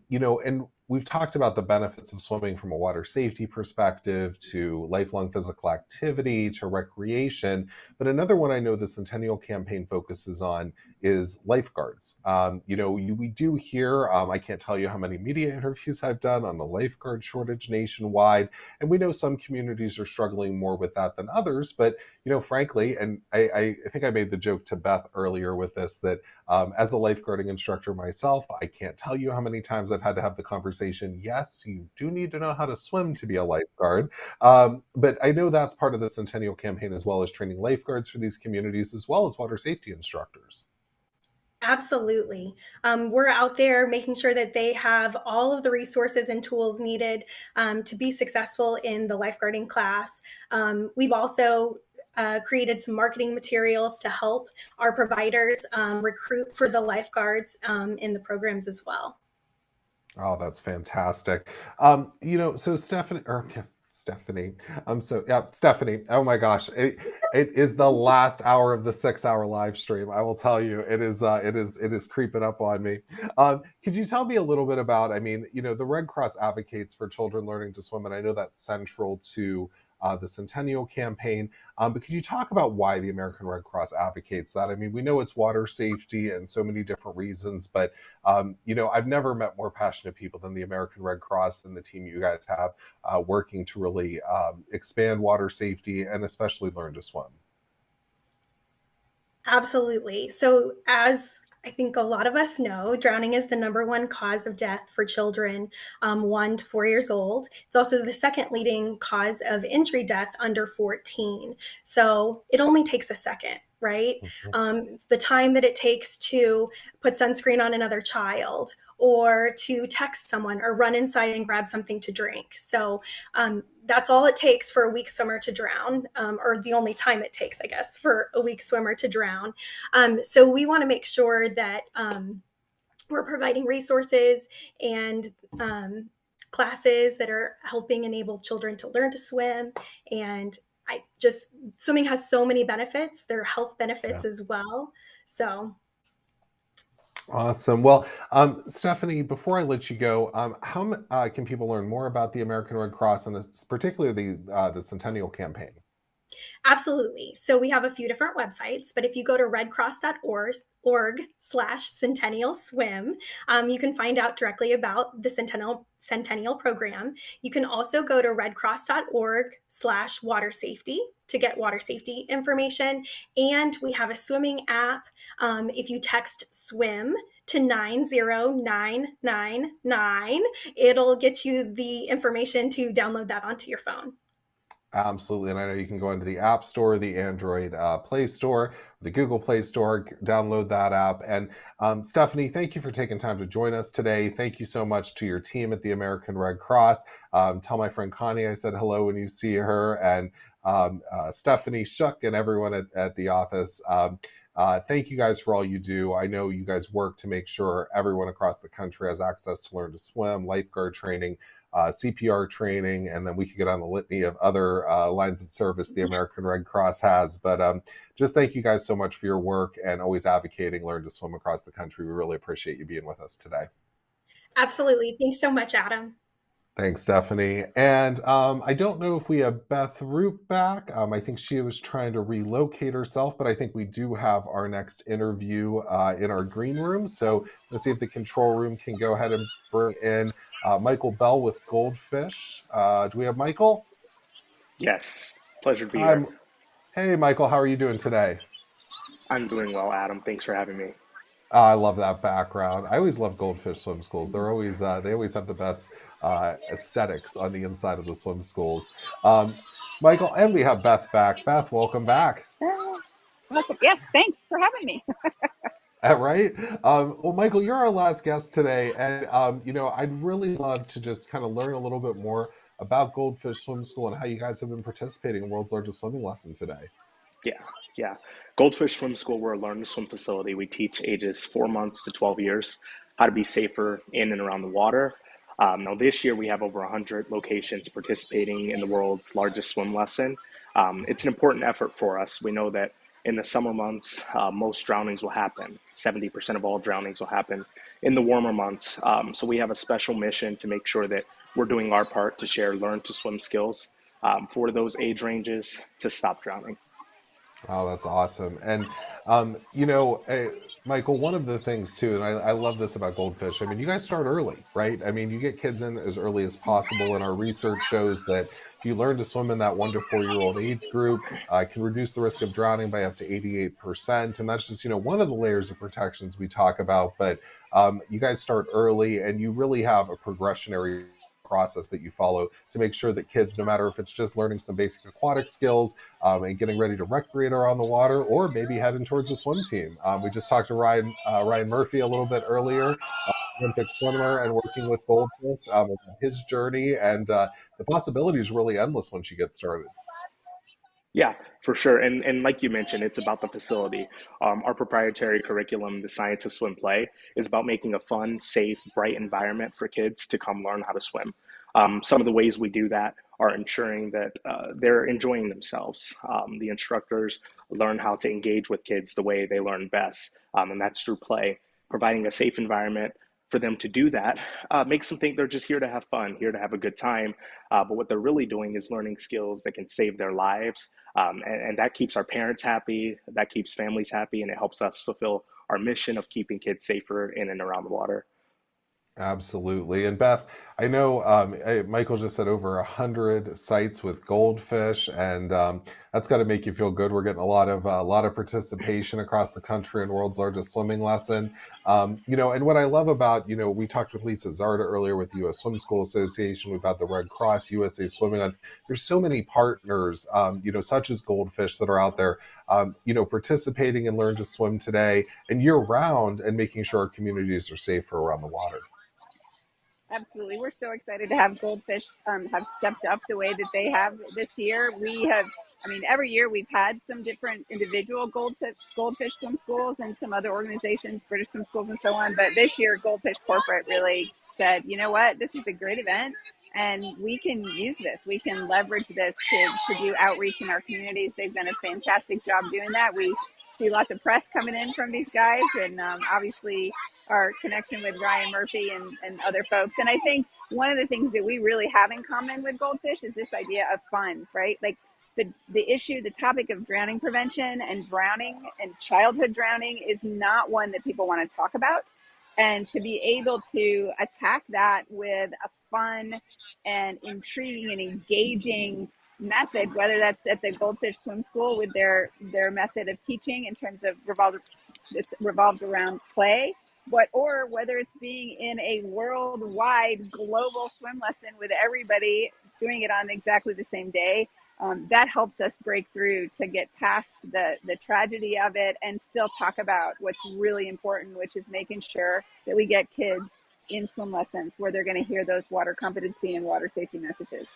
we've talked about the benefits of swimming from a water safety perspective to lifelong physical activity to recreation. But another one I know the Centennial Campaign focuses on is lifeguards. We do hear, I can't tell you how many media interviews I've done on the lifeguard shortage nationwide. And we know some communities are struggling more with that than others. But, frankly, and I think I made the joke to Beth earlier with this, that as a lifeguarding instructor myself, I can't tell you how many times I've had to have the conversation. Yes, you do need to know how to swim to be a lifeguard. But I know that's part of the Centennial Campaign, as well as training lifeguards for these communities, as well as water safety instructors. Absolutely. We're out there making sure that they have all of the resources and tools needed to be successful in the lifeguarding class. We've also created some marketing materials to help our providers recruit for the lifeguards in the programs as well. Oh, that's fantastic. So Stephanie, Stephanie, oh my gosh, it is the last hour of the 6-hour live stream. I will tell you, it is creeping up on me. Could you tell me a little bit about, the Red Cross advocates for children learning to swim, and I know that's central to the Centennial Campaign. But could you talk about why the American Red Cross advocates that? We know it's water safety and so many different reasons, but I've never met more passionate people than the American Red Cross and the team you guys have working to really expand water safety and especially learn to swim. Absolutely. So as I think a lot of us know, drowning is the #1 cause of death for children 1 to 4 years old. It's also the second leading cause of injury death under 14. So it only takes a second, right? It's the time that it takes to put sunscreen on another child, or to text someone, or run inside and grab something to drink. So that's all it takes for a weak swimmer to drown, or the only time it takes, I guess, for a weak swimmer to drown. So we want to make sure that we're providing resources and classes that are helping enable children to learn to swim. And swimming has so many benefits. There are health benefits as well. So awesome. Well, Stephanie, before I let you go, how can people learn more about the American Red Cross and particularly the Centennial Campaign? Absolutely. So we have a few different websites, but if you go to redcross.org/centennial swim, you can find out directly about the Centennial program. You can also go to redcross.org/water safety to get water safety information. And we have a swimming app. If you text swim to 90999, it'll get you the information to download that onto your phone. Absolutely. And I know you can go into the App Store, the Android Play Store, the Google Play Store, download that app. And Stephanie, thank you for taking time to join us today. Thank you so much to your team at the American Red Cross. Tell my friend Connie I said hello when you see her, and Stephanie, Shuck, and everyone at the office. Thank you guys for all you do. I know you guys work to make sure everyone across the country has access to learn to swim, lifeguard training. CPR training, and then we could get on the litany of other lines of service the American Red Cross has. But just thank you guys so much for your work and always advocating Learn to Swim across the country. We really appreciate you being with us today. Absolutely. Thanks so much, Adam. Thanks, Stephanie. And I don't know if we have Beth Root back. I think she was trying to relocate herself, but I think we do have our next interview in our green room. So let's see if the control room can go ahead and bring in Michael Bell with Goldfish. Do we have Michael? Yes, pleasure to be Hi. here. Hey, Michael, how are you doing today? I'm doing well, Adam. Thanks for having me. I love that background. I always love Goldfish swim schools. They're always they always have the best aesthetics on the inside of the swim schools. Michael, and we have Beth back. Beth, welcome back. Welcome. Yes, thanks for having me. Right? Well, Michael, you're our last guest today, and I'd really love to just kind of learn a little bit more about Goldfish Swim School and how you guys have been participating in World's Largest Swimming Lesson today. Yeah. Goldfish Swim School, we're a learn to swim facility. We teach ages 4 months to 12 years how to be safer in and around the water. Now, this year we have over 100 locations participating in the world's largest swim lesson. It's an important effort for us. We know that in the summer months, most drownings will happen. 70% of all drownings will happen in the warmer months. So we have a special mission to make sure that we're doing our part to share learn to swim skills for those age ranges to stop drowning. Oh, that's awesome. And, Michael, one of the things too, and I love this about Goldfish, I mean, you guys start early, right? I mean, you get kids in as early as possible. And our research shows that if you learn to swim in that 1 to 4 year old age group, it can reduce the risk of drowning by up to 88%. And that's just, one of the layers of protections we talk about. But you guys start early and you really have a progressionary process that you follow to make sure that kids, no matter if it's just learning some basic aquatic skills and getting ready to recreate around the water, or maybe heading towards a swim team. We just talked to Ryan Murphy a little bit earlier, Olympic swimmer, and working with Goldfish, his journey, and the possibility is really endless once you get started. Yeah, for sure. And like you mentioned, it's about the facility. Our proprietary curriculum, the Science of Swim Play, is about making a fun, safe, bright environment for kids to come learn how to swim. Some of the ways we do that are ensuring that they're enjoying themselves. The instructors learn how to engage with kids the way they learn best, and that's through play. Providing a safe environment for them to do that makes them think they're just here to have fun, here to have a good time. But what they're really doing is learning skills that can save their lives. And that keeps our parents happy, that keeps families happy, and it helps us fulfill our mission of keeping kids safer in and around the water. Absolutely. And Beth, I know Michael just said over 100 sites with Goldfish, and that's got to make you feel good. We're getting a lot of participation across the country in World's Largest Swimming Lesson. And what I love about, we talked with Lisa Zarda earlier with the U.S. Swim School Association. We've got the Red Cross, USA Swimming. There's so many partners, such as Goldfish, that are out there, participating in Learn to Swim today and year round, and making sure our communities are safer around the water. Absolutely. We're so excited to have Goldfish have stepped up the way that they have this year. Every year we've had some different individual Goldfish swim schools and some other organizations, British swim schools and so on. But this year, Goldfish Corporate really said, you know what, this is a great event and we can use this. We can leverage this to do outreach in our communities. They've done a fantastic job doing that. We see lots of press coming in from these guys, and obviously our connection with Ryan Murphy and other folks. And I think one of the things that we really have in common with Goldfish is this idea of fun, right? Like the topic of drowning prevention and drowning and childhood drowning is not one that people want to talk about. And to be able to attack that with a fun and intriguing and engaging method, whether that's at the Goldfish Swim School with their method of teaching in terms of revolved around play, or whether it's being in a worldwide global swim lesson with everybody doing it on exactly the same day, that helps us break through to get past the tragedy of it and still talk about what's really important, which is making sure that we get kids in swim lessons where they're going to hear those water competency and water safety messages.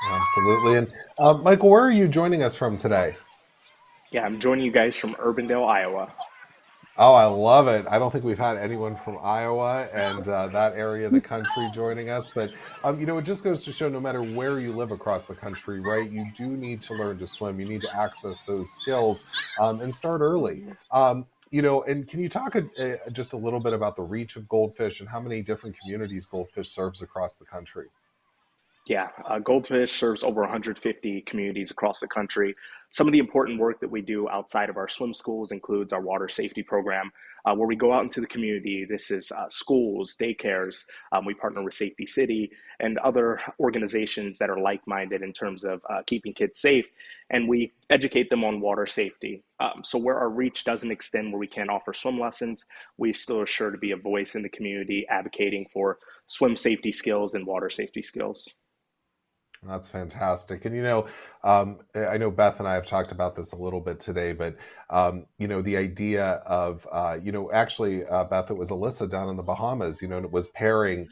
Absolutely. And Michael, where are you joining us from today? Yeah, I'm joining you guys from Urbandale, Iowa. Oh, I love it. I don't think we've had anyone from Iowa and that area of the country joining us. But, it just goes to show no matter where you live across the country, right, you do need to learn to swim. You need to access those skills and start early. And can you talk just a little bit about the reach of Goldfish and how many different communities Goldfish serves across the country? Yeah, Goldfish serves over 150 communities across the country. Some of the important work that we do outside of our swim schools includes our water safety program, where we go out into the community. This is schools, daycares. We partner with Safety City and other organizations that are like-minded in terms of keeping kids safe, and we educate them on water safety. So where our reach doesn't extend, where we can't offer swim lessons, we still are sure to be a voice in the community advocating for swim safety skills and water safety skills. That's fantastic. And, I know Beth and I have talked about this a little bit today, but, the idea of, actually, Beth, it was Alyssa down in the Bahamas, and it was pairing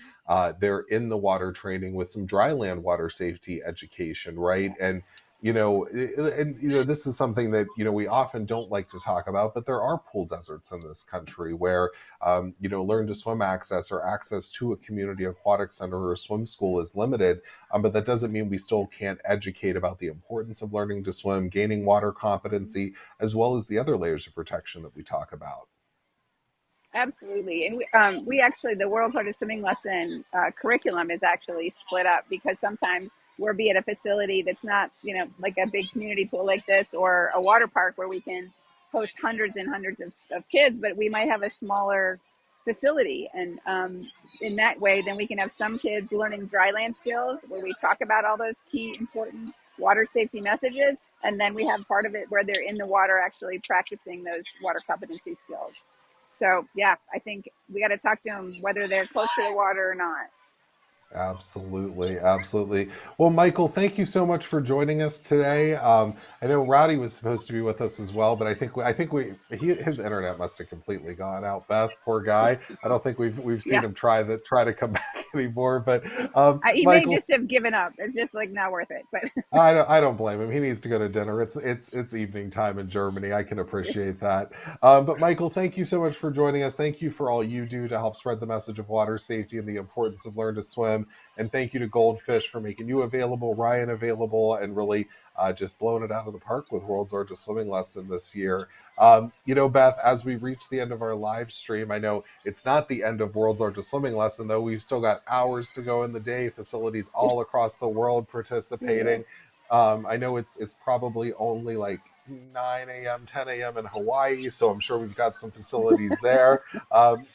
their in the water training with some dry land water safety education, right? And, this is something that, we often don't like to talk about, but there are pool deserts in this country where, learn to swim access or access to a community aquatic center or a swim school is limited. But that doesn't mean we still can't educate about the importance of learning to swim, gaining water competency, as well as the other layers of protection that we talk about. Absolutely. And we actually, the World's Largest Swimming Lesson curriculum is actually split up because sometimes we'll be at a facility that's not, like a big community pool like this or a water park where we can host hundreds and hundreds of kids, but we might have a smaller facility. And in that way, then we can have some kids learning dry land skills where we talk about all those key important water safety messages. And then we have part of it where they're in the water actually practicing those water competency skills. So, yeah, I think we got to talk to them whether they're close to the water or not. Absolutely, absolutely. Well, Michael, thank you so much for joining us today. I know Rowdy was supposed to be with us as well, but I think his internet must have completely gone out. Beth, poor guy. I don't think we've seen Yeah. him try to come back anymore. But He may Michael, just have given up. It's just like not worth it. But I don't blame him. He needs to go to dinner. It's evening time in Germany. I can appreciate that. But Michael, thank you so much for joining us. Thank you for all you do to help spread the message of water safety and the importance of learn to swim. And thank you to Goldfish for making you available, Ryan available, and really just blowing it out of the park with World's Largest Swimming Lesson this year. Beth, as we reach the end of our live stream, I know it's not the end of World's Largest Swimming Lesson, though. We've still got hours to go in the day, facilities all across the world participating. I know it's probably only like 9 a.m., 10 a.m. in Hawaii, so I'm sure we've got some facilities there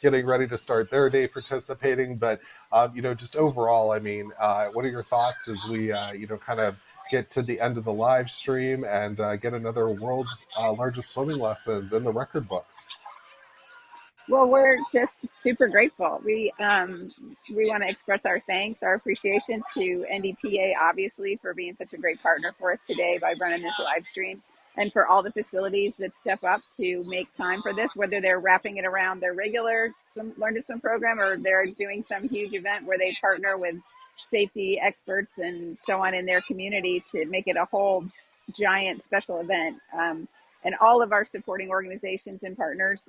getting ready to start their day participating. But, just overall, what are your thoughts as we, kind of get to the end of the live stream and get another World's Largest Swimming Lessons in the record books? well, we're just super grateful. We want to express our thanks, our appreciation to NDPA, obviously, for being such a great partner for us today by running this live stream, and for all the facilities that step up to make time for this, whether they're wrapping it around their regular Learn to Swim program or they're doing some huge event where they partner with safety experts and so on in their community to make it a whole giant special event. And all of our supporting organizations and partners,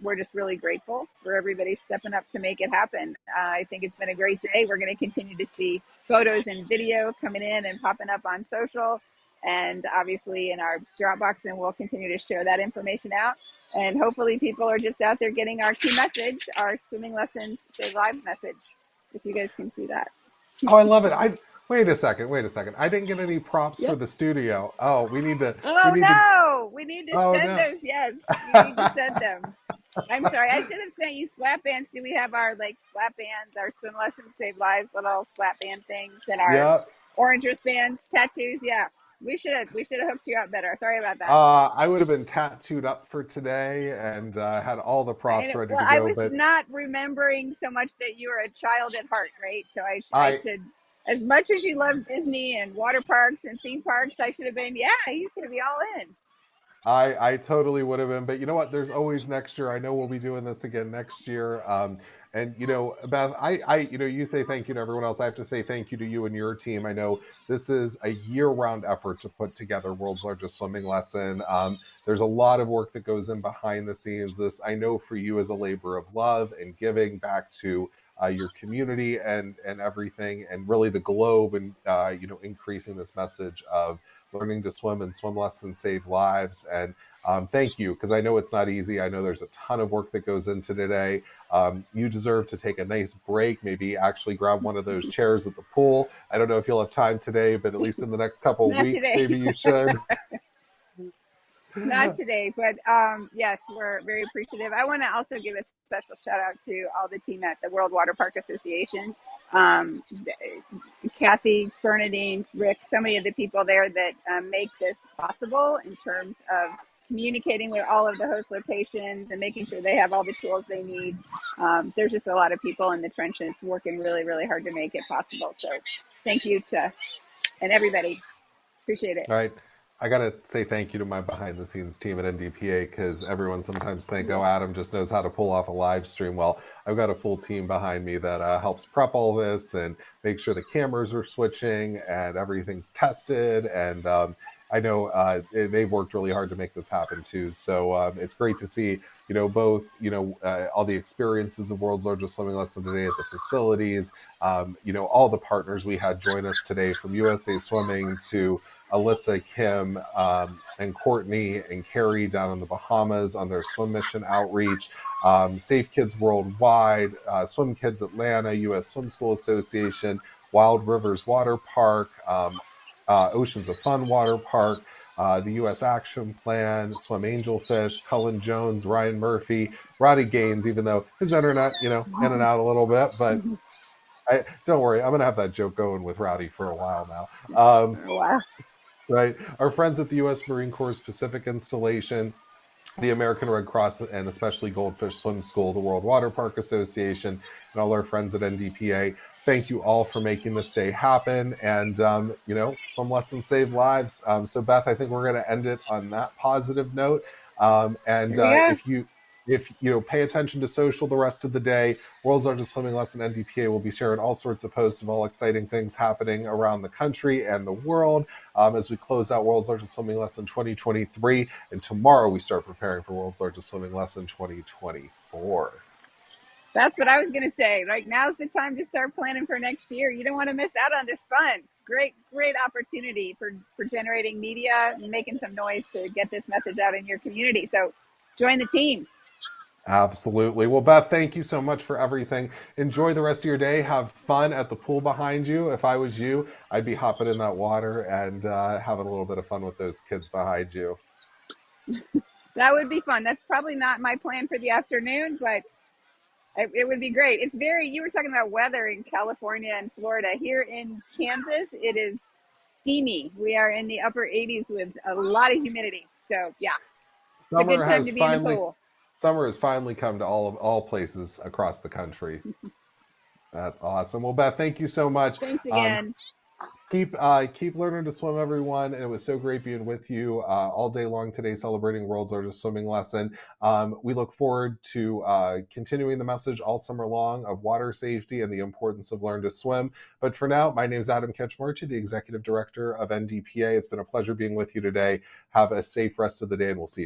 we're just really grateful for everybody stepping up to make it happen. I think it's been a great day. We're going to continue to see photos and video coming in and popping up on social and obviously in our Dropbox, and we'll continue to share that information out. And hopefully people are just out there getting our key message, our swimming lessons save lives message, if you guys can see that. Oh, I love it. Wait a second. I didn't get any props for Yep. the studio. Oh, we need to. Oh, no. We need to send no. those. Yes. We need to send them. I'm sorry. I should have sent you slap bands. Do we have our slap bands, our swim lessons save lives, little slap band things, and our orange wristbands, tattoos? Yeah. We should have hooked you up better. Sorry about that. I would have been tattooed up for today and had all the props ready to go. I was not remembering so much that you were a child at heart, right? So I should, as much as you love Disney and water parks and theme parks, I should have been, yeah, he's going to be all in. I totally would have been, but you know what? There's always next year. I know we'll be doing this again next year. And you know, Beth, you know, you say thank you to everyone else. I have to say thank you to you and your team. I know this is a year-round effort to put together World's Largest Swimming Lesson. There's a lot of work that goes in behind the scenes. This, I know, for you is a labor of love and giving back to your community and everything, and really the globe, and you know, increasing this message of learning to swim and swim lessons save lives. And thank you, because I know it's not easy. I know there's a ton of work that goes into today. You deserve to take a nice break, maybe actually grab one of those chairs at the pool. I don't know if you'll have time today, but at least in the next couple of Not weeks, today. maybe you should. Not today, but yes, we're very appreciative. I want to also give a special shout out to all the team at the World Water Park Association. Kathy, Bernadine, Rick, so many of the people there that make this possible in terms of communicating with all of the host locations and making sure they have all the tools they need. There's just a lot of people in the trenches working really, really hard to make it possible. So thank you to and everybody. Appreciate it. All right. I got to say thank you to my behind the scenes team at NDPA, because everyone sometimes think, oh, Adam just knows how to pull off a live stream. Well, I've got a full team behind me that helps prep all this and make sure the cameras are switching and everything's tested. And I know they've worked really hard to make this happen too. So it's great to see, you know, both, you know, all the experiences of World's Largest Swimming Lesson today at the facilities, you know, all the partners we had join us today, from USA Swimming to Alyssa, Kim, and Courtney and Carrie down in the Bahamas on their swim mission outreach, Safe Kids Worldwide, Swim Kids Atlanta, U.S. Swim School Association, Wild Rivers Water Park, Oceans of Fun Water Park, the U.S. Action Plan, Swim Angelfish, Cullen Jones, Ryan Murphy, Roddy Gaines, even though his internet, you know, in and out a little bit, but don't worry, I'm going to have that joke going with Rowdy for a while now. Wow. Right. Our friends at the U.S. Marine Corps Pacific Installation, the American Red Cross, and especially Goldfish Swim School, the World Water Park Association, and all our friends at NDPA. Thank you all for making this day happen. And, you know, swim lessons save lives. So, Beth, I think we're going to end it on that positive note. If you know, pay attention to social the rest of the day. World's Largest Swimming Lesson NDPA will be sharing all sorts of posts of all exciting things happening around the country and the world as we close out World's Largest Swimming Lesson 2023. And tomorrow we start preparing for World's Largest Swimming Lesson 2024. That's what I was going to say. Right now's the time to start planning for next year. You don't want to miss out on this fun. It's great opportunity for generating media and making some noise to get this message out in your community. So join the team. Absolutely. Well, Beth, thank you so much for everything. Enjoy the rest of your day. Have fun at the pool behind you. If I was you, I'd be hopping in that water and having a little bit of fun with those kids behind you. That would be fun. That's probably not my plan for the afternoon, but it would be great. It's you were talking about weather in California and Florida. Here in Kansas, it is steamy. We are in the upper 80s with a lot of humidity. So yeah, it's a good time to be in the pool. Summer has finally come to all places across the country. That's awesome. Well, Beth, thank you so much. Thanks again. Keep learning to swim, everyone. And it was so great being with you all day long today, celebrating World's Largest Swimming Lesson. We look forward to continuing the message all summer long of water safety and the importance of learn to swim. But for now, my name is Adam Ketchmarchi, the Executive Director of NDPA. It's been a pleasure being with you today. Have a safe rest of the day, and we'll see you.